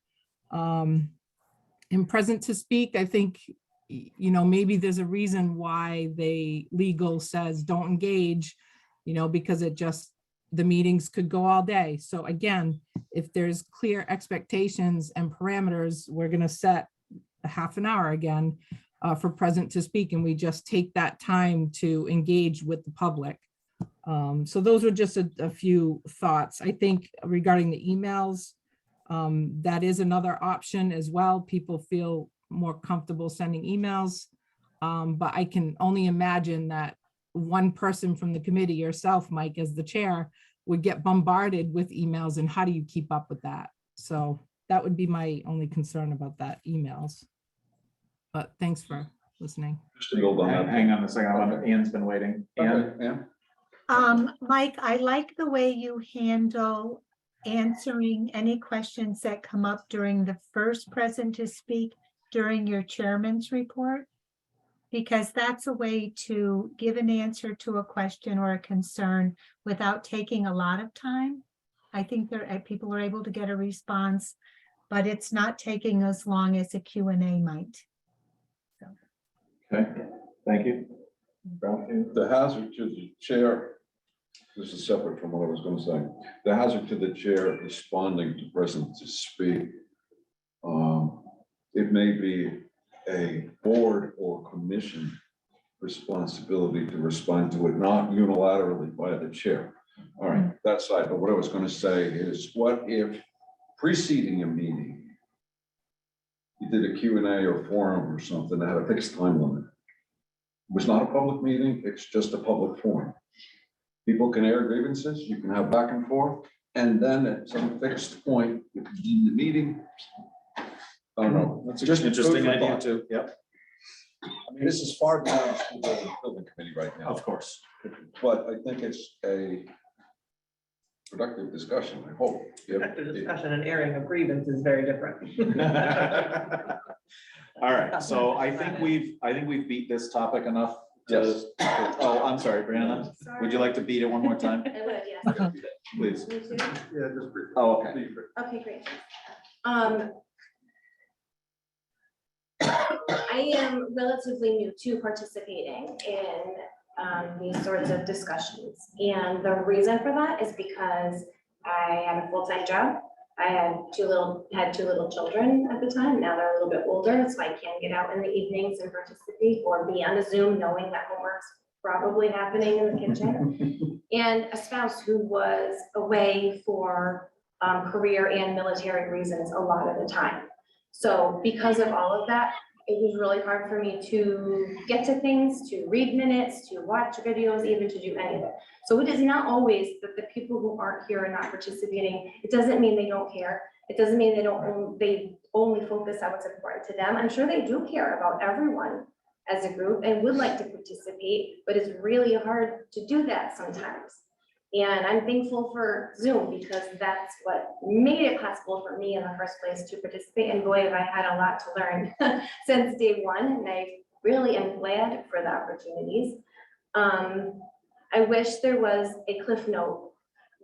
Speaker 17: In present to speak, I think, maybe there's a reason why legal says don't engage, because the meetings could go all day. So again, if there's clear expectations and parameters, we're going to set a half an hour again for present to speak, and we just take that time to engage with the public. So those are just a few thoughts. I think regarding the emails, that is another option as well. People feel more comfortable sending emails. But I can only imagine that one person from the committee, yourself, Mike, as the chair, would get bombarded with emails, and how do you keep up with that? So that would be my only concern about that, emails. But thanks for listening.
Speaker 13: Just to build on that.
Speaker 1: Hang on a second, Ann's been waiting. Ann?
Speaker 18: Mike, I like the way you handle answering any questions that come up during the first person to speak during your chairman's report. Because that's a way to give an answer to a question or a concern without taking a lot of time. I think people are able to get a response, but it's not taking as long as a Q&A might.
Speaker 1: Okay, thank you.
Speaker 13: The hazard to the chair, this is separate from what I was going to say. The hazard to the chair responding to person to speak. It may be a board or commission responsibility to respond to it, not unilaterally by the chair. All right, that side. But what I was going to say is, what if preceding a meeting, you did a Q&A or forum or something that had a fixed time limit? It was not a public meeting, it's just a public forum. People can air grievances, you can have back and forth, and then at some fixed point, if you deem the meeting. I don't know.
Speaker 1: That's just an interesting
Speaker 13: food for
Speaker 1: idea
Speaker 13: thought.
Speaker 1: too. Yep.
Speaker 13: I mean, this is far beyond the school building committee right now.
Speaker 1: Of course.
Speaker 13: But I think it's a productive discussion, I hope.
Speaker 14: After discussion and airing of grievance is very different.
Speaker 1: All right, so I think we've beat this topic enough.
Speaker 13: Yes.
Speaker 1: Oh, I'm sorry, Brianna. Would you like to beat it one more time?
Speaker 20: I would, yes.
Speaker 1: Please.
Speaker 20: Me too?
Speaker 13: Yeah, just briefly.
Speaker 1: Oh, okay.
Speaker 20: Okay, great. I am relatively new to participating in these sorts of discussions. And the reason for that is because I had a full-time job. I had two little children at the time. Now they're a little bit older, so I can get out in the evenings and participate or be on a Zoom knowing that homework's probably happening in the kitchen. And a spouse who was away for career and military reasons a lot of the time. So because of all of that, it was really hard for me to get to things, to read minutes, to watch videos, even to do any of it. So it is not always that the people who aren't here and not participating, it doesn't mean they don't care. It doesn't mean they only focus on what's important to them. I'm sure they do care about everyone as a group and would like to participate, but it's really hard to do that sometimes. And I'm thankful for Zoom because that's what made it possible for me in the first place to participate. And boy, have I had a lot to learn since day one. And I really am glad for the opportunities. I wish there was a cliff note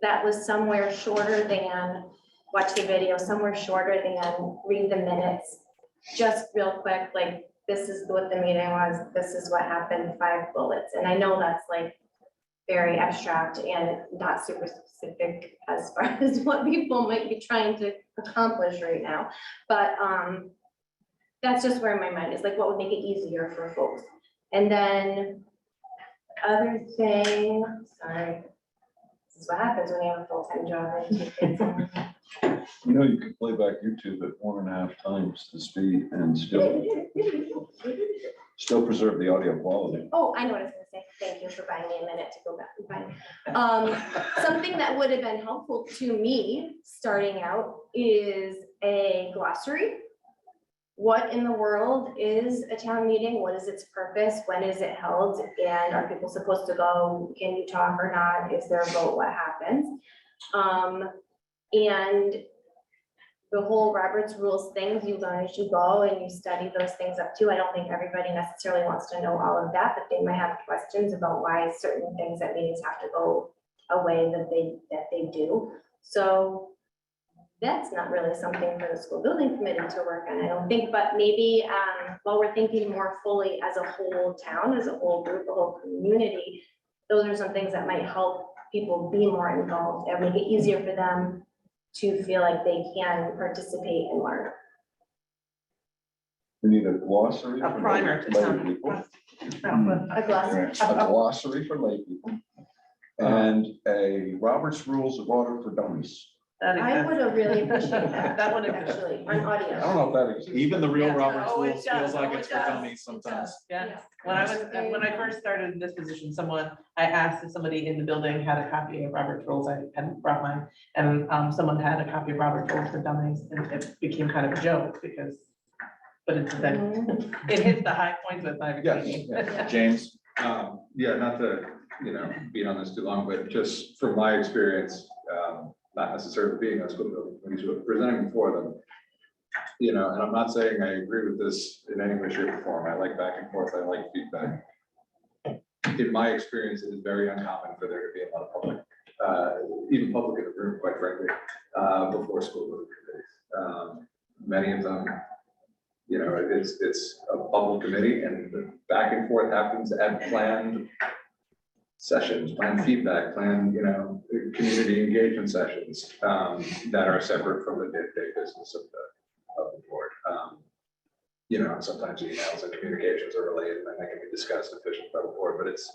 Speaker 20: that was somewhere shorter than watch the video, somewhere shorter than read the minutes. Just real quick, like this is what the meeting was, this is what happened, 5 bullets. And I know that's like very abstract and not super specific as far as what people might be trying to accomplish right now. But that's just where my mind is, like what would make it easier for folks. And then other thing, sorry, this is what happens when you have a full-time job and 2 kids.
Speaker 13: You know, you can play back YouTube at 1.5 times the speed and still preserve the audio quality.
Speaker 20: Oh, I know what I was gonna say. Thank you for buying me a minute to go back and find. Something that would have been helpful to me starting out is a glossary. What in the world is a town meeting? What is its purpose? When is it held? And are people supposed to go? Can you talk or not? Is there a vote? What happens? And the whole Robert's Rules things, you guys should go and you study those things up too. I don't think everybody necessarily wants to know all of that, but they might have questions about why certain things at meetings have to go away that they do. So that's not really something for the school building committee to work on, I don't think, but maybe while we're thinking more fully as a whole town, as a whole group, a whole community, those are some things that might help people be more involved and make it easier for them to feel like they can participate and learn.
Speaker 13: We need a glossary.
Speaker 14: A
Speaker 13: for
Speaker 14: primer to
Speaker 13: lay
Speaker 14: some.
Speaker 13: people.
Speaker 20: A glossary.
Speaker 13: A glossary for lay people. And a Robert's Rules of Order for Dummies.
Speaker 20: I would have really appreciated that.
Speaker 14: That one is-
Speaker 20: Actually, on audio.
Speaker 13: I don't know if that exists.
Speaker 1: Even the real
Speaker 14: Yeah.
Speaker 1: Robert's
Speaker 14: Oh, it
Speaker 1: rules
Speaker 14: does.
Speaker 1: feels like
Speaker 14: Oh,
Speaker 1: it's
Speaker 14: it
Speaker 1: for
Speaker 14: does.
Speaker 1: dummies sometimes.
Speaker 14: Yeah, when I first started in this position, I asked if somebody in the building had a copy of Robert's rules, I hadn't brought mine, and, someone had a copy of Robert's rules for dummies, and it became kind of a joke, because, but it's then, it hits the high points with my.
Speaker 1: Yes, James.
Speaker 16: Yeah, not to, be on this too long, but just from my experience, not necessarily being on school building committees, but presenting before them. And I'm not saying I agree with this in any way, shape, or form. I like back and forth. I like feedback. In my experience, it is very uncommon for there to be a lot of public, even public in the room, quite frankly, before school building committees. Many of them, it's a public committee, and the back and forth happens at planned sessions, planned feedback, planned, community engagement sessions, that are separate from the day-to-day business of the board. And sometimes emails and communications are relayed, and they can be discussed efficiently by the board, but it's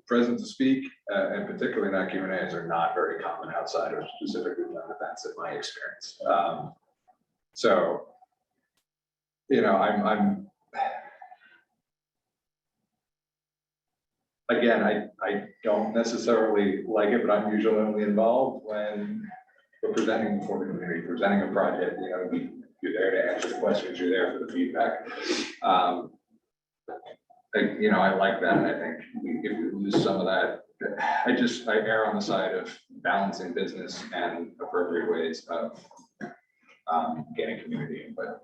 Speaker 16: present to speak, and particularly not Q and As are not very common outside of specifically planned events in my experience. So, I'm again, I don't necessarily like it, but I'm usually only involved when we're presenting before the community, presenting a project, you're there to answer the questions, you're there for the feedback. I like that, and I think if we lose some of that, I err on the side of balancing business and appropriate ways of getting community input,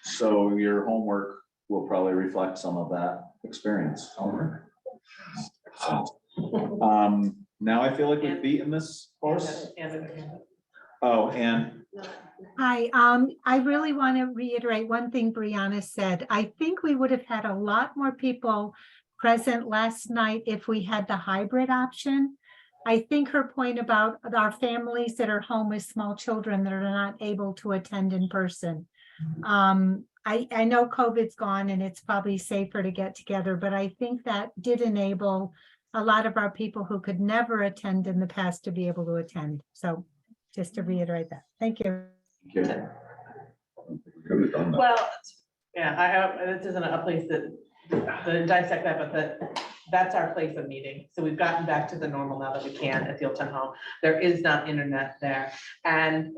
Speaker 1: So your homework will probably reflect some of that experience.
Speaker 16: Homework.
Speaker 1: Now I feel like we've beaten this horse. Oh, and
Speaker 18: Hi, I really want to reiterate one thing Brianna said. I think we would have had a lot more people present last night if we had the hybrid option. I think her point about our families that are home with small children that are not able to attend in person. I know COVID's gone and it's probably safer to get together, but I think that did enable a lot of our people who could never attend in the past to be able to attend. So just to reiterate that. Thank you.
Speaker 14: Well, yeah, this isn't a place to dissect that, but that's our place of meeting. So we've gotten back to the normal now that we can at the Old Town Hall. There is not internet there. And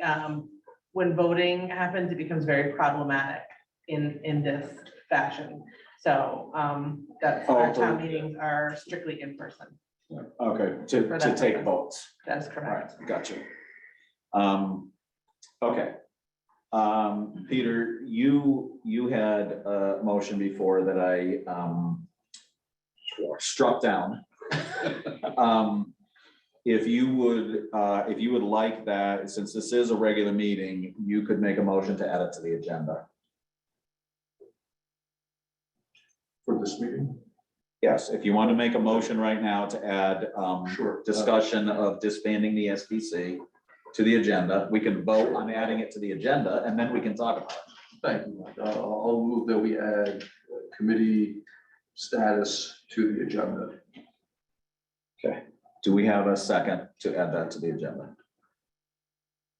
Speaker 14: when voting happens, it becomes very problematic in this fashion. So that's our town meetings are strictly in person.
Speaker 1: okay, to take votes.
Speaker 14: That is
Speaker 1: All
Speaker 14: correct.
Speaker 1: right, gotcha. Okay. Peter, you had a motion before that I struck down. If you would like that, since this is a regular meeting, you could make a motion to add it to the agenda.
Speaker 15: For this meeting?
Speaker 1: Yes, if you want to make a motion right now to add
Speaker 15: Sure.
Speaker 1: discussion of disbanding the SBC to the agenda, we can vote on adding it to the agenda and then we can talk about it.
Speaker 15: Thank you. I'll move that we add committee status to the agenda.
Speaker 1: Okay, do we have a second to add that to the agenda?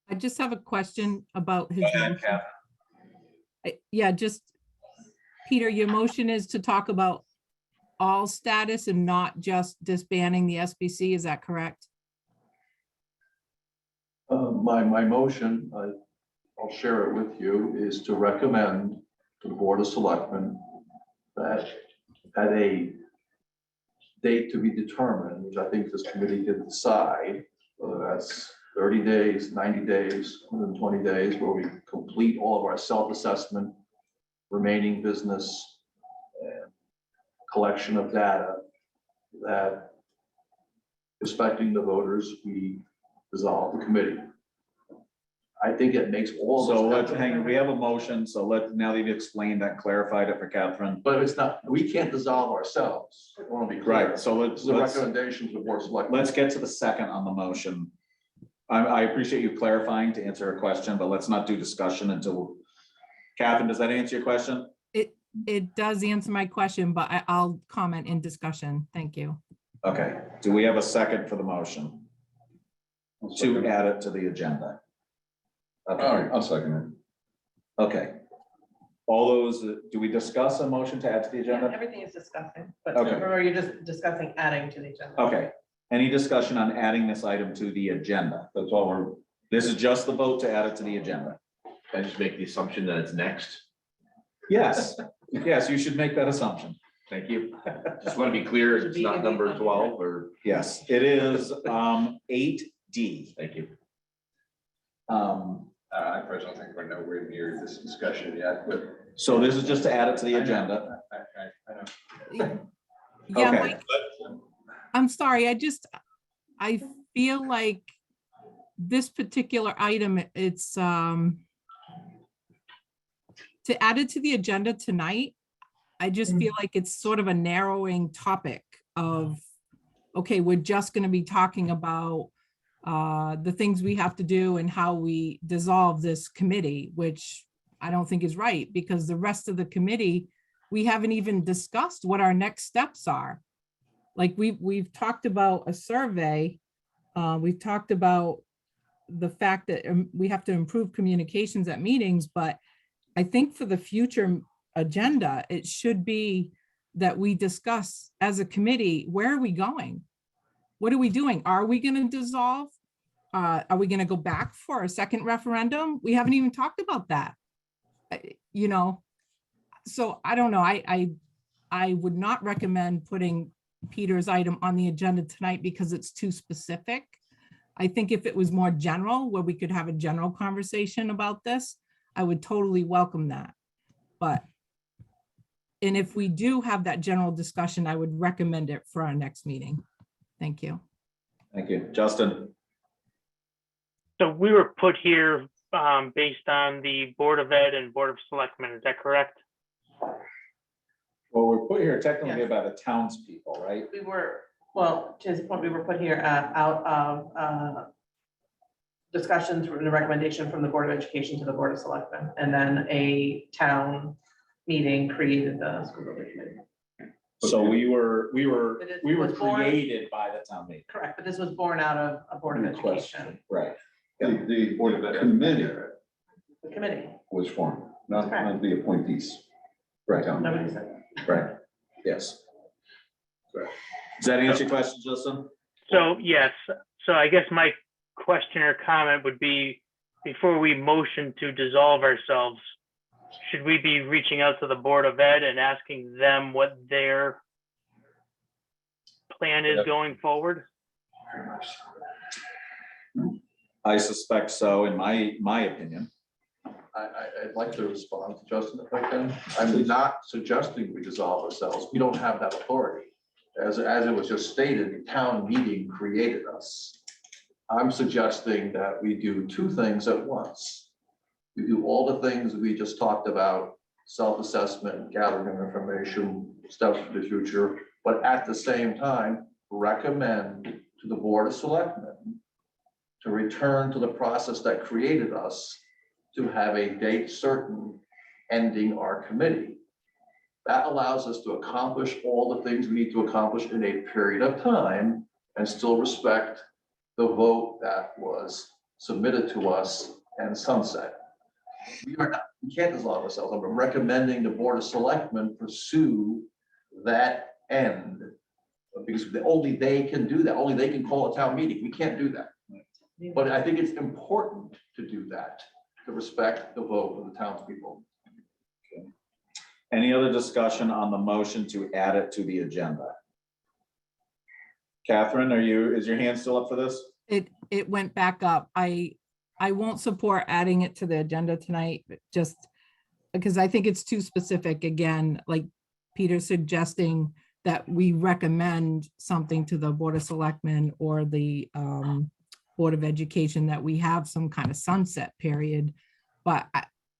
Speaker 17: I just have a question about his motion.
Speaker 1: Catherine.
Speaker 17: Yeah, just, Peter, your motion is to talk about all status and not just disbanding the SBC, is that correct?
Speaker 15: My motion, I'll share it with you, is to recommend to the Board of Selectmen that at a date to be determined, which I think this committee can decide, whether that's 30 days, 90 days, 120 days, where we complete all of our self-assessment, remaining business, and collection of data, that respecting the voters, we dissolve the committee. I think it makes all.
Speaker 1: So let's hang, we have a motion, so now that you've explained that, clarified it for Catherine.
Speaker 15: But it's not, we can't dissolve ourselves. I want to be clear.
Speaker 1: Right, so
Speaker 15: This is a recommendation to the Board of Selectmen.
Speaker 1: let's get to the second on the motion. I appreciate you clarifying to answer a question, but let's not do discussion until, Catherine, does that answer your question?
Speaker 17: It does answer my question, but I'll comment in discussion. Thank you.
Speaker 1: Okay, do we have a second for the motion? to add it to the agenda.
Speaker 13: All right, I'll second
Speaker 1: Okay. All those, do we discuss a motion to add to the agenda?
Speaker 14: Everything is discussing, but
Speaker 1: Okay.
Speaker 14: remember, you're just discussing adding to the agenda.
Speaker 1: Okay. Any discussion on adding this item to the agenda?
Speaker 13: it. That's all
Speaker 1: This is just the vote to add it to the agenda.
Speaker 21: Can I just make the assumption that it's next?
Speaker 1: Yes, yes, you should make that assumption.
Speaker 21: Thank you. Just want to be clear, it's not number 12 or,
Speaker 1: Yes, it is 8D.
Speaker 21: thank you.
Speaker 16: I personally think we're nowhere near this discussion yet, but.
Speaker 1: So this is just to add it to the agenda.
Speaker 16: I know.
Speaker 17: Yeah,
Speaker 1: Okay.
Speaker 17: Mike, I'm sorry, I feel like this particular item, it's, to add it to the agenda tonight, I just feel like it's sort of a narrowing topic of, okay, we're just gonna be talking about the things we have to do and how we dissolve this committee, which I don't think is right, because the rest of the committee, we haven't even discussed what our next steps are. Like we've talked about a survey, we've talked about the fact that we have to improve communications at meetings, but I think for the future agenda, it should be that we discuss as a committee, where are we going? What are we doing? Are we going to dissolve? Are we going to go back for a second referendum? We haven't even talked about that. You know, so I don't know. I would not recommend putting Peter's item on the agenda tonight because it's too specific. I think if it was more general, where we could have a general conversation about this, I would totally welcome that. And if we do have that general discussion, I would recommend it for our next meeting. Thank you.
Speaker 1: Thank you. Justin?
Speaker 19: So we were put here based on the Board of Ed and Board of Selectmen, is that correct?
Speaker 1: Well, we're put here technically by the townspeople, right?
Speaker 14: We were, well, to his point, we were put here out of discussions and a recommendation from the Board of Education to the Board of Selectmen, and then a town meeting created the school building committee.
Speaker 1: So we were
Speaker 14: was born-
Speaker 1: created by the town meeting.
Speaker 14: Correct, but this was born out of a Board of Education,
Speaker 1: Right.
Speaker 13: The committee
Speaker 14: the committee.
Speaker 13: was formed, not
Speaker 14: Correct.
Speaker 13: the appointees.
Speaker 1: Right.
Speaker 14: Nobody said.
Speaker 1: Right. Yes. Does that answer your question, Justin?
Speaker 19: So yes, so I guess my question or comment would be, before we motion to dissolve ourselves, should we be reaching out to the Board of Ed and asking them what their plan is going forward?
Speaker 1: I suspect so, in my opinion.
Speaker 15: I'd like to respond to Justin if I can. I'm not suggesting we dissolve ourselves. We don't have that authority. As it was just stated, the town meeting created us. I'm suggesting that we do two things at once. We do all the things we just talked about, self-assessment, gathering information, steps for the future, but at the same time, recommend to the Board of Selectmen to return to the process that created us, to have a date certain ending our committee. That allows us to accomplish all the things we need to accomplish in a period of time and still respect the vote that was submitted to us and sunset. We can't dissolve ourselves. I'm recommending the Board of Selectmen pursue that end, because only they can do that. Only they can call a town meeting. We can't do that. But I think it's important to do that, to respect the vote of the townspeople.
Speaker 1: Any other discussion on the motion to add it to the agenda? Catherine, is your hand still up for this?
Speaker 17: It went back up. I won't support adding it to the agenda tonight, just because I think it's too specific. Again, like Peter suggesting that we recommend something to the Board of Selectmen or the Board of Education, that we have some kind of sunset period. But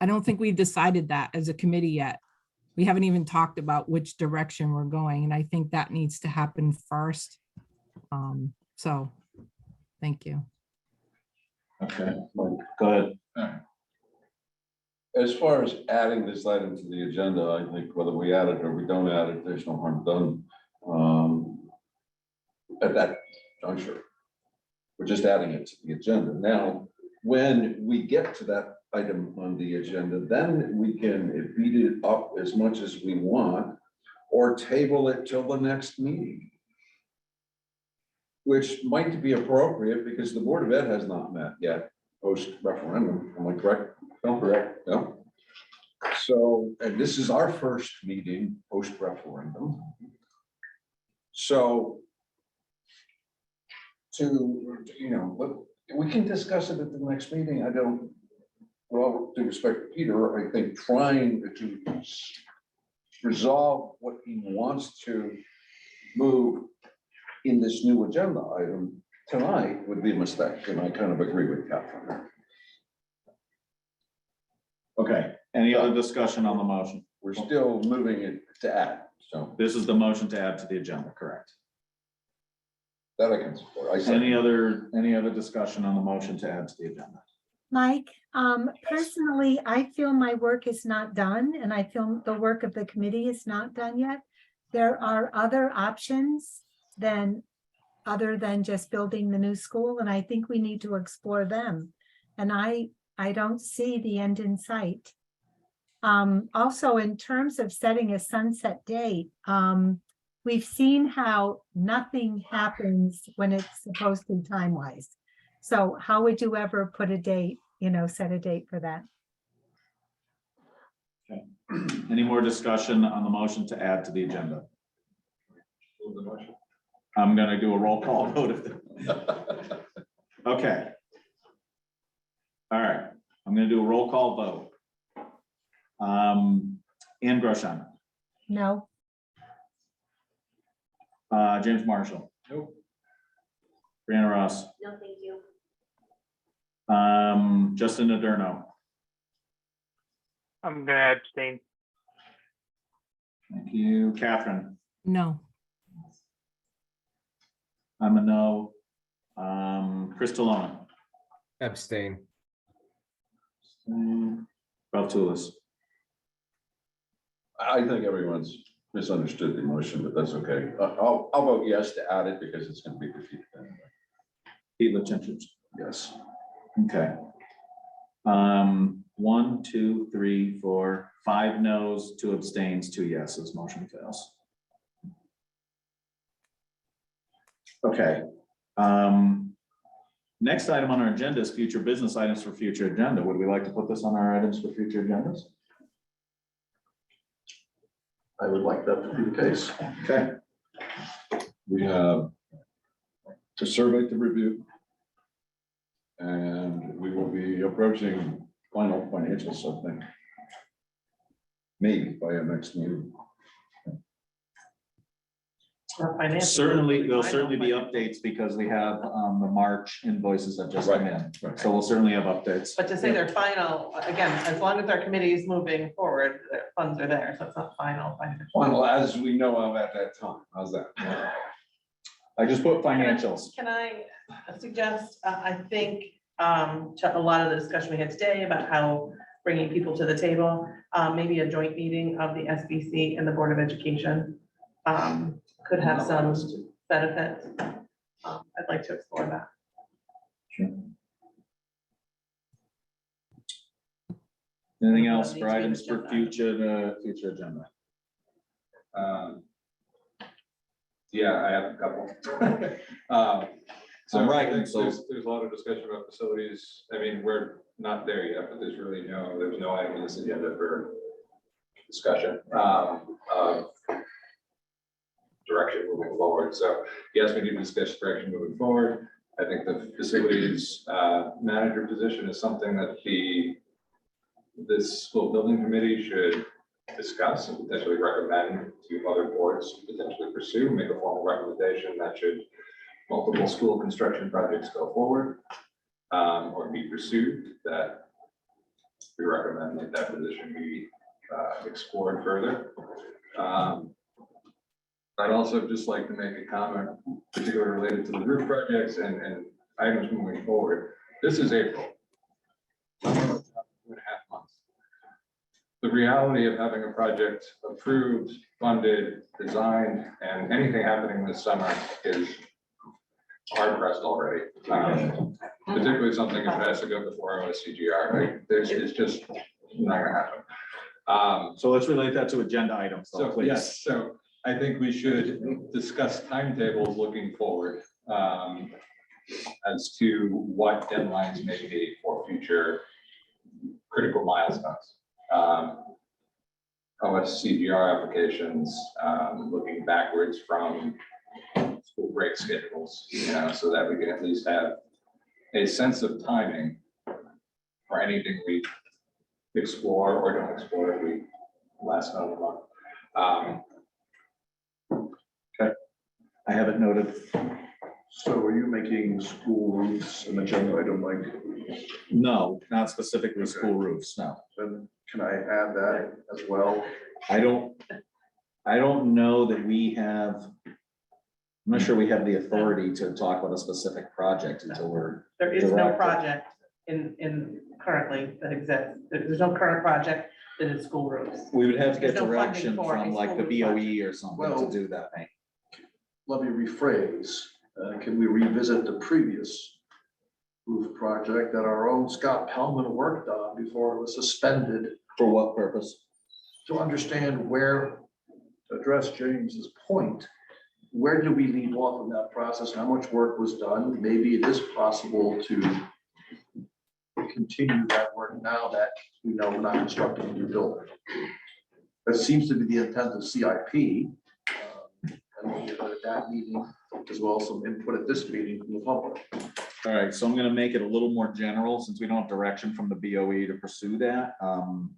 Speaker 17: I don't think we've decided that as a committee yet. We haven't even talked about which direction we're going, and I think that needs to happen first. So, thank you.
Speaker 1: Okay, go ahead.
Speaker 13: As far as adding this item to the agenda, I think whether we add it or we don't add it, there's no harm done. At that juncture, We're just adding it to the agenda. Now, when we get to that item on the agenda, then we can beat it up as much as we want or table it till the next meeting, which might be appropriate because the Board of Ed has not met yet post referendum. Am I correct? No, correct. No. So, and this is our first meeting post referendum. So we can discuss it at the next meeting. I don't, with all due respect to Peter, I think trying to resolve what he wants to move in this new agenda item tonight would be a mistake, and I kind of agree with Catherine.
Speaker 1: Okay, any other discussion on the motion?
Speaker 13: We're still moving it to add, so.
Speaker 1: This is the motion to add to the agenda, correct?
Speaker 13: That I can support.
Speaker 1: Any other discussion on the motion to add to the agenda?
Speaker 18: Mike, personally, I feel my work is not done, and I feel the work of the committee is not done yet. There are other options other than just building the new school, and I think we need to explore them. And I don't see the end in sight. Also, in terms of setting a sunset date, we've seen how nothing happens when it's supposed to time-wise. So how would you ever put a date, set a date for that?
Speaker 1: Okay. Any more discussion on the motion to add to the agenda?
Speaker 16: Move the motion.
Speaker 1: I'm gonna do a roll call vote. Okay. All right, I'm gonna do a roll call vote. Ann Groshon.
Speaker 18: No.
Speaker 1: James Marshall.
Speaker 16: Nope.
Speaker 1: Brianna Ross.
Speaker 20: No, thank you.
Speaker 1: Justin Adorno.
Speaker 19: I'm gonna abstain.
Speaker 1: Thank you. Catherine.
Speaker 17: No.
Speaker 1: I'm a no. Chris Talona.
Speaker 3: Abstain.
Speaker 1: Ralph Toulis.
Speaker 13: I think everyone's misunderstood the motion, but that's okay. I'll vote yes to add it because it's going to be defeated anyway.
Speaker 1: Pete Lipchinchich.
Speaker 13: Yes.
Speaker 1: Okay. 1, 2, 3, 4, 5 no's, 2 abstains, 2 yeses. Motion fails. Okay. Next item on our agenda is future business items for future agenda. Would we like to put this on our items for future agendas?
Speaker 15: I would like that to be the case.
Speaker 1: Okay.
Speaker 13: We have a survey to review. And we will be approaching final financials, I think. Maybe by our next meeting.
Speaker 1: Certainly, there'll certainly be updates because we have the March invoices that just come in.
Speaker 13: Right.
Speaker 1: So we'll certainly have updates.
Speaker 14: But to say they're final, again, as long as our committee is moving forward, the funds are there, so it's not final.
Speaker 13: Final as we know of at that time. How's that?
Speaker 1: I just put financials.
Speaker 14: Can I suggest, I think, to a lot of the discussion we had today about how bringing people to the table, maybe a joint meeting of the SBC and the Board of Education could have some benefits. I'd like to explore that.
Speaker 1: Sure. Anything else for items for future agenda?
Speaker 16: Yeah, I have a couple. So
Speaker 1: All right,
Speaker 16: there's a lot of discussion about facilities. I mean, we're not there yet, but there's no item on this agenda for discussion. Direction moving forward. So yes, we need to discuss direction moving forward. I think the facilities manager position is something that this school building committee should discuss and potentially recommend to other boards to potentially pursue, make a formal recommendation that should multiple school construction projects go forward or be pursued, that we recommend that position be explored further. I'd also just like to make a comment, particularly related to the roof projects and items moving forward. This is April. 2.5 months. The reality of having a project approved, funded, designed, and anything happening this summer is hard pressed already. Particularly something if it has to go before OSCGR, right? It's just not gonna happen.
Speaker 1: So let's relate that to agenda items, though,
Speaker 16: So,
Speaker 1: please.
Speaker 16: yes, so I think we should discuss timetables looking forward as to what deadlines may be for future critical milestones. OSCGR applications, looking backwards from school break schedules, so that we can at least have a sense of timing for anything we explore or don't explore if we last another month.
Speaker 1: Okay, I have it noted.
Speaker 15: So are you making school roofs an agenda item, Mike?
Speaker 1: No, not specifically school roofs, no.
Speaker 15: Then can I add that as well?
Speaker 1: I don't know that we have, I'm not sure we have the authority to talk about a specific project until we're.
Speaker 14: There is no
Speaker 1: directed.
Speaker 14: project in currently that exists. There's no current project that is school roofs.
Speaker 1: We would have to get
Speaker 14: There's no funding
Speaker 1: direction
Speaker 14: for a
Speaker 1: from like the
Speaker 14: school roof
Speaker 1: BOE or something
Speaker 15: Well,
Speaker 1: to do that.
Speaker 15: Let me rephrase. Can we revisit the previous roof project that our own Scott Pellman worked on before it was suspended?
Speaker 1: For what purpose?
Speaker 15: To understand where, to address James's point, where do we leave off in that process? How much work was done? Maybe it is possible to continue that work now that we know we're not constructing a new building. That seems to be the intent of CIP. And we'll get at that meeting as well as some input at this meeting from the public.
Speaker 1: All right, so I'm gonna make it a little more general since we don't have direction from the BOE to pursue that.
Speaker 14: Can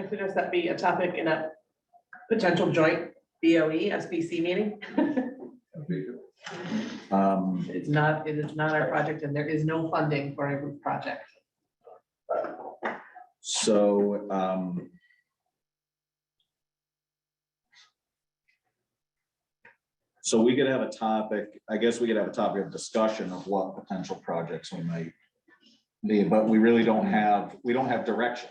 Speaker 14: I suggest that be a topic in a potential joint BOE SBC meeting? It is not our project and there is no funding for a roof project.
Speaker 1: So, so we could have a topic, I guess we could have a topic of discussion of what potential projects we might be, but we really don't have, we don't have direction.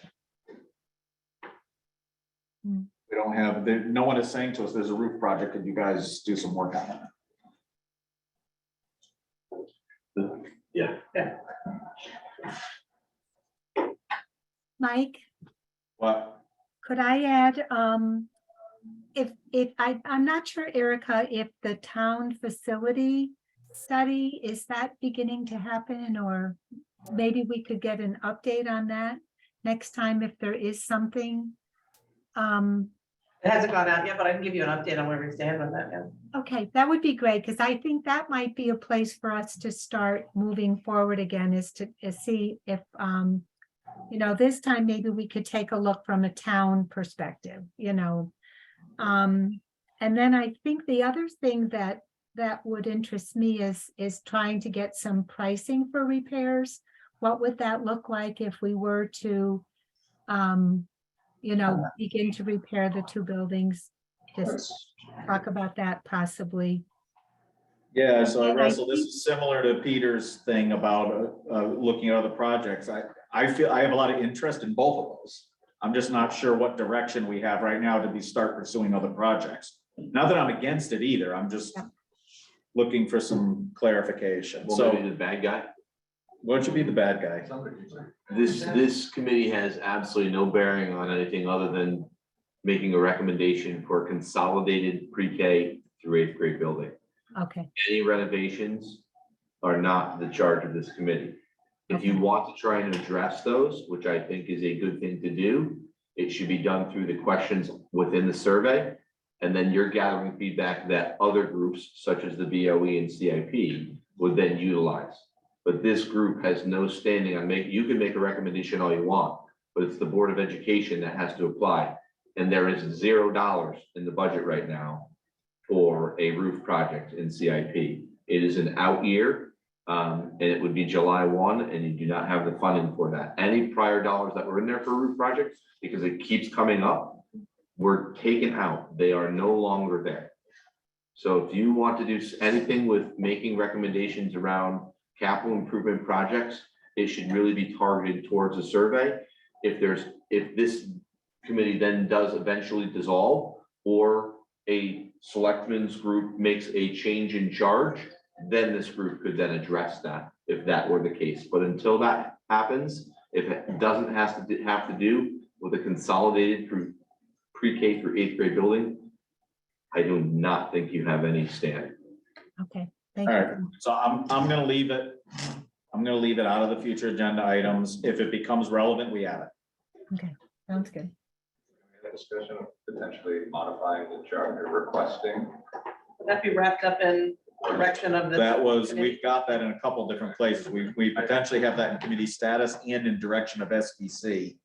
Speaker 1: We don't have, no one is saying to us, there's a roof project, could you guys do some work on it?
Speaker 2: Yeah.
Speaker 18: Mike,
Speaker 1: What?
Speaker 18: could I add, I'm not sure, Erica, if the town facility study, is that beginning to happen? Or maybe we could get an update on that next time if there is something.
Speaker 14: It hasn't gone out yet, but I can give you an update on where we stand with that. Yeah.
Speaker 18: Okay, that would be great, because I think that might be a place for us to start moving forward again, is to see if, this time maybe we could take a look from a town perspective, and then I think the other thing that would interest me is trying to get some pricing for repairs. What would that look like if we were to, begin to repair the two buildings? Just talk about that possibly.
Speaker 1: Yeah, so
Speaker 18: And
Speaker 1: Russell, this is similar to Peter's thing about looking at other projects. I feel I have a lot of interest in both of those. I'm just not sure what direction we have right now to start pursuing other projects. Not that I'm against it either, I'm just looking for some clarification.
Speaker 21: Well,
Speaker 1: So
Speaker 21: maybe the bad guy.
Speaker 1: what should be the bad guy?
Speaker 21: This committee has absolutely no bearing on anything other than making a recommendation for consolidated pre-K through 8th grade building.
Speaker 18: Okay,
Speaker 21: Any renovations are not the charge of this committee. If you want to try and address those, which I think is a good thing to do, it should be done through the questions within the survey. And then you're gathering feedback that other groups, such as the BOE and CIP, would then utilize. But this group has no standing on you can make a recommendation all you want, but it's the Board of Education that has to apply. And there is $0 in the budget right now for a roof project in CIP. It is an out year. And it would be July 1, and you do not have the funding for that. Any prior dollars that were in there for roof projects, because it keeps coming up, were taken out. They are no longer there. So if you want to do anything with making recommendations around capital improvement projects, it should really be targeted towards a survey. If this committee then does eventually dissolve, or a selectmen's group makes a change in charge, then this group could then address that, if that were the case. But until that happens, if it doesn't have to do with a consolidated through pre-K through 8th grade building, I do not think you have any stand.
Speaker 18: Okay, thank
Speaker 1: All
Speaker 18: you.
Speaker 1: right, so I'm gonna leave it. I'm gonna leave it out of the future agenda items. If it becomes relevant, we add it.
Speaker 18: Okay, sounds good.
Speaker 16: The discussion of potentially modifying the charter, requesting.
Speaker 14: Would that be wrapped up in direction of this?
Speaker 1: That was,
Speaker 14: committee?
Speaker 1: we've got that in a couple different places. We potentially have that in committee status and in direction of SBC.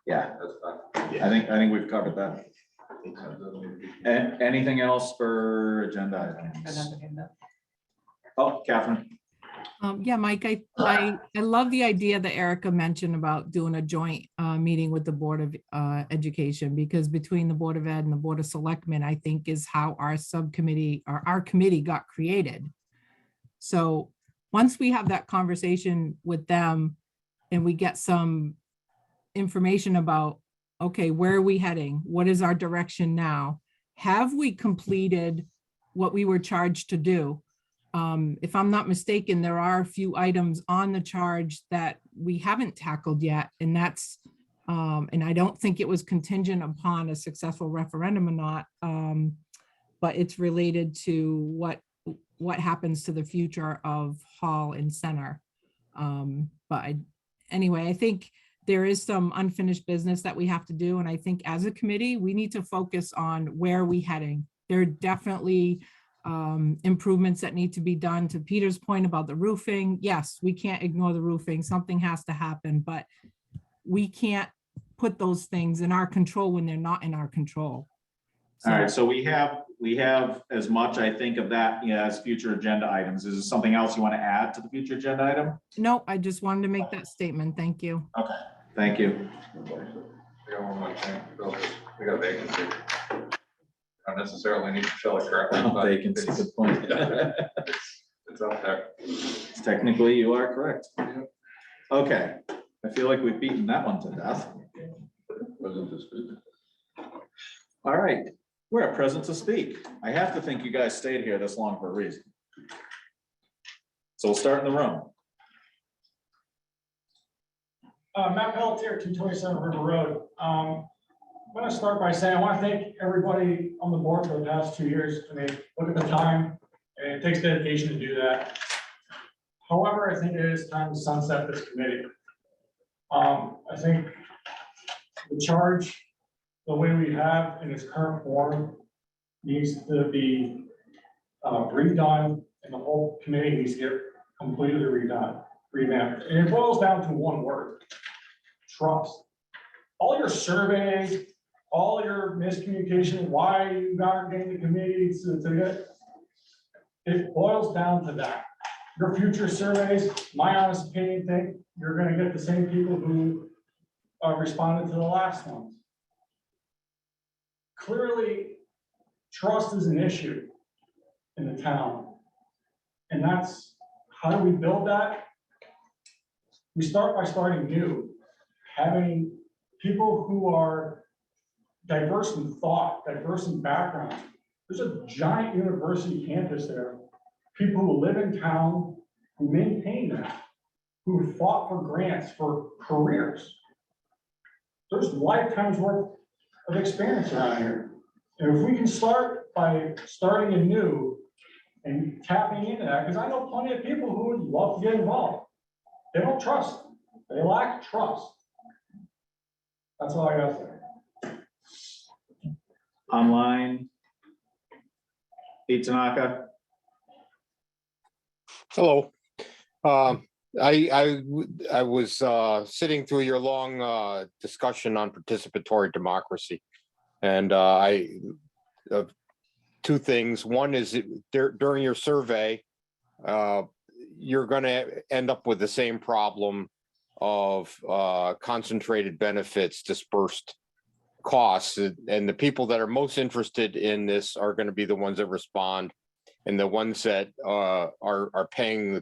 Speaker 1: Yeah,
Speaker 16: That's fine.
Speaker 1: I think we've covered that. And anything else for agenda items? Oh, Catherine.
Speaker 17: Yeah, Mike, I love the idea that Erica mentioned about doing a joint meeting with the Board of Education, because between the Board of Ed and the Board of Selectmen, I think is how our subcommittee or our committee got created. So once we have that conversation with them and we get some information about, okay, where are we heading? What is our direction now? Have we completed what we were charged to do? If I'm not mistaken, there are a few items on the charge that we haven't tackled yet, and that's, and I don't think it was contingent upon a successful referendum or not, but it's related to what happens to the future of Hall and Center. Anyway, I think there is some unfinished business that we have to do, and I think as a committee, we need to focus on where are we heading. There are definitely improvements that need to be done. To Peter's point about the roofing, yes, we can't ignore the roofing. Something has to happen, but we can't put those things in our control when they're not in our control.
Speaker 1: All right, so we have as much, I think, of that, as future agenda items. Is there something else you want to add to the future agenda item?
Speaker 17: No, I just wanted to make that statement. Thank you.
Speaker 1: Okay, thank you.
Speaker 16: We got one more thing, Bill, we got a vacancy. Not necessarily need to fill it correctly, but
Speaker 1: Vacancy, good point.
Speaker 16: it's up there.
Speaker 1: Technically, you are correct. Okay, I feel like we've beaten that one to death.
Speaker 13: Wasn't this good?
Speaker 1: All right, we're at present to speak. I have to think you guys stayed here this long for a reason. So we'll start in the room.
Speaker 3: Matt Pelletier, 227 River Road. I'm going to start by saying I want to thank everybody on the board for the past 2 years. I mean, look at the time, and it takes dedication to do that. However, I think it is time to sunset this committee. I think the charge, the way we have in its current form, needs to be redone, and the whole committee needs to get completely redone, revamped. And it boils down to one word: trust. All your surveys, all your miscommunication, why you aren't getting the committee to get, it boils down to that. Your future surveys, my honest opinion, think you're gonna get the same people who responded to the last ones. Clearly, trust is an issue in the town. And that's, how do we build that? We start by starting new, having people who are diverse in thought, diverse in background. There's a giant university campus there. People who live in town, who maintain that, who fought for grants for careers. There's lifetimes worth of experience around here. And if we can start by starting anew and tapping into that, because I know plenty of people who would love to get involved. They don't trust. They lack trust. That's all I got to say.
Speaker 1: Online. Pete Tanaka.
Speaker 22: Hello. I was sitting through your long discussion on participatory democracy, and two things. One is during your survey, you're going to end up with the same problem of concentrated benefits, dispersed costs, and the people that are most interested in this are going to be the ones that respond, and the ones that are paying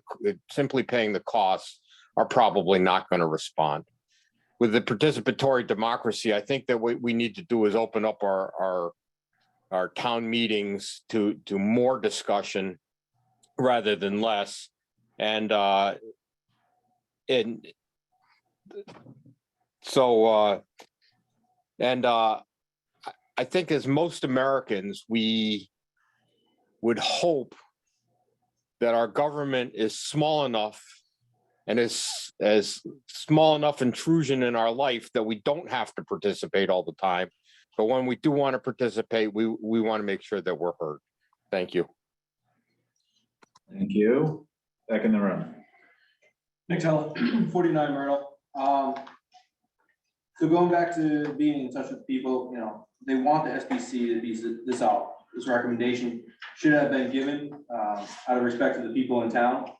Speaker 22: simply paying the costs are probably not going to respond. With the participatory democracy, I think that what we need to do is open up our our town meetings to more discussion rather than less. And so I think as most Americans, we would hope that our government is small enough and is as small enough intrusion in our life that we don't have to participate all the time. But when we do want to participate, we want to make sure that we're heard. Thank you.
Speaker 1: Thank you. Back in the room.
Speaker 2: Nick Tella, 49 Myrtle. So going back to being in touch with people, you know, they want the SBC to be this out. This recommendation should have been given out of respect to the people in town.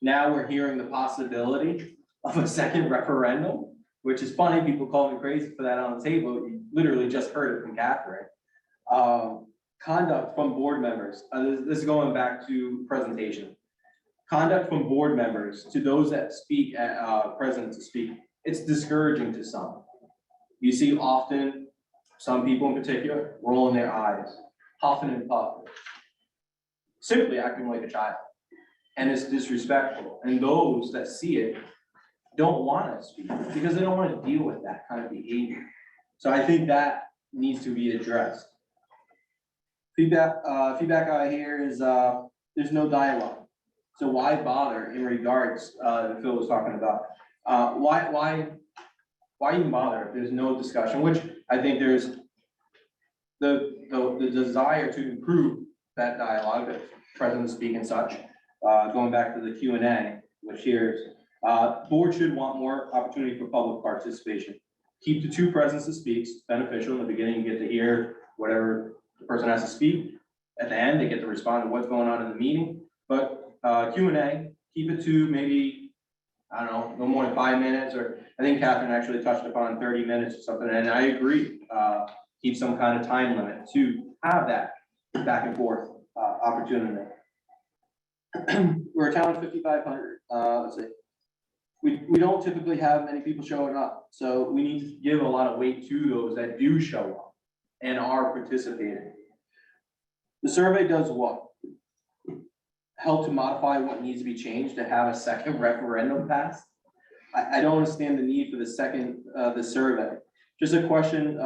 Speaker 2: Now we're hearing the possibility of a second referendum, which is funny. People call me crazy for that on the table. You literally just heard it from Catherine. Conduct from board members. This is going back to presentation. Conduct from board members to those that speak, present to speak. It's discouraging to some. You see often, some people in particular, rolling their eyes, huffing and puffing, simply acting like a child. And it's disrespectful. And those that see it don't want to speak because they don't want to deal with that kind of behavior. So I think that needs to be addressed. Feedback I hear is there's no dialogue. So why bother in regards that Phil was talking about? Why even bother if there's no discussion? Which I think there's the desire to improve that dialogue, that president speak and such. Going back to the Q&A, which here's board should want more opportunity for public participation. Keep the 2 presents to speak. It's beneficial. In the beginning, you get to hear whatever the person has to speak. At the end, they get to respond to what's going on in the meeting. But Q&A, keep it to maybe, I don't know, no more than 5 minutes, or I think Catherine actually touched upon 30 minutes or something, and I agree. Keep some kind of time limit to have that back and forth opportunity. We're a town of 5,500. Let's see. We don't typically have many people showing up, so we need to give a lot of weight to those that do show up and are participating. The survey does what? Help to modify what needs to be changed to have a second referendum passed. I don't understand the need for the second, the survey. Just a question,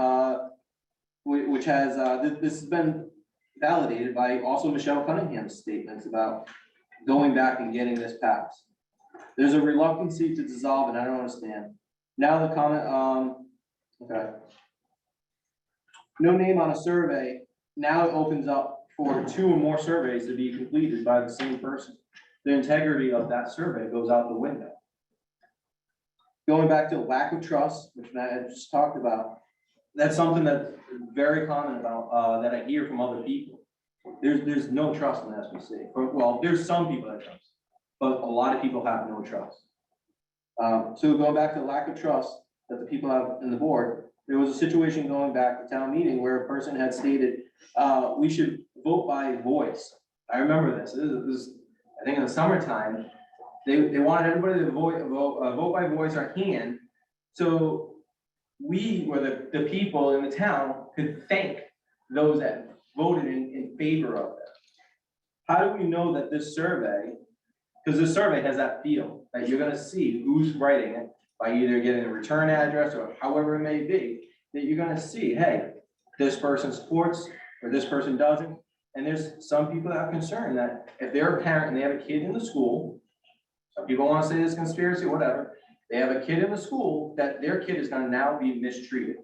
Speaker 2: which has, this has been validated by also Michelle Cunningham's statements about going back and getting this passed. There's a reluctancy to dissolve, and I don't understand. Now the comment, okay. No name on a survey, now it opens up for 2 or more surveys to be completed by the same person. The integrity of that survey goes out the window. Going back to lack of trust, which Matt had just talked about, that's something that's very common about, that I hear from other people. There's no trust in the SBC. Well, there's some people that trust, but a lot of people have no trust. So going back to lack of trust that the people have in the board, there was a situation going back to town meeting where a person had stated, we should vote by voice. I remember this. This is I think in the summertime, they wanted everybody to vote by voice or hand. So we were the people in the town could thank those that voted in favor of it. How do we know that this survey, because this survey has that feel that you're gonna see who's writing it by either getting a return address or however it may be, that you're gonna see, hey, this person supports or this person doesn't. And there's some people that have concern that if they're a parent and they have a kid in the school, some people want to say this conspiracy, whatever, they have a kid in the school, that their kid is gonna now be mistreated.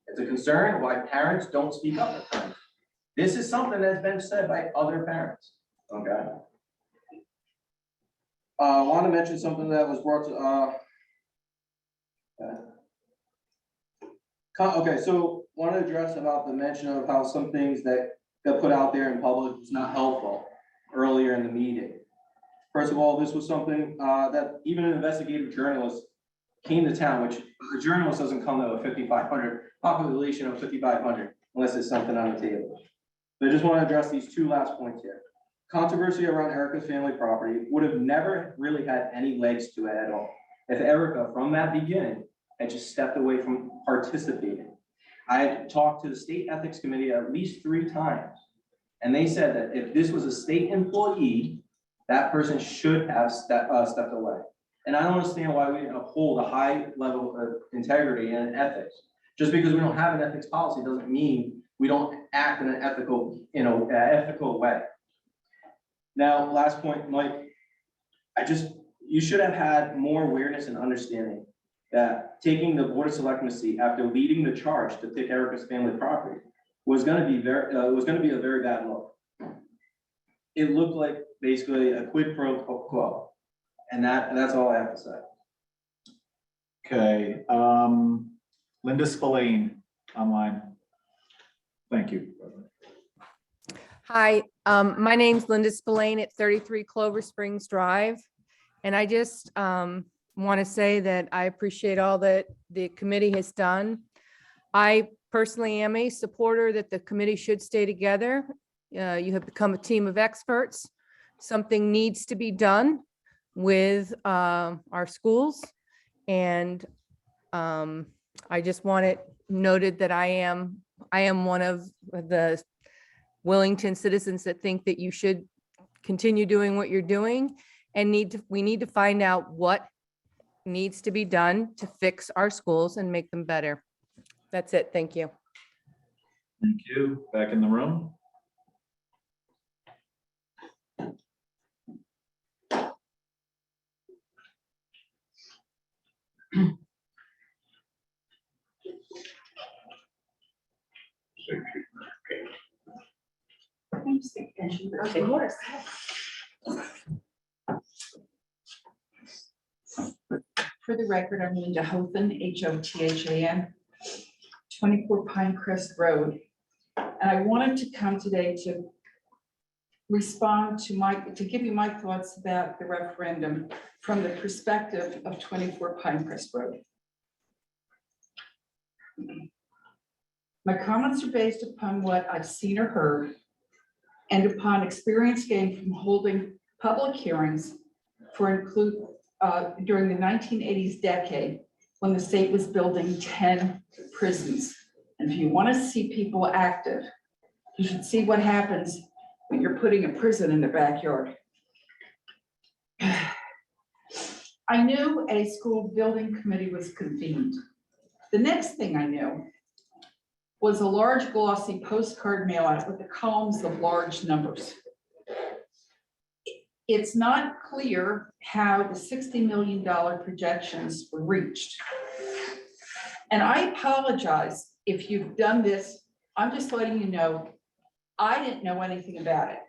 Speaker 2: It's a concern why parents don't speak up at times. This is something that's been said by other parents, okay? I want to mention something that was brought to, okay, so want to address about the mention of how some things that got put out there in public is not helpful earlier in the meeting. First of all, this was something that even an investigative journalist came to town, which a journalist doesn't come to a 5,500 population of 5,500 unless there's something on the table. But I just want to address these 2 last points here. Controversy around Erica's family property would have never really had any legs to it at all if Erica, from that beginning, had just stepped away from participating. I talked to the state ethics committee at least 3 times. And they said that if this was a state employee, that person should have stepped away. And I don't understand why we uphold a high level of integrity and ethics. Just because we don't have an ethics policy doesn't mean we don't act in an ethical, ethical way. Now, last point, Mike, you should have had more awareness and understanding that taking the Board of Selectmen seat after leading the charge to pick Erica's family property was going to be a very bad look. It looked like basically a quid pro quo, and that's all I have to say.
Speaker 1: Okay, Linda Spillane online. Thank you.
Speaker 4: Hi, my name's Linda Spillane at 33 Clover Springs Drive. And I just want to say that I appreciate all that the committee has done. I personally am a supporter that the committee should stay together. You have become a team of experts. Something needs to be done with our schools. And I just want it noted that I am one of the Willington citizens that think that you should continue doing what you're doing, and we need to find out what needs to be done to fix our schools and make them better. That's it. Thank you.
Speaker 1: Thank you. Back in the room.
Speaker 6: Of course. For the record, I'm Linda Hothan, Hothan, 24 Pinecrest Road. And I wanted to come today to respond to give you my thoughts about the referendum from the perspective of 24 Pinecrest Road. My comments are based upon what I've seen or heard and upon experience gained from holding public hearings during the 1980s decade when the state was building 10 prisons. And if you want to see people active, you should see what happens when you're putting a prison in the backyard. I knew a school building committee was convened. The next thing I knew was a large glossy postcard mail out with the columns of large numbers. It's not clear how the $60 million projections were reached. And I apologize if you've done this. I'm just letting you know, I didn't know anything about it.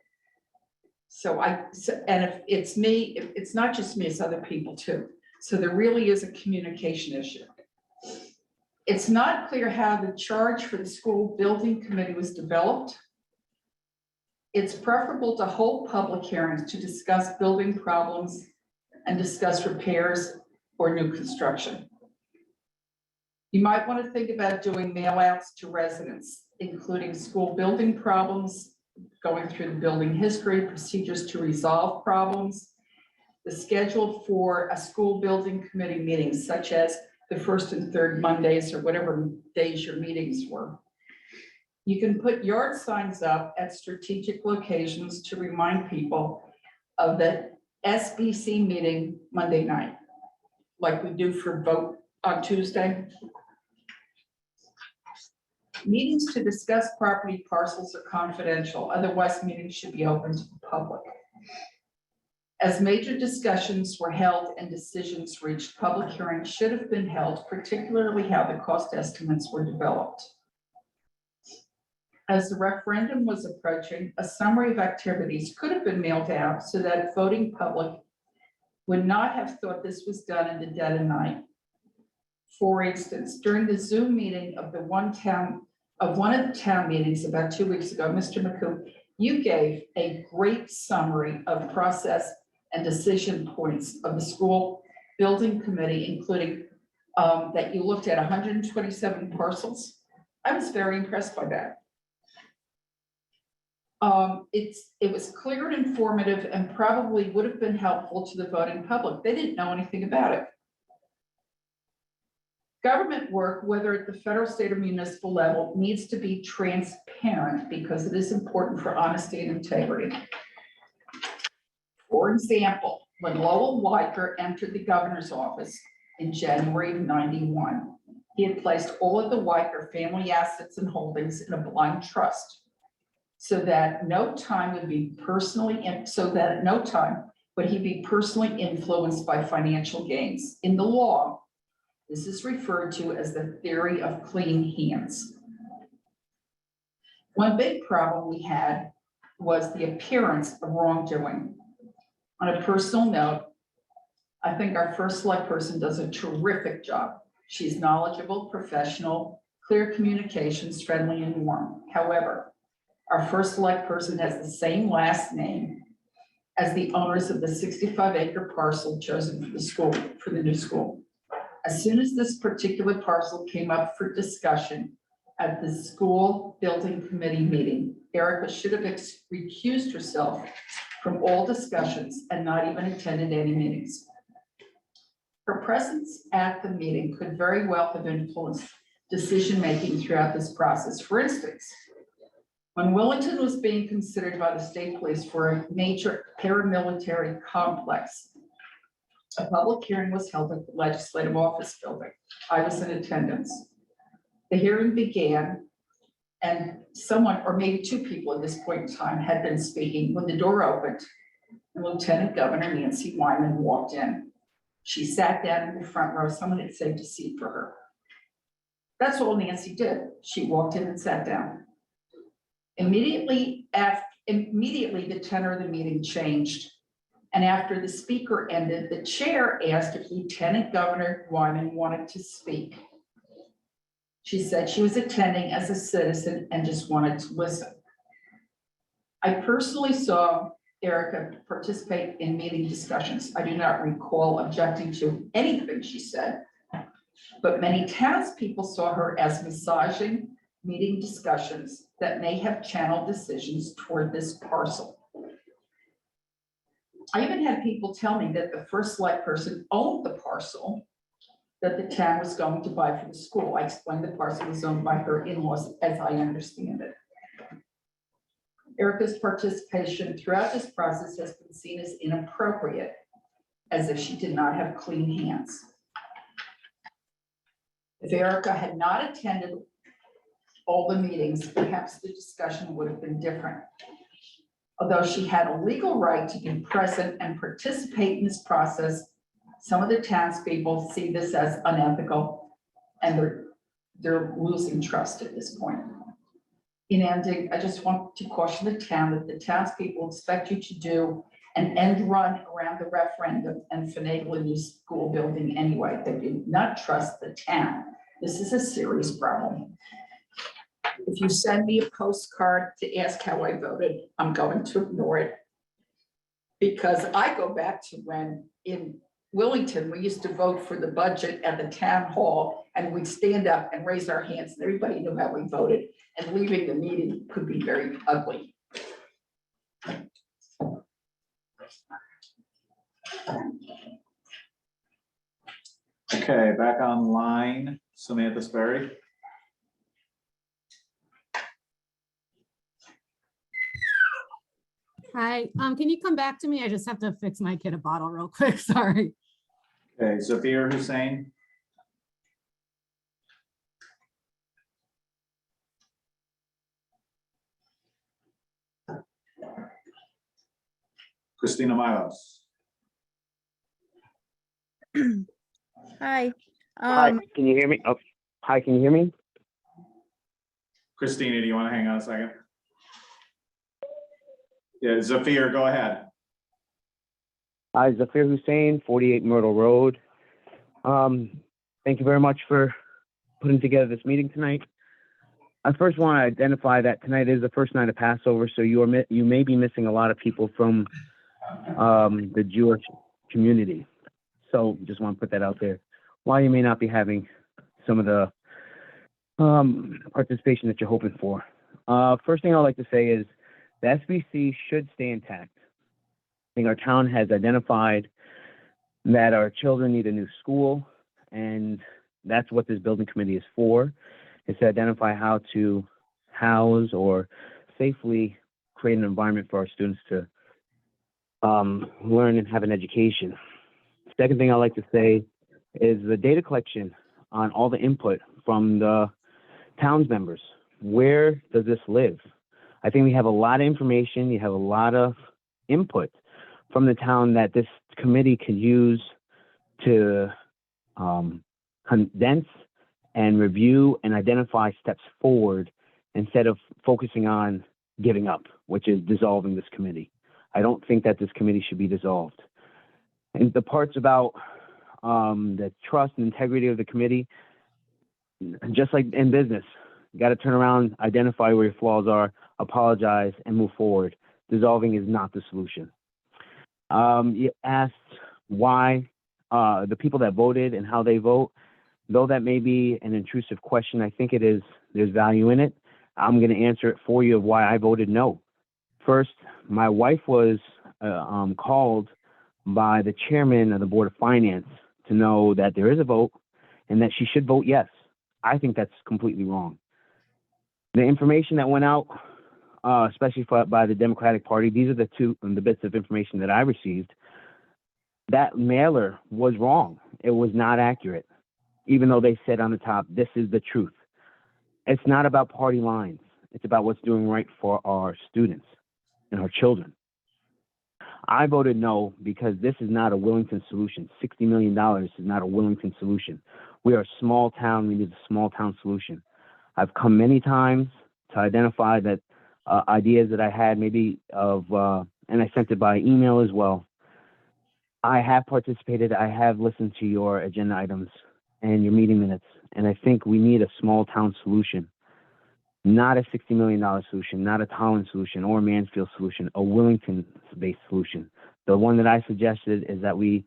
Speaker 6: And if it's me, it's not just me, it's other people too. So there really is a communication issue. It's not clear how the charge for the school building committee was developed. It's preferable to hold public hearings to discuss building problems and discuss repairs or new construction. You might want to think about doing mail outs to residents, including school building problems, going through the building history, procedures to resolve problems, the schedule for a school building committee meeting, such as the first and third Mondays or whatever days your meetings were. You can put yard signs up at strategic locations to remind people of the SBC meeting Monday night, like we do for vote on Tuesday. Meetings to discuss property parcels are confidential, otherwise meetings should be open to the public. As major discussions were held and decisions reached, public hearings should have been held, particularly how the cost estimates were developed. As the referendum was approaching, a summary of activities could have been mailed out so that voting public would not have thought this was done in the dead of night. For instance, during the Zoom meeting of one of the town meetings about 2 weeks ago, Mr. McCool, you gave a great summary of process and decision points of the school building committee, including that you looked at 127 parcels. I was very impressed by that. It was clear and informative and probably would have been helpful to the voting public. They didn't know anything about it. Government work, whether at the federal, state, or municipal level, needs to be transparent because it is important for honesty and integrity. For example, when Lowell Weicker entered the governor's office in January of '91, he had placed all of the Weicker family assets and holdings in a blind trust so that at no time would he be personally influenced by financial gains. In the law, this is referred to as the theory of clean hands. One big problem we had was the appearance of wrongdoing. On a personal note, I think our first select person does a terrific job. She's knowledgeable, professional, clear communications, friendly, and warm. However, our first select person has the same last name as the owners of the 65-acre parcel chosen for the new school. As soon as this particular parcel came up for discussion at the school building committee meeting, Erica should have recused herself from all discussions and not even attended any meetings. Her presence at the meeting could very well have influenced decision-making throughout this process. For instance, when Willington was being considered by the state police for a major paramilitary complex, a public hearing was held at the Legislative Office Building. I was in attendance. The hearing began, and someone, or maybe two people at this point in time, had been speaking when the door opened and Lieutenant Governor Nancy Wyman walked in. She sat down in the front row. Someone had saved a seat for her. That's all Nancy did. She walked in and sat down. Immediately, the tenor of the meeting changed. And after the speaker ended, the chair asked if Lieutenant Governor Wyman wanted to speak. She said she was attending as a citizen and just wanted to listen. I personally saw Erica participate in meeting discussions. I do not recall objecting to anything she said, but many townspeople saw her as massaging meeting discussions that may have channeled decisions toward this parcel. I even had people tell me that the first select person owned the parcel that the town was going to buy for the school. I explained the parcel was owned by her in-laws, as I understand it. Erica's participation throughout this process has been seen as inappropriate, as if she did not have clean hands. If Erica had not attended all the meetings, perhaps the discussion would have been different. Although she had a legal right to be present and participate in this process, some of the townspeople see this as unethical, and they're losing trust at this point. In ending, I just want to caution the town that the townspeople expect you to do an end run around the referendum and finagle a new school building anyway. They do not trust the town. This is a serious problem. If you send me a postcard to ask how I voted, I'm going to ignore it. Because I go back to when in Willington, we used to vote for the budget at the town hall, and we'd stand up and raise our hands, and everybody knew how we voted, and leaving the meeting could be very ugly.
Speaker 1: Okay, back online, Samantha Sperry.
Speaker 11: Hi, can you come back to me? I just have to fix my kid a bottle real quick, sorry.
Speaker 1: Okay, Zafir Hussain. Christina Milos.
Speaker 5: Hi.
Speaker 7: Hi, can you hear me? Oh, hi, can you hear me?
Speaker 1: Christina, do you want to hang on a second? Yeah, Zafir, go ahead.
Speaker 7: Hi, Zafir Hussain, 48 Myrtle Road. Thank you very much for putting together this meeting tonight. I first want to identify that tonight is the first night of Passover, so you may be missing a lot of people from the Jewish community. So just want to put that out there. Why you may not be having some of the participation that you're hoping for. First thing I'd like to say is the SBC should stay intact. I think our town has identified that our children need a new school, and That's what this building committee is for, is to identify how to house or safely create an environment for our students to learn and have an education. Second thing I like to say is the data collection on all the input from the town's members. Where does this live? I think we have a lot of information. You have a lot of input from the town that this committee could use to condense and review and identify steps forward instead of focusing on giving up, which is dissolving this committee. I don't think that this committee should be dissolved. And the parts about the trust and integrity of the committee, just like in business, you got to turn around, identify where your flaws are, apologize, and move forward. Dissolving is not the solution. You asked why the people that voted and how they vote. Though that may be an intrusive question, I think it is. There's value in it. I'm going to answer it for you of why I voted no. First, my wife was called by the chairman of the Board of Finance to know that there is a vote and that she should vote yes. I think that's completely wrong. The information that went out, especially by the Democratic Party, these are the bits of information that I received. That mailer was wrong. It was not accurate, even though they said on the top, this is the truth. It's not about party lines. It's about what's doing right for our students and our children. I voted no because this is not a Willington solution. $60 million is not a Willington solution. We are a small town. We need a small town solution. I've come many times to identify that ideas that I had maybe of, and I sent it by email as well. I have participated. I have listened to your agenda items and your meeting minutes. And I think we need a small town solution, not a $60 million solution, not a Tolland solution or a Mansfield solution, a Willington-based solution. The one that I suggested is that we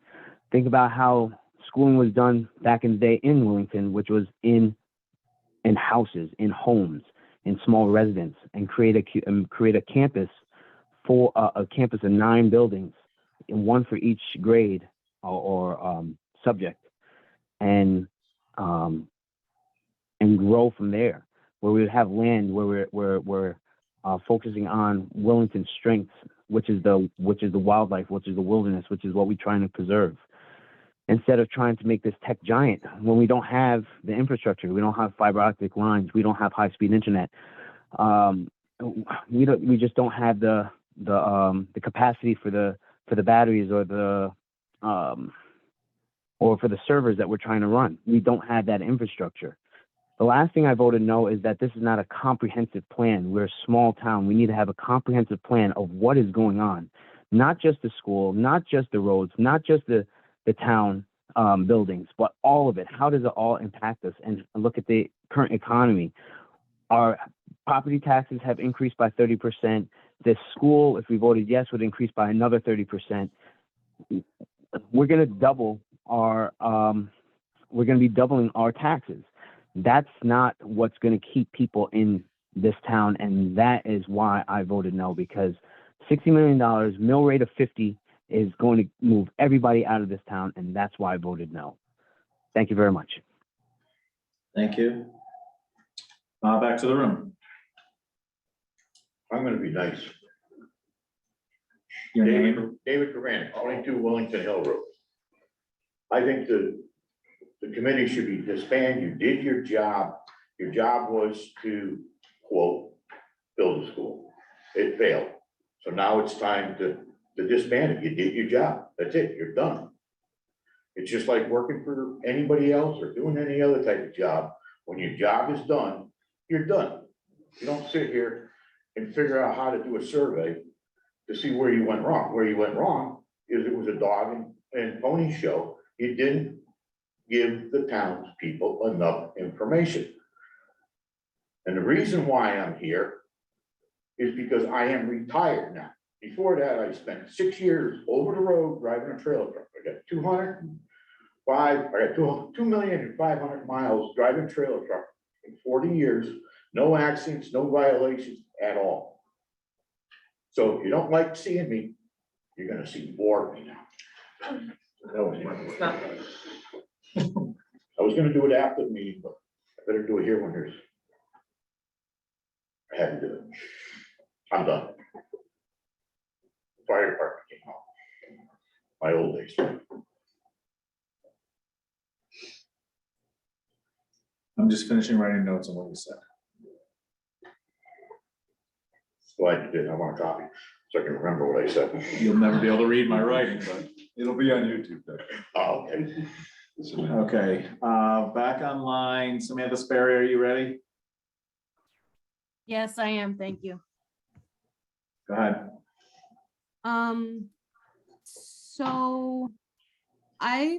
Speaker 7: think about how schooling was done back in the day in Willington, which was in houses, in homes, in small residents, and create a campus for a campus of 9 buildings, and one for each grade or subject, and grow from there, where we would have land where we're focusing on Willington's strengths, which is the wildlife, which is the wilderness, which is what we're trying to preserve. Instead of trying to make this tech giant when we don't have the infrastructure, we don't have fiber optic lines, we don't have high-speed internet, we just don't have the capacity for the batteries or for the servers that we're trying to run. We don't have that infrastructure. The last thing I voted no is that this is not a comprehensive plan. We're a small town. We need to have a comprehensive plan of what is going on, not just the school, not just the roads, not just the town buildings, but all of it. How does it all impact us? And look at the current economy. Our property taxes have increased by 30%. This school, if we voted yes, would increase by another 30%. We're going to double we're going to be doubling our taxes. That's not what's going to keep people in this town. And that is why I voted no, because $60 million, mill rate of 50 is going to move everybody out of this town. And that's why I voted no. Thank you very much.
Speaker 1: Thank you. Back to the room.
Speaker 8: I'm gonna be nice.
Speaker 1: Your name?
Speaker 8: David Duran, 22 Willington Hill Road. I think the committee should be disbanded. You did your job. Your job was to, quote, build a school. It failed. So now it's time to disband it. You did your job. That's it. You're done. It's just like working for anybody else or doing any other type of job. When your job is done, you're done. You don't sit here and figure out how to do a survey to see where you went wrong. Where you went wrong is it was a dog and pony show. You didn't give the townspeople enough information. And the reason why I'm here is because I am retired now. Before that, I spent 6 years over the road driving a trailer truck. I got 2,500 miles driving a trailer truck in 40 years. No accidents, no violations at all. So if you don't like seeing me, you're gonna see more of me now. That was was gonna do it after the meeting, but I better do it here when there's. I had to do it. I'm done. Fire department came out. My old days.
Speaker 1: I'm just finishing writing notes on what you said.
Speaker 8: Glad you did. I want a copy, so I can remember what I said.
Speaker 1: You'll never be able to read my writing, but it'll be on YouTube. Doug.
Speaker 8: Oh, okay.
Speaker 1: Okay, back online. Samantha Sperry, are you ready?
Speaker 11: Yes, I am. Thank you.
Speaker 1: Go ahead.
Speaker 11: So I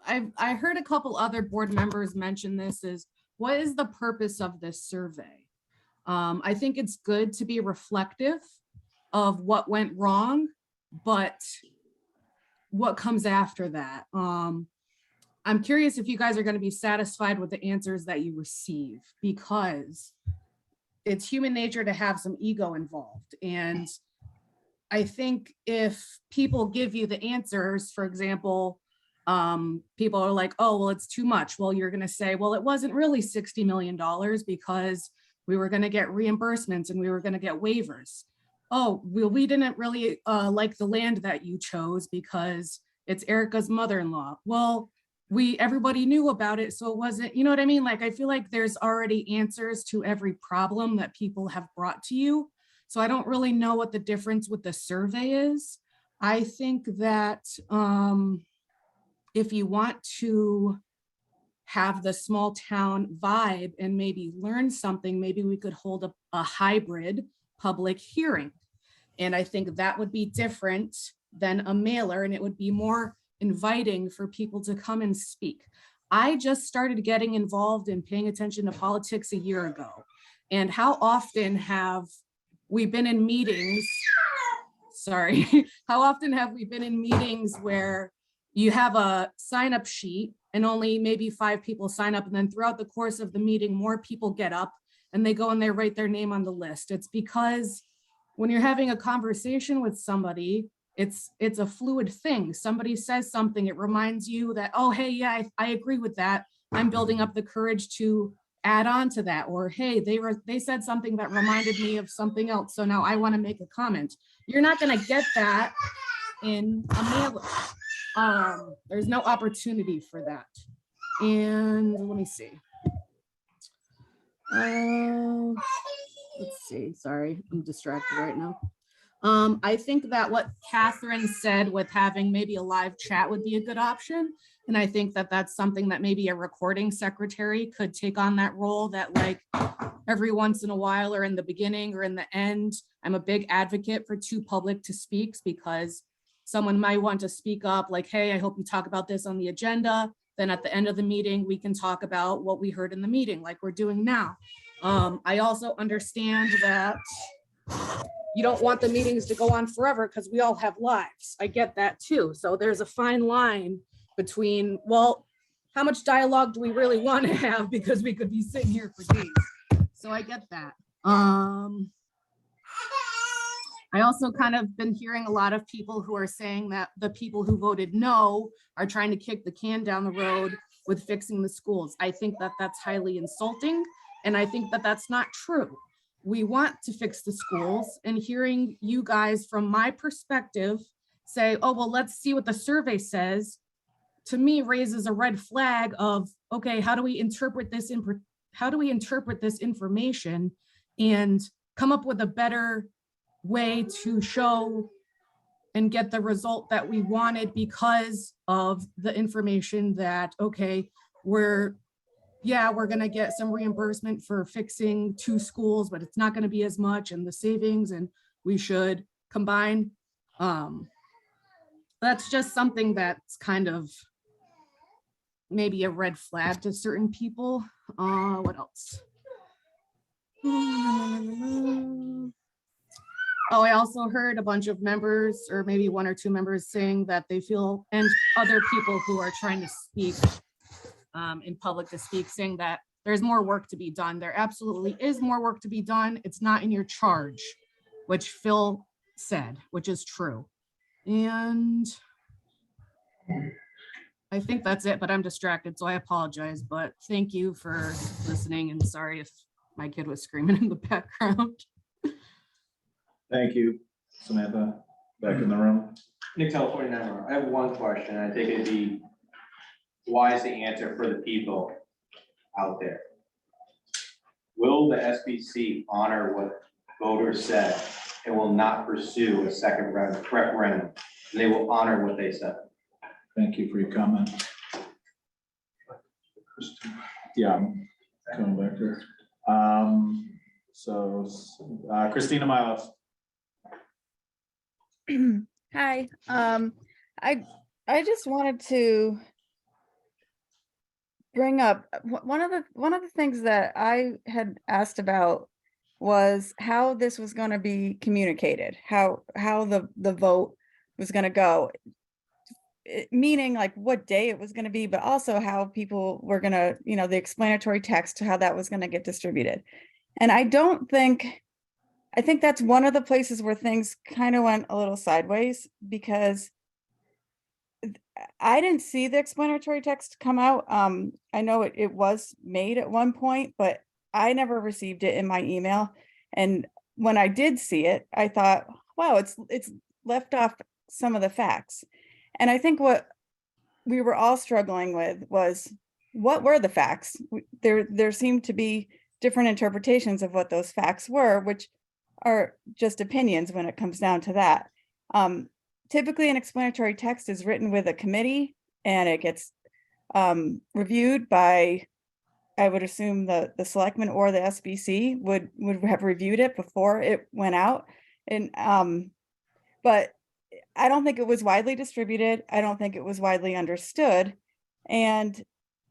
Speaker 11: heard a couple other board members mention this is, what is the purpose of this survey? I think it's good to be reflective of what went wrong, but what comes after that? I'm curious if you guys are going to be satisfied with the answers that you receive, because it's human nature to have some ego involved. And I think if people give you the answers, for example, people are like, oh, well, it's too much. Well, you're going to say, well, it wasn't really $60 million because we were going to get reimbursements and we were going to get waivers. Oh, well, we didn't really like the land that you chose because it's Erica's mother-in-law. Well, everybody knew about it, so it wasn't, you know what I mean? Like, I feel like there's already answers to every problem that people have brought to you. So I don't really know what the difference with the survey is. I think that if you want to have the small town vibe and maybe learn something, maybe we could hold a hybrid public hearing. And I think that would be different than a mailer, and it would be more inviting for people to come and speak. I just started getting involved in paying attention to politics a year ago. And how often have we been in meetings? Sorry, how often have we been in meetings where you have a sign-up sheet and only maybe 5 people sign up, and then throughout the course of the meeting, more people get up and they go and they write their name on the list? It's because when you're having a conversation with somebody, it's a fluid thing. Somebody says something, it reminds you that, oh, hey, yeah, I agree with that. I'm building up the courage to add on to that. Or, hey, they said something that reminded me of something else, so now I want to make a comment. You're not going to get that in a mailer. There's no opportunity for that. And let me see. Let's see, sorry, I'm distracted right now. I think that what Catherine said with having maybe a live chat would be a good option. And I think that that's something that maybe a recording secretary could take on that role, that like every once in a while or in the beginning or in the end, I'm a big advocate for 2 public to speaks, because someone might want to speak up like, hey, I hope you talk about this on the agenda. Then at the end of the meeting, we can talk about what we heard in the meeting like we're doing now. I also understand that you don't want the meetings to go on forever because we all have lives. I get that too. So there's a fine line between, well, how much dialogue do we really want to have, because we could be sitting here for days. So I get that. I also kind of been hearing a lot of people who are saying that the people who voted no are trying to kick the can down the road with fixing the schools. I think that that's highly insulting, and I think that that's not true. We want to fix the schools, and hearing you guys from my perspective say, oh, well, let's see what the survey says, to me raises a red flag of, okay, how do we interpret this information and come up with a better way to show and get the result that we wanted, because of the information that, okay, we're going to get some reimbursement for fixing 2 schools, but it's not going to be as much, and the savings, and we should combine. That's just something that's kind of maybe a red flag to certain people. What else? Oh, I also heard a bunch of members, or maybe 1 or 2 members, saying that they feel, and other people who are trying to speak in public to speak, saying that there's more work to be done. There absolutely is more work to be done. It's not in your charge, which Phil said, which is true. And I think that's it, but I'm distracted, so I apologize, but thank you for listening and sorry if my kid was screaming in the background.
Speaker 1: Thank you, Samantha, back in the room.
Speaker 2: Nick Tell 49, I have one question. I think it'd be wise to answer for the people out there. Will the SBC honor what voters said and will not pursue a second referendum? And they will honor what they said.
Speaker 1: Thank you for your comment. Yeah, I'm coming back there. Christina Miles.
Speaker 5: Hi, I just wanted to bring up one of the things that I had asked about was how this was going to be communicated, how the vote was going to go. Meaning like what day it was going to be, but also how people were going to, the explanatory text, how that was going to get distributed. And I think that's one of the places where things kind of went a little sideways because I didn't see the explanatory text come out. I know it was made at one point, but I never received it in my email. And when I did see it, I thought, wow, it's left off some of the facts. And I think what we were all struggling with was, what were the facts? There seemed to be different interpretations of what those facts were, which are just opinions when it comes down to that. Typically, an explanatory text is written with a committee and it gets reviewed by, I would assume the selectmen or the SBC would have reviewed it before it went out. And but I don't think it was widely distributed. I don't think it was widely understood. And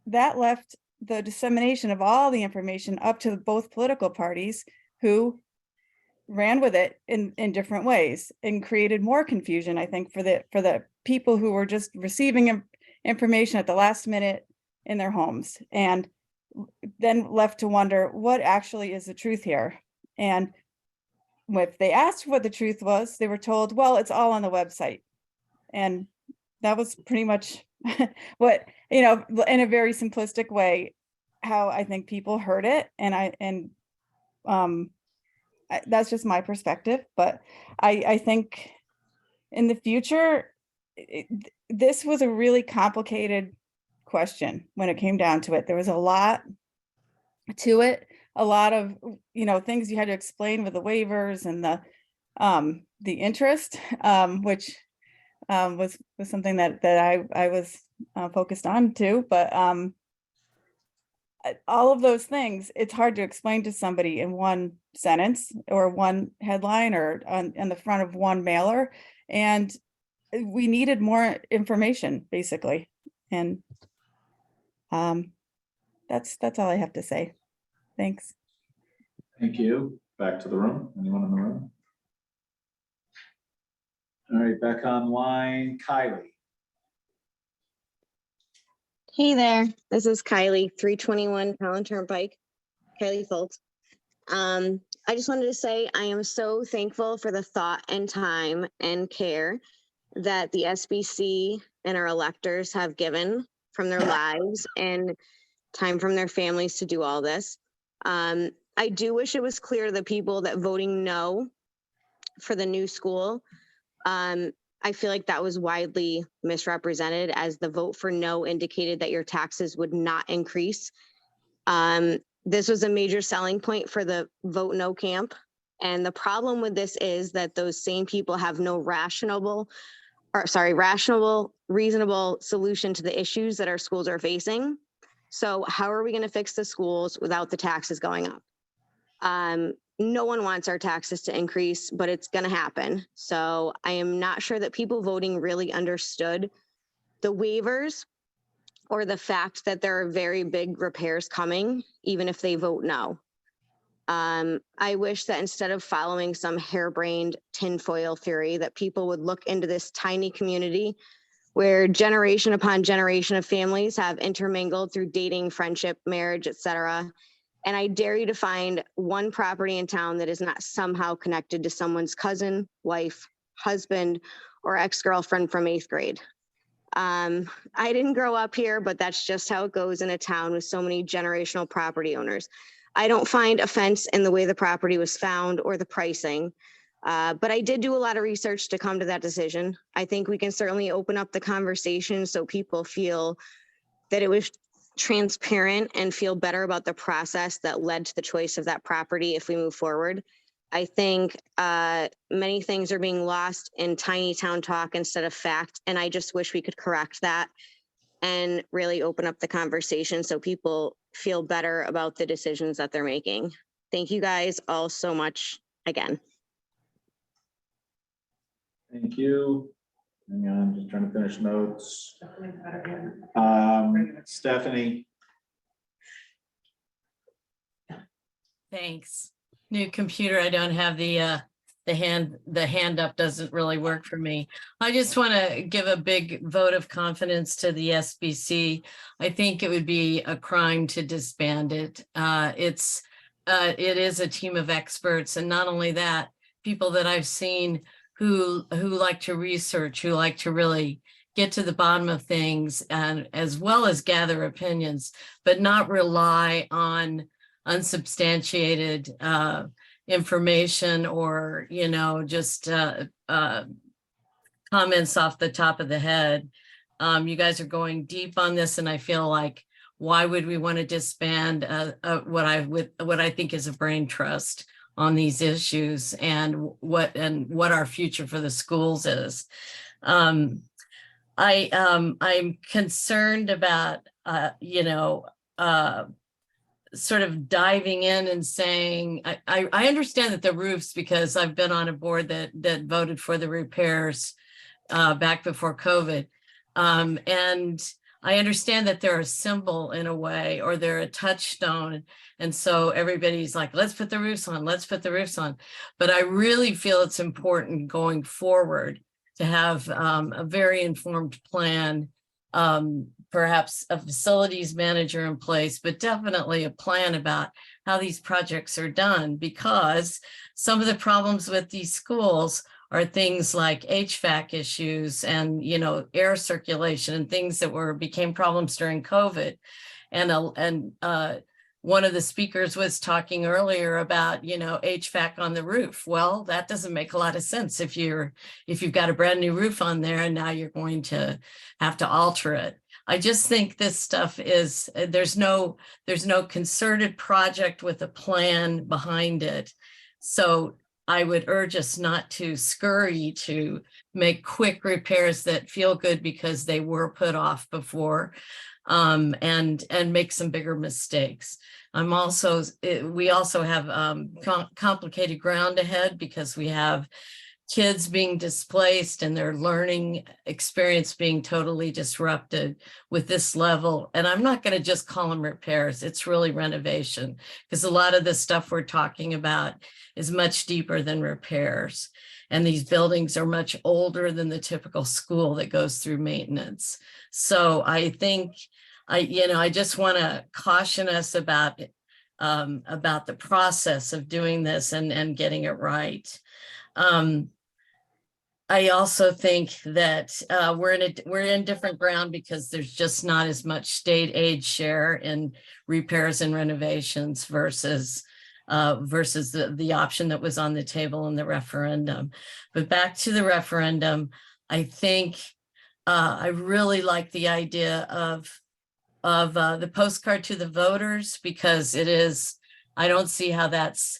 Speaker 5: that left the dissemination of all the information up to both political parties who ran with it in different ways and created more confusion, I think, for the people who were just receiving information at the last minute in their homes and then left to wonder what actually is the truth here. And if they asked what the truth was, they were told, well, it's all on the website. And that was pretty much what, in a very simplistic way, how I think people heard it. And that's just my perspective, but I think in the future, this was a really complicated question when it came down to it. There was a lot to it, a lot of things you had to explain with the waivers and the interest, which was something that I was focused on too. But all of those things, it's hard to explain to somebody in one sentence or one headline or on the front of one mailer. And we needed more information, basically. And that's all I have to say. Thanks.
Speaker 1: Thank you. Back to the room. Anyone in the room? All right, back online, Kylie.
Speaker 9: Hey there, this is Kylie, 321 Collin Turnpike, Kylie Foltz. I just wanted to say I am so thankful for the thought and time and care that the SBC and our electors have given from their lives and time from their families to do all this. I do wish it was clear to the people that voting no for the new school, I feel like that was widely misrepresented, as the vote for no indicated that your taxes would not increase. This was a major selling point for the vote no camp. And the problem with this is that those same people have no rational, reasonable solution to the issues that our schools are facing. So how are we going to fix the schools without the taxes going up? No one wants our taxes to increase, but it's going to happen. So I am not sure that people voting really understood the waivers or the fact that there are very big repairs coming, even if they vote no. I wish that instead of following some harebrained tinfoil theory, that people would look into this tiny community where generation upon generation of families have intermingled through dating, friendship, marriage, etc. And I dare you to find one property in town that is not somehow connected to someone's cousin, wife, husband, or ex-girlfriend from 8th grade. I didn't grow up here, but that's just how it goes in a town with so many generational property owners. I don't find offense in the way the property was found or the pricing. But I did do a lot of research to come to that decision. I think we can certainly open up the conversation so people feel that it was transparent and feel better about the process that led to the choice of that property if we move forward. I think many things are being lost in tiny town talk instead of fact, and I just wish we could correct that and really open up the conversation so people feel better about the decisions that they're making. Thank you guys all so much again.
Speaker 1: Thank you. Hang on, just trying to finish notes. Stephanie,
Speaker 10: Thanks. New computer, I don't have the hand up doesn't really work for me. I just want to give a big vote of confidence to the SBC. I think it would be a crime to disband it. It is a team of experts, and not only that, people that I've seen who like to research, who like to really get to the bottom of things, and as well as gather opinions, but not rely on unsubstantiated information or, just comments off the top of the head. You guys are going deep on this, and I feel like, why would we want to disband what I think is a brain trust on these issues and what our future for the schools is. I'm concerned about, sort of diving in and saying, I understand that the roofs, because I've been on a board that voted for the repairs back before COVID. And I understand that they're a symbol in a way, or they're a touchstone. And so everybody's like, let's put the roofs on, let's put the roofs on. But I really feel it's important going forward to have a very informed plan, perhaps a facilities manager in place, but definitely a plan about how these projects are done, because some of the problems with these schools are things like HVAC issues and, air circulation and things that became problems during COVID. And one of the speakers was talking earlier about, HVAC on the roof. Well, that doesn't make a lot of sense if you've got a brand new roof on there and now you're going to have to alter it. I just think this stuff is, there's no concerted project with a plan behind it. So I would urge us not to scurry to make quick repairs that feel good because they were put off before, and make some bigger mistakes. We also have complicated ground ahead because we have kids being displaced and their learning experience being totally disrupted with this level. And I'm not going to just call them repairs. It's really renovation, because a lot of the stuff we're talking about is much deeper than repairs. And these buildings are much older than the typical school that goes through maintenance. So I think I just want to caution us about the process of doing this and getting it right. I also think that we're in different ground because there's just not as much state aid share in repairs and renovations versus the option that was on the table in the referendum. But back to the referendum, I think I really like the idea of the postcard to the voters, because I don't see how that's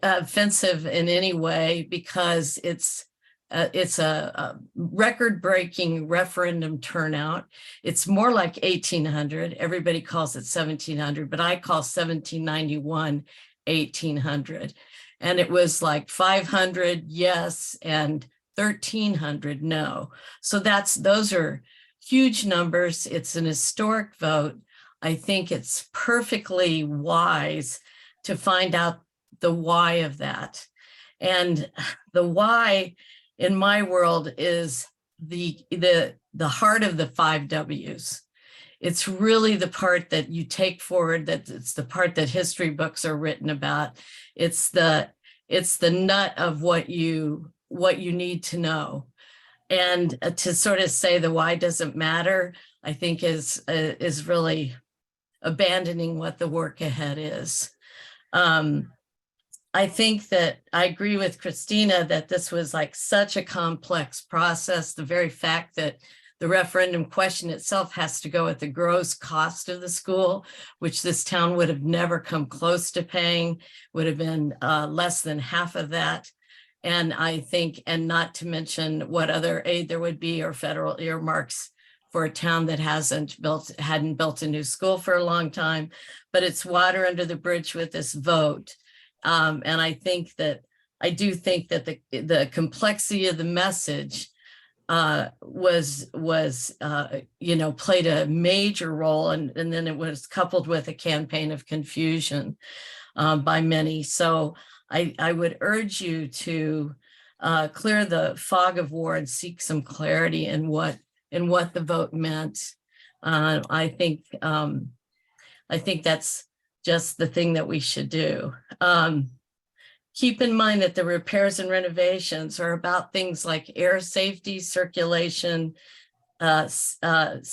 Speaker 10: offensive in any way, because it's a record-breaking referendum turnout. It's more like 1800. Everybody calls it 1700, but I call 1791 1800. And it was like 500 yes and 1300 no. So those are huge numbers. It's an historic vote. I think it's perfectly wise to find out the why of that. And the why in my world is the heart of the 5 W's. It's really the part that you take forward, that it's the part that history books are written about. It's the nut of what you need to know. And to sort of say the why doesn't matter, I think is really abandoning what the work ahead is. I think that I agree with Christina that this was like such a complex process. The very fact that the referendum question itself has to go at the gross cost of the school, which this town would have never come close to paying, would have been less than half of that. And I think, and not to mention what other aid there would be or federal earmarks for a town that hadn't built a new school for a long time, but it's water under the bridge with this vote. And I do think that the complexity of the message was played a major role, and then it was coupled with a campaign of confusion by many. So I would urge you to clear the fog of war and seek some clarity in what the vote meant. I think that's just the thing that we should do. Keep in mind that the repairs and renovations are about things like air safety, circulation, ADA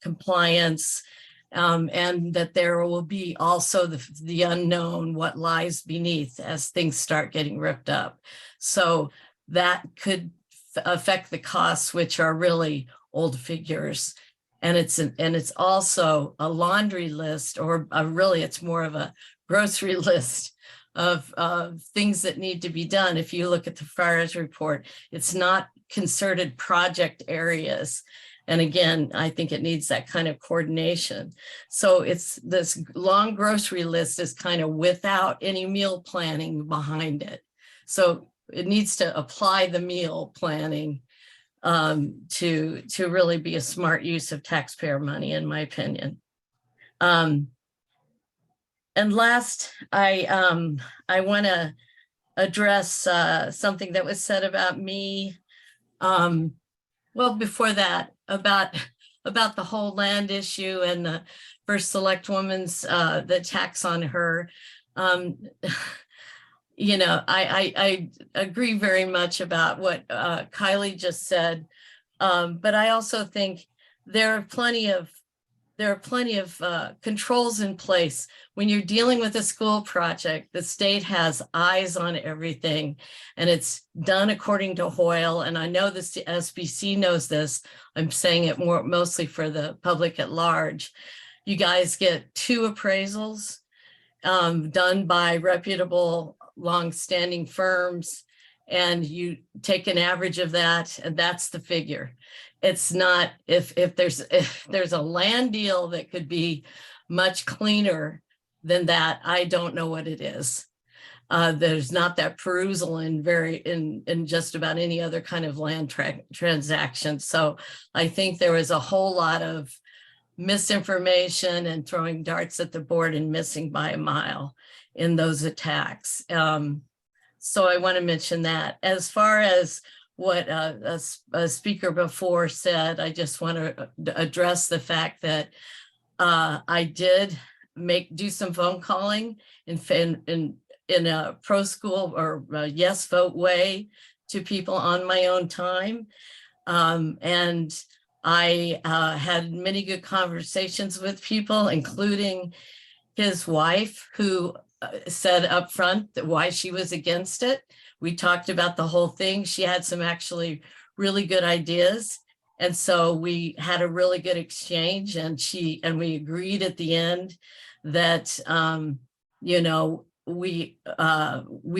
Speaker 10: compliance, and that there will be also the unknown, what lies beneath as things start getting ripped up. So that could affect the costs, which are really old figures. And it's also a laundry list, or really it's more of a grocery list of things that need to be done. If you look at the FARS report, it's not concerted project areas. And again, I think it needs that kind of coordination. So it's this long grocery list is kind of without any meal planning behind it. So it needs to apply the meal planning to really be a smart use of taxpayer money, in my opinion. And last, I want to address something that was said about me. Well, before that, about the whole land issue and the first select woman's the tax on her. I agree very much about what Kylie just said, but I also think there are plenty of controls in place. When you're dealing with a school project, the state has eyes on everything, and it's done according to Hoyle. And I know this SBC knows this. I'm saying it mostly for the public at large. You guys get 2 appraisals done by reputable, long-standing firms, and you take an average of that, and that's the figure. It's not, if there's a land deal that could be much cleaner than that, I don't know what it is. There's not that perusal in just about any other kind of land transaction. So I think there was a whole lot of misinformation and throwing darts at the board and missing by a mile in those attacks. So I want to mention that. As far as what a speaker before said, I just want to address the fact that I did do some phone calling in a pro school or yes vote way to people on my own time. And I had many good conversations with people, including his wife, who said up front that why she was against it. We talked about the whole thing. She had some actually really good ideas. And so we had a really good exchange, and we agreed at the end that, we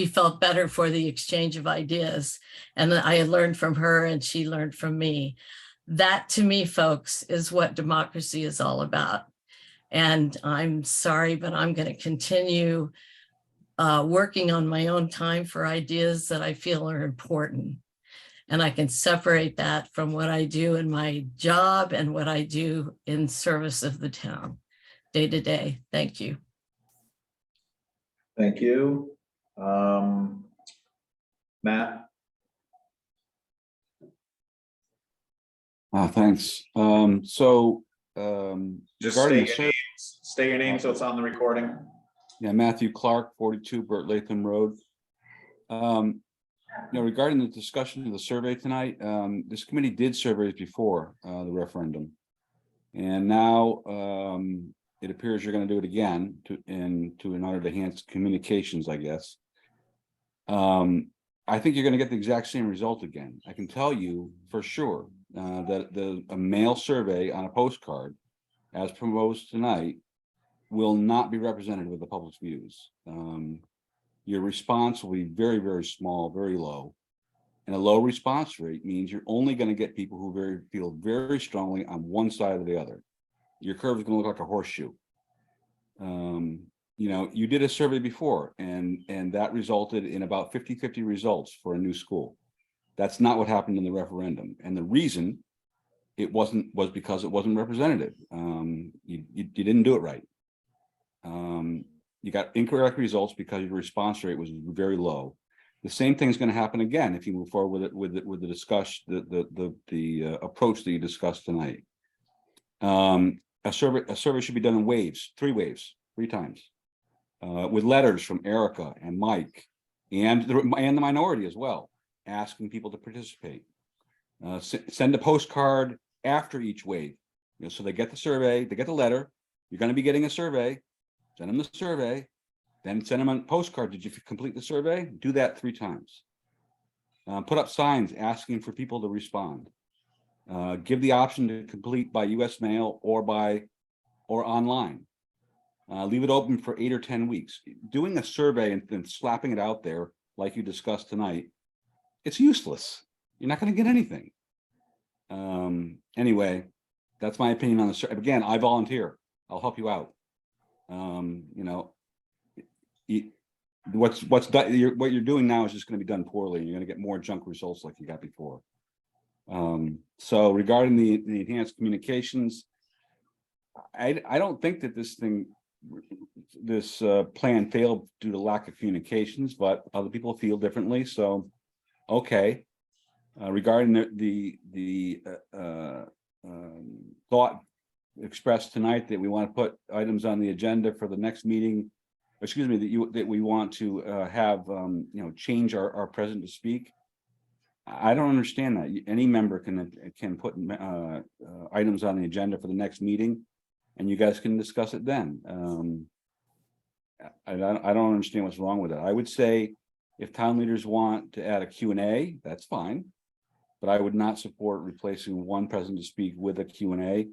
Speaker 10: felt better for the exchange of ideas. And I had learned from her and she learned from me. That, to me, folks, is what democracy is all about. And I'm sorry, but I'm going to continue working on my own time for ideas that I feel are important. And I can separate that from what I do in my job and what I do in service of the town day to day. Thank you.
Speaker 1: Thank you. Matt?
Speaker 12: Thanks.
Speaker 1: Just
Speaker 12: regarding
Speaker 1: state your name so it's on the recording.
Speaker 12: Yeah, Matthew Clark, 42 Burt Latham Road. Regarding the discussion of the survey tonight, this committee did surveys before the referendum. And now it appears you're going to do it again in order to enhance communications, I guess. I think you're going to get the exact same result again. I can tell you for sure that a mail survey on a postcard, as proposed tonight, will not be representative of the public's views. Your response will be very, very small, very low. And a low response rate means you're only going to get people who feel very strongly on one side or the other. Your curve is going to look like a horseshoe. You did a survey before and that resulted in about 50-50 results for a new school. That's not what happened in the referendum. And the reason it wasn't was because it wasn't representative. You didn't do it right. You got incorrect results because your response rate was very low. The same thing is going to happen again if you move forward with the discussion, the approach that you discussed tonight. A survey should be done in waves, three times, with letters from Erica and Mike and the minority as well, asking people to participate. Send a postcard after each wave, so they get the survey, they get the letter. You're going to be getting a survey. Send them the survey, then send them a postcard. Did you complete the survey? Do that 3 times. Put up signs asking for people to respond. Give the option to complete by US mail or online. Leave it open for 8 or 10 weeks. Doing a survey and then slapping it out there like you discussed tonight, it's useless. You're not going to get anything. Anyway, that's my opinion on the survey. Again, I volunteer. I'll help you out. What you're doing now is just going to be done poorly. You're going to get more junk results like you got before. So regarding the enhanced communications, I don't think that this plan failed due to lack of communications, but other people feel differently. So, okay. Regarding the thought expressed tonight that we want to put items on the agenda for the next meeting, excuse me, that we want to have change our president to speak. I don't understand that. Any member can put items on the agenda for the next meeting, and you guys can discuss it then. I don't understand what's wrong with it. I would say if town leaders want to add a Q&A, that's fine, but I would not support replacing one president to speak with a Q&A.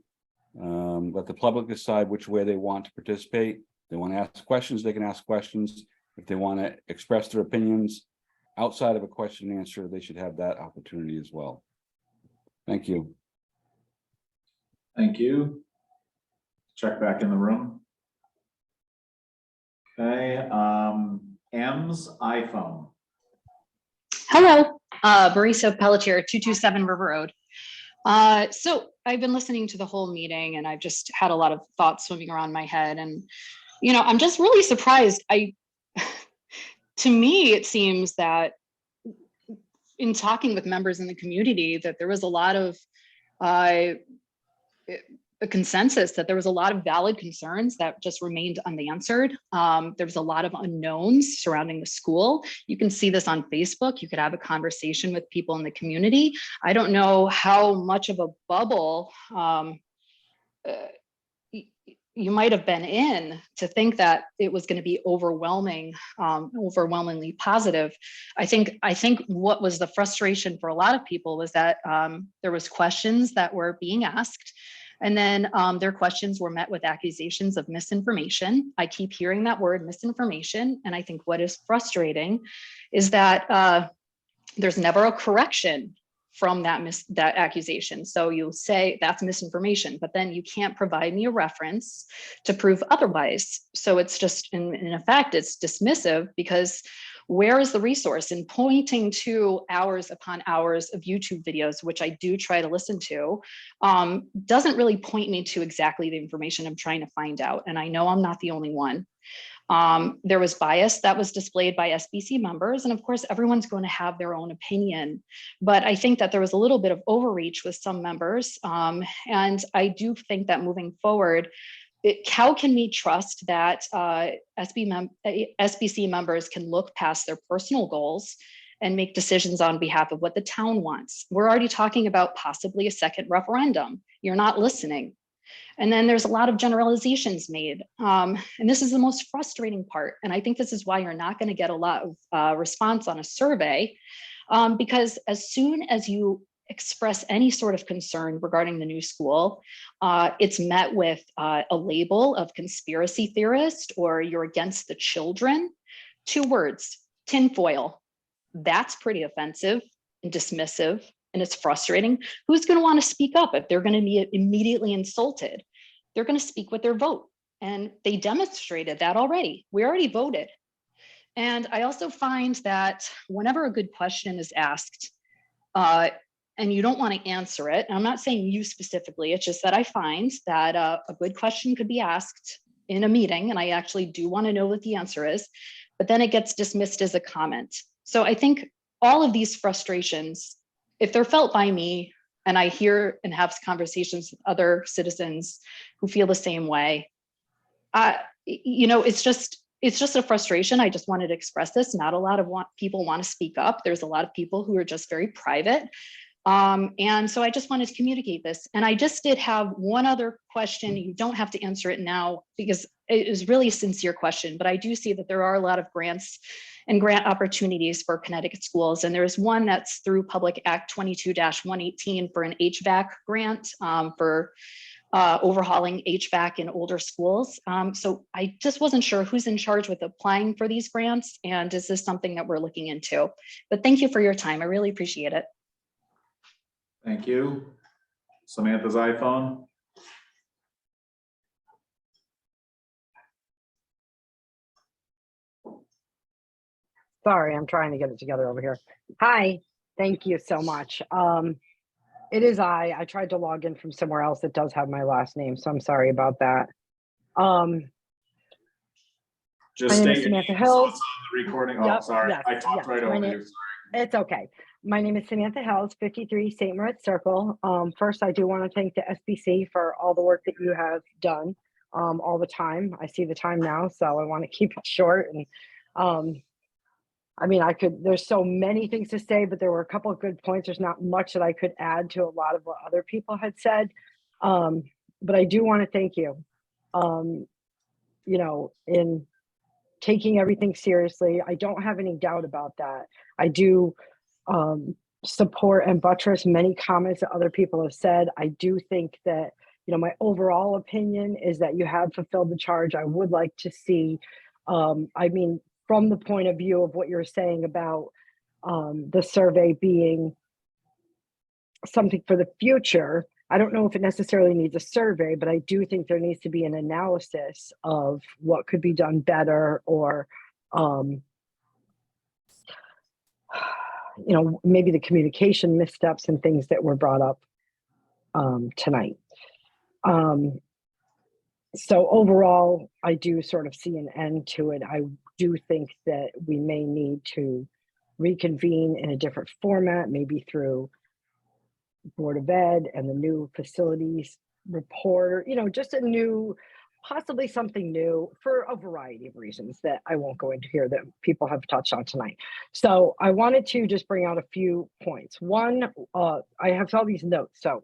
Speaker 12: Let the public decide which way they want to participate. If they want to ask questions, they can ask questions. If they want to express their opinions outside of a question and answer, they should have that opportunity as well. Thank you.
Speaker 1: Thank you. Check back in the room. Okay, M's iPhone.
Speaker 20: Hello, Marisa Pelletier, 227 River Road. So I've been listening to the whole meeting and I've just had a lot of thoughts swimming around my head, and I'm just really surprised. To me, it seems that in talking with members in the community that there was a lot of a consensus that there was a lot of valid concerns that just remained unanswered. There was a lot of unknowns surrounding the school. You can see this on Facebook. You could have a conversation with people in the community. I don't know how much of a bubble you might have been in to think that it was going to be overwhelmingly positive. I think what was the frustration for a lot of people was that there was questions that were being asked, and then their questions were met with accusations of misinformation. I keep hearing that word, misinformation, and I think what is frustrating is that there's never a correction from that accusation. So you'll say that's misinformation, but then you can't provide me a reference to prove otherwise. So it's just, in effect, it's dismissive, because where is the resource? In pointing to hours upon hours of YouTube videos, which I do try to listen to, doesn't really point me to exactly the information I'm trying to find out. And I know I'm not the only one. There was bias that was displayed by SBC members, and of course, everyone's going to have their own opinion. But I think that there was a little bit of overreach with some members, and I do think that moving forward, how can we trust that SBC members can look past their personal goals and make decisions on behalf of what the town wants. We're already talking about possibly a second referendum. You're not listening. And then there's a lot of generalizations made. And this is the most frustrating part. And I think this is why you're not going to get a lot of response on a survey, because as soon as you express any sort of concern regarding the new school, it's met with a label of conspiracy theorist, or you're against the children. 2 words, tinfoil. That's pretty offensive and dismissive, and it's frustrating. Who's going to want to speak up if they're going to be immediately insulted? They're going to speak with their vote, and they demonstrated that already. We already voted. And I also find that whenever a good question is asked, and you don't want to answer it, and I'm not saying you specifically, it's just that I find that a good question could be asked in a meeting, and I actually do want to know what the answer is, but then it gets dismissed as a comment. So I think all of these frustrations, if they're felt by me, and I hear and have conversations with other citizens who feel the same way, it's just a frustration. I just wanted to express this. Not a lot of people want to speak up. There's a lot of people who are just very private. And so I just wanted to communicate this. And I just did have one other question. You don't have to answer it now because it is really a sincere question, but I do see that there are a lot of grants and grant opportunities for Connecticut schools. And there's one that's through Public Act 22-118 for an HVAC grant for overhauling HVAC in older schools. So I just wasn't sure who's in charge with applying for these grants, and is this something that we're looking into? But thank you for your time. I really appreciate it.
Speaker 1: Thank you. Samantha's iPhone.
Speaker 15: Sorry, I'm trying to get it together over here. Hi, thank you so much. It is I tried to log in from somewhere else that does have my last name, so I'm sorry about that.
Speaker 1: Just
Speaker 15: my name
Speaker 1: state
Speaker 15: is
Speaker 1: your name
Speaker 15: Samantha
Speaker 1: so
Speaker 15: Hills.
Speaker 1: it's on the recording. Oh,
Speaker 15: Yep,
Speaker 1: sorry.
Speaker 15: yes,
Speaker 1: I talked
Speaker 15: yes,
Speaker 1: right
Speaker 15: my
Speaker 1: over
Speaker 15: name-
Speaker 1: you. Sorry.
Speaker 15: It's okay. My name is Samantha Hills, 53 St. Moritz Circle. First, I do want to thank the SBC for all the work that you have done all the time. I see the time now, so I want to keep it short. And I mean, there's so many things to say, but there were a couple of good points. There's not much that I could add to a lot of what other people had said. But I do want to thank you, in taking everything seriously. I don't have any doubt about that. I do support and buttress many comments that other people have said. I do think that, my overall opinion is that you have fulfilled the charge. I would like to see, from the point of view of what you're saying about the survey being something for the future, I don't know if it necessarily needs a survey, but I do think there needs to be an analysis of what could be done better, or, maybe the communication missteps and things that were brought up tonight. So overall, I do sort of see an end to it. I do think that we may need to reconvene in a different format, maybe through Board of Ed and the new facilities report, or, just a new, possibly something new, for a variety of reasons that I won't go into here that people have touched on tonight. So I wanted to just bring out a few points. One, I have all these notes, so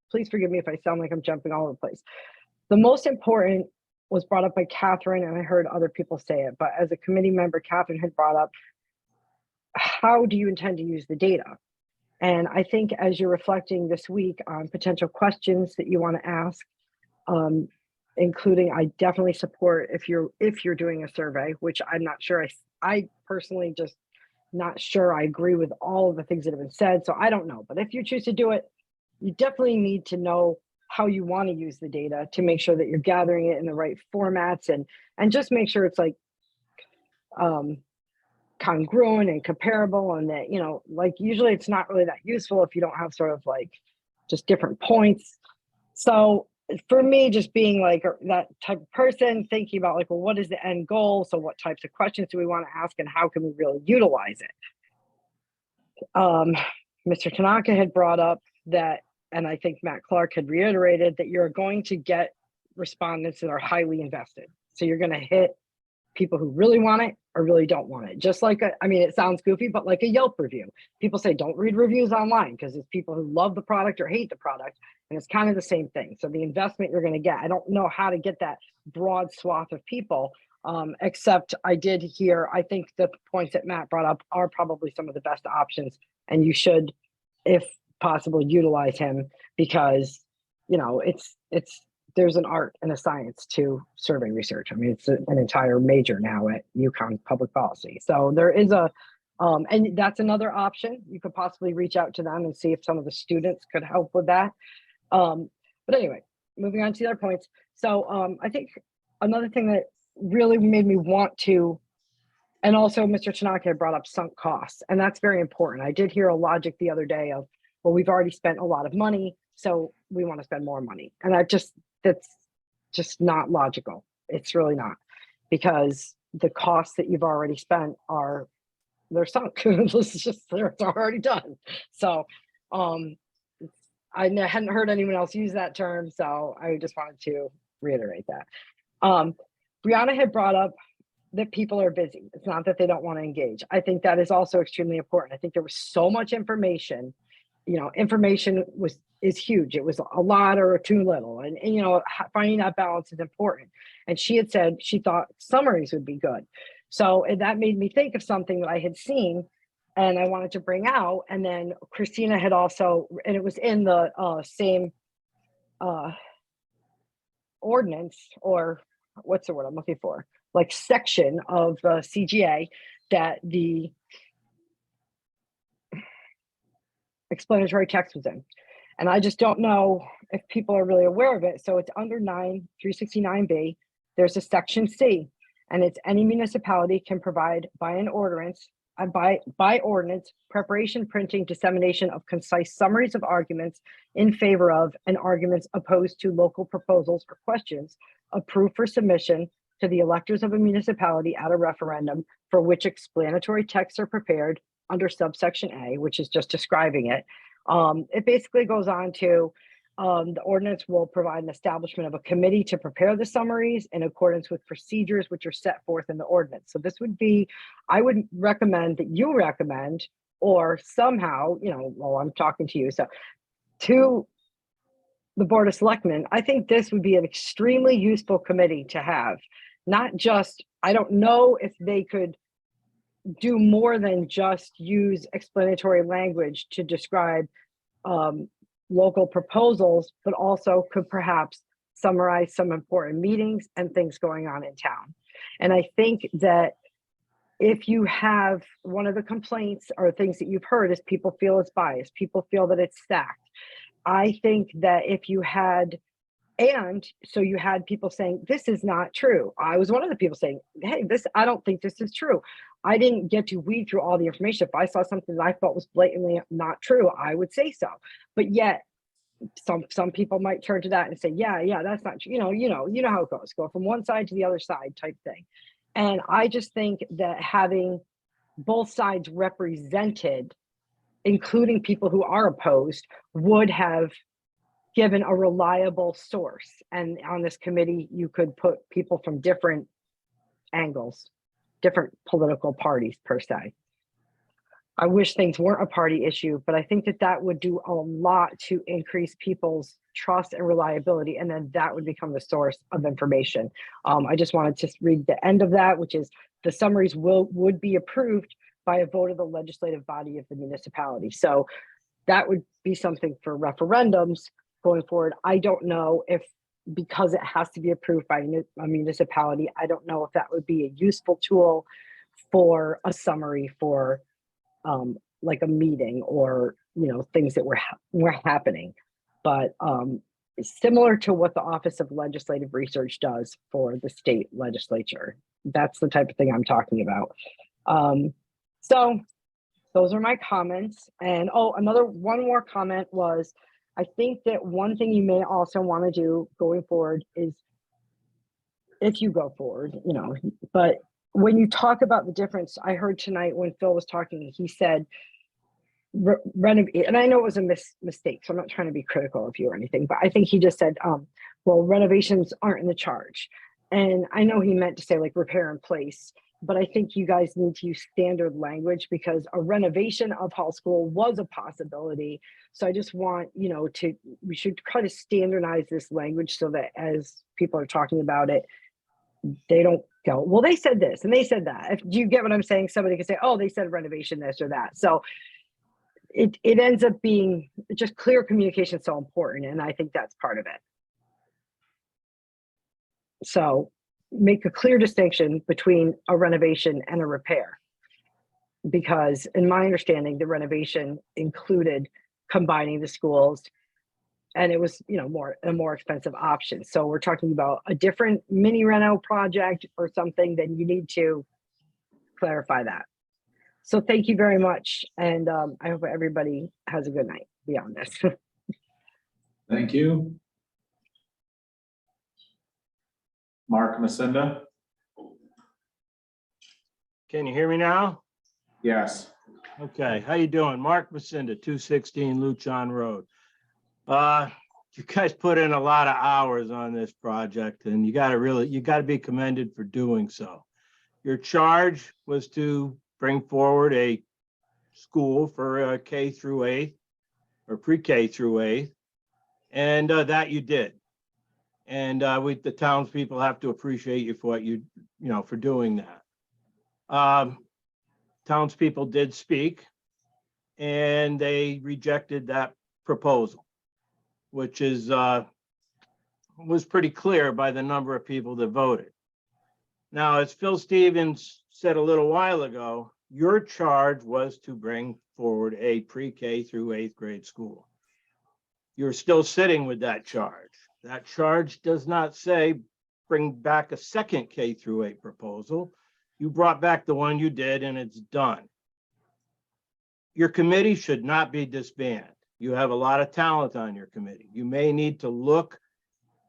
Speaker 15: please forgive me if I sound like I'm jumping all over the place. The most important was brought up by Catherine, and I heard other people say it, but as a committee member, Catherine had brought up, how do you intend to use the data? And I think as you're reflecting this week on potential questions that you want to ask, including, I definitely support if you're doing a survey, which I'm not sure, I personally just not sure I agree with all of the things that have been said, so I don't know. But if you choose to do it, you definitely need to know how you want to use the data to make sure that you're gathering it in the right formats, and just make sure it's like congruent and comparable, and that, usually it's not really that useful if you don't have sort of like just different points. So for me, just being like that type of person, thinking about like, well, what is the end goal? So what types of questions do we want to ask, and how can we really utilize it? Mr. Tanaka had brought up that, and I think Matt Clark had reiterated, that you're going to get respondents that are highly invested. So you're going to hit people who really want it or really don't want it. Just like, I mean, it sounds goofy, but like a Yelp review. People say, don't read reviews online because it's people who love the product or hate the product. And it's kind of the same thing. So the investment you're going to get, I don't know how to get that broad swath of people, except I did hear, I think the points that Matt brought up are probably some of the best options. And you should, if possible, utilize him because, you know, there's an art and a science to survey research. I mean, it's an entire major now at UConn Public Policy. So there is and that's another option. You could possibly reach out to them and see if some of the students could help with that. But anyway, moving on to the other points. So I think another thing that really made me want to, and also Mr. Tanaka had brought up sunk costs, and that's very important. I did hear a logic the other day of, well, we've already spent a lot of money, so we want to spend more money. And that's just not logical. It's really not, because the costs that you've already spent they're sunk. It's already done. So I hadn't heard anyone else use that term, so I just wanted to reiterate that. Brianna had brought up that people are busy. It's not that they don't want to engage. I think that is also extremely important. I think there was so much information. You know, information is huge. It was a lot or too little. And you know, finding that balance is important. And she had said she thought summaries would be good. So that made me think of something that I had seen and I wanted to bring out. And then Christina had also, and it was in the same ordinance, or what's the word I'm looking for? Like section of CGA, that the explanatory text was in. And I just don't know if people are really aware of it. So it's under 369B, there's a section C, and it's any municipality can provide by ordinance, preparation, printing, dissemination of concise summaries of arguments in favor of and arguments opposed to local proposals or questions approved for submission to the electors of a municipality at a referendum for which explanatory texts are prepared under subsection A, which is just describing it. It basically goes on to the ordinance will provide an establishment of a committee to prepare the summaries in accordance with procedures which are set forth in the ordinance. So this would be, I would recommend that you recommend, or somehow, you know, well, I'm talking to you, so to the Board of Selectmen, I think this would be an extremely useful committee to have. Not just, I don't know if they could do more than just use explanatory language to describe local proposals, but also could perhaps summarize some important meetings and things going on in town. And I think that if you have, one of the complaints or things that you've heard is people feel it's biased, people feel that it's stacked. I think that if you had, and so you had people saying, this is not true. I was one of the people saying, hey, I don't think this is true. I didn't get to weed through all the information. If I saw something that I thought was blatantly not true, I would say so. But yet some people might turn to that and say, yeah, that's not true. You know how it goes. Go from one side to the other side type thing. And I just think that having both sides represented, including people who are opposed, would have given a reliable source. And on this committee, you could put people from different angles, different political parties per se. I wish things weren't a party issue, but I think that that would do a lot to increase people's trust and reliability, and then that would become the source of information. I just wanted to read the end of that, which is the summaries would be approved by a vote of the legislative body of the municipality. So that would be something for referendums going forward. I don't know if, because it has to be approved by a municipality, I don't know if that would be a useful tool for a summary for like a meeting or, you know, things that were happening. But similar to what the Office of Legislative Research does for the state legislature. That's the type of thing I'm talking about. So those are my comments. And one more comment was, I think that one thing you may also want to do going forward is, if you go forward, you know, but when you talk about the difference, I heard tonight when Phil was talking, he said, renovate, and I know it was a mistake, so I'm not trying to be critical of you or anything, but I think he just said, well, renovations aren't in the charge. And I know he meant to say like repair in place, but I think you guys need to use standard language because a renovation of Hall School was a possibility. So I just want, you know, we should try to standardize this language so that as people are talking about it, they don't go, well, they said this and they said that. If you get what I'm saying, somebody can say, oh, they said renovation this or that. So it ends up being just clear communication is so important. And I think that's part of it. So make a clear distinction between a renovation and a repair. Because in my understanding, the renovation included combining the schools and it was, you know, a more expensive option. So we're talking about a different mini reno project or something, then you need to clarify that. So thank you very much. And I hope everybody has a good night beyond this.
Speaker 1: Thank you. Mark Macinda?
Speaker 19: Can you hear me now?
Speaker 1: Yes.
Speaker 19: Okay, how you doing? Mark Macinda, 216 Luchon Road. You guys put in a lot of hours on this project and you got to be commended for doing so. Your charge was to bring forward a school for K through 8th or pre-K through 8th, and that you did. And the townspeople have to appreciate you for what for doing that. Townspeople did speak and they rejected that proposal, which is was pretty clear by the number of people that voted. Now, as Phil Stevens said a little while ago, your charge was to bring forward a pre-K through 8th grade school. You're still sitting with that charge. That charge does not say bring back a second K through 8 proposal. You brought back the one you did and it's done. Your committee should not be disbanded. You have a lot of talent on your committee. You may need to look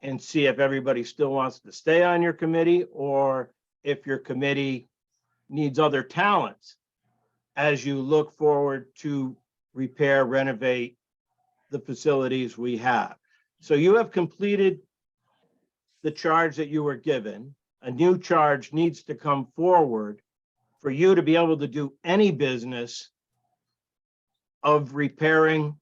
Speaker 19: and see if everybody still wants to stay on your committee or if your committee needs other talents as you look forward to repair, renovate the facilities we have. So you have completed the charge that you were given. A new charge needs to come forward for you to be able to do any business of repairing,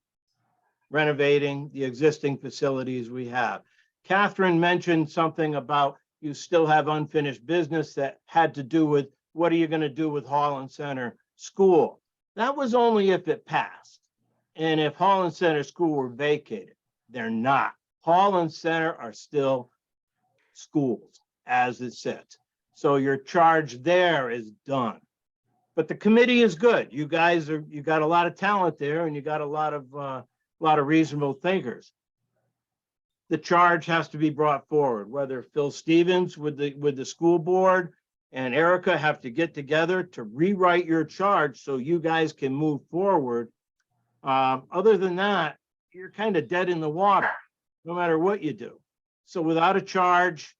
Speaker 19: renovating the existing facilities we have. Catherine mentioned something about you still have unfinished business that had to do with what are you going to do with Holland Center School? That was only if it passed. And if Holland Center School were vacated, they're not. Holland Center are still schools as it sits. So your charge there is done. But the committee is good. You got a lot of talent there and you got a lot of reasonable thinkers. The charge has to be brought forward, whether Phil Stevens with the school board and Erica have to get together to rewrite your charge so you guys can move forward. Other than that, you're kind of dead in the water, no matter what you do. So without a charge,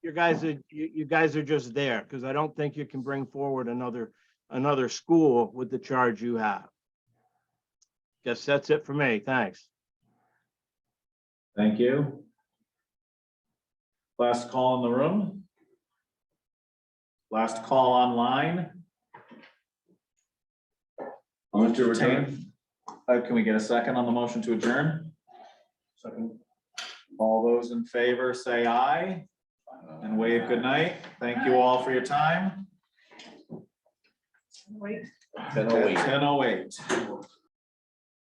Speaker 19: you guys are just there because I don't think you can bring forward another school with the charge you have. Guess that's it for me. Thanks.
Speaker 1: Thank you. Last call in the room. Last call online.
Speaker 13: Motion to return.
Speaker 1: Can we get a second on the motion to adjourn?
Speaker 13: Second.
Speaker 1: All those in favor say aye and wave good night. Thank you all for your time.
Speaker 6: Wait.
Speaker 1: 10:08.